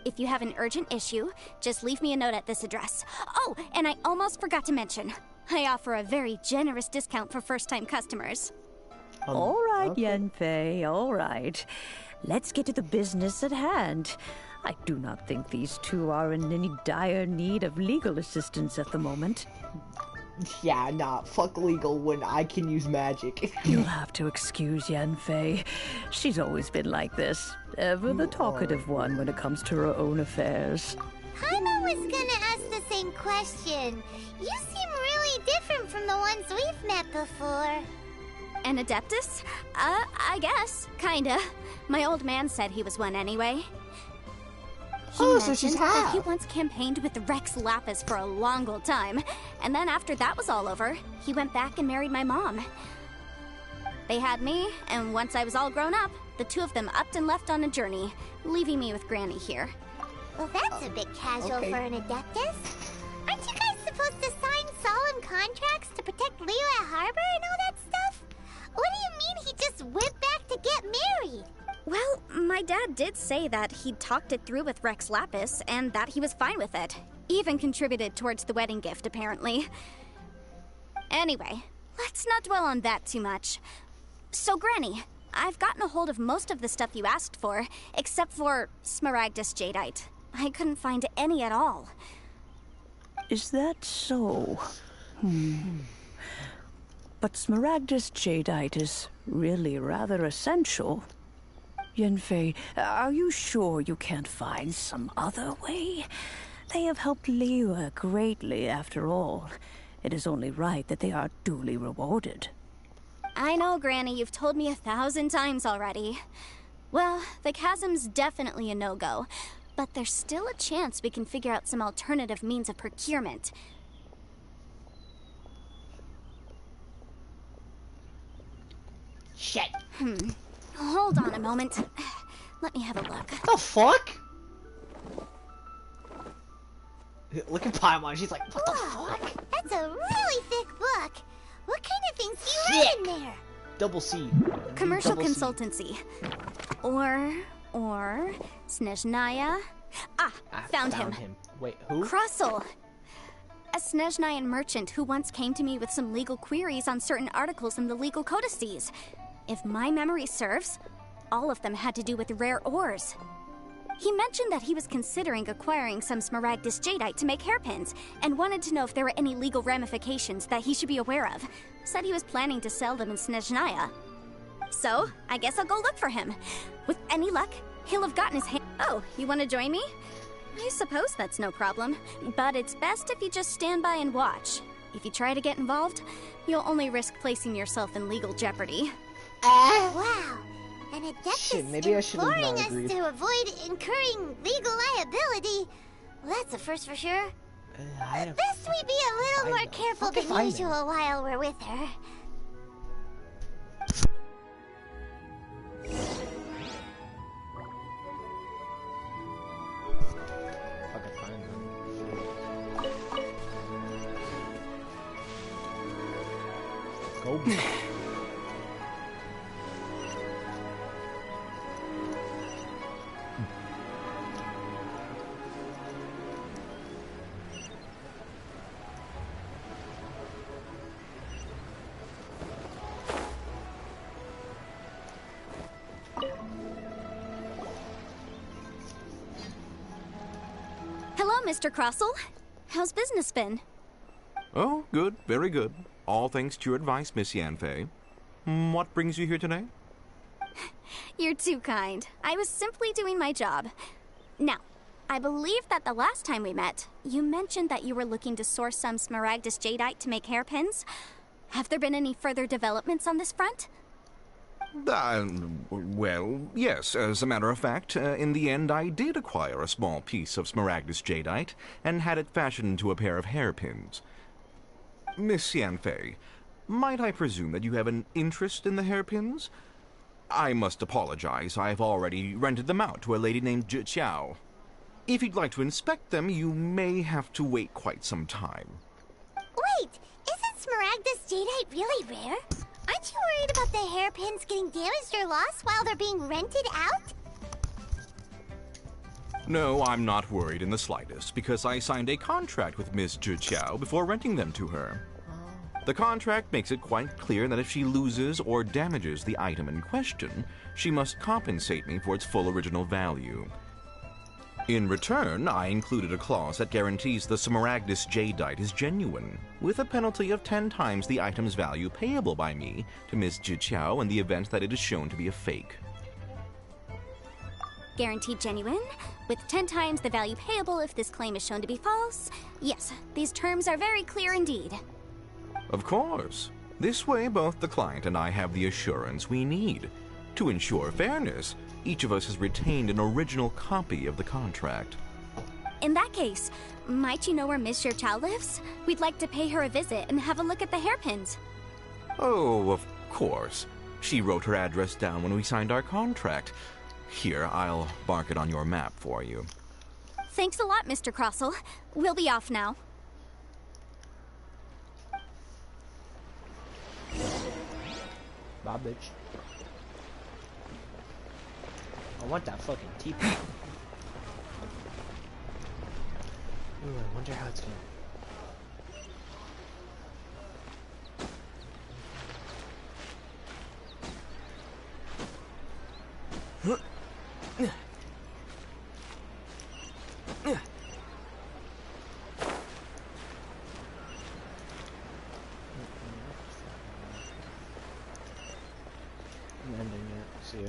If you have an urgent issue, just leave me a note at this address. Oh, and I almost forgot to mention, I offer a very generous discount for first-time customers. All right, Yanfei, all right. Let's get to the business at hand. I do not think these two are in any dire need of legal assistance at the moment. Yeah, nah, fuck legal when I can use magic. You'll have to excuse Yanfei. She's always been like this. Ever the talkative one when it comes to her own affairs. Paimon was gonna ask the same question. You seem really different from the ones we've met before. An Adeptus? I guess. Kinda. My old man said he was one anyway. So she's that half. he once campaigned with Rex Lapis for a long old time, and then after that was all over, he went back and married my mom. They had me, and once I was all grown up, the two of them upped and left on a journey, leaving me with Granny here. Well, that's a bit casual for an Adeptus. Aren't you guys supposed to sign solemn contracts to protect Liyue Harbor and all that stuff? What do you mean he just went back to get married? Well, my dad did say that he'd talked it through with Rex Lapis, and that he was fine with it. Even contributed towards the wedding gift, apparently. Anyway, let's not dwell on that too much. So, Granny, I've gotten a hold of most of the stuff you asked for, except for Smaragdus Jadeite. I couldn't find any at all. Is that so? But Smaragdus Jadeite is really rather essential. Yanfei, are you sure you can't find some other way? They have helped Liyue greatly, after all. It is only right that they are duly rewarded. I know, Granny, you've told me 1,000 times already. Well, the chasm's definitely a no-go, but there's still a chance we can figure out some alternative means of procurement. Shit. Hold on a moment. Let me have a look. The fuck? Look at Paimon, she's like, what the fuck? That's a really thick book. What kind of things do you read in there? Double C. Commercial Double C. consultancy. Or Snezhnaya. Found him. Wait, who? Krusel. A Snezhnayan merchant who once came to me with some legal queries on certain articles in the legal codices. If my memory serves, all of them had to do with rare ores. He mentioned that he was considering acquiring some Smaragdus Jadeite to make hairpins, and wanted to know if there were any legal ramifications that he should be aware of. Said he was planning to sell them in Snezhnaya. So, I guess I'll go look for him. With any luck, he'll have gotten his hand— Oh, you want to join me? I suppose that's no problem, but it's best if you just stand by and watch. If you try to get involved, you'll only risk placing yourself in legal jeopardy. Wow. An Adeptus maybe I should have imploring not us agreed. to avoid incurring legal liability. Well, that's a first for sure. Best we be a little more careful than usual while we're with her. Go. Hello, Mr. Crossell. How's business been? Oh, good, very good. All thanks to your advice, Miss Yanfei. What brings you here today? You're too kind. I was simply doing my job. Now, I believe that the last time we met, you mentioned that you were looking to source some Smaragdus jadeite to make hairpins. Have there been any further developments on this front? Well, yes. As a matter of fact, in the end, I did acquire a small piece of Smaragdus jadeite and had it fashioned into a pair of hairpins. Miss Yanfei, might I presume that you have an interest in the hairpins? I must apologize. I've already rented them out to a lady named Zhi Qiao. If you'd like to inspect them, you may have to wait quite some time. Wait, isn't Smaragdus jadeite really rare? Aren't you worried about the hairpins getting damaged or lost while they're being rented out? No, I'm not worried in the slightest, because I signed a contract with Miss Zhi Qiao before renting them to her. The contract makes it quite clear that if she loses or damages the item in question, she must compensate me for its full original value. In return, I included a clause that guarantees the Smaragdus jadeite is genuine, with a penalty of 10 times the item's value payable by me to Miss Zhi Qiao in the event that it is shown to be a fake. Guaranteed genuine, with 10 times the value payable if this claim is shown to be false. Yes, these terms are very clear indeed. Of course. This way, both the client and I have the assurance we need. To ensure fairness, each of us has retained an original copy of the contract. In that case, might you know where Miss Zhi Qiao lives? We'd like to pay her a visit and have a look at the hairpins. Oh, of course. She wrote her address down when we signed our contract. Here, I'll mark it on your map for you. Thanks a lot, Mr. Crossell. We'll be off now. Bye, bitch. I want that fucking teepee. Ooh, I wonder how it's gonna... I'm ending it. See ya.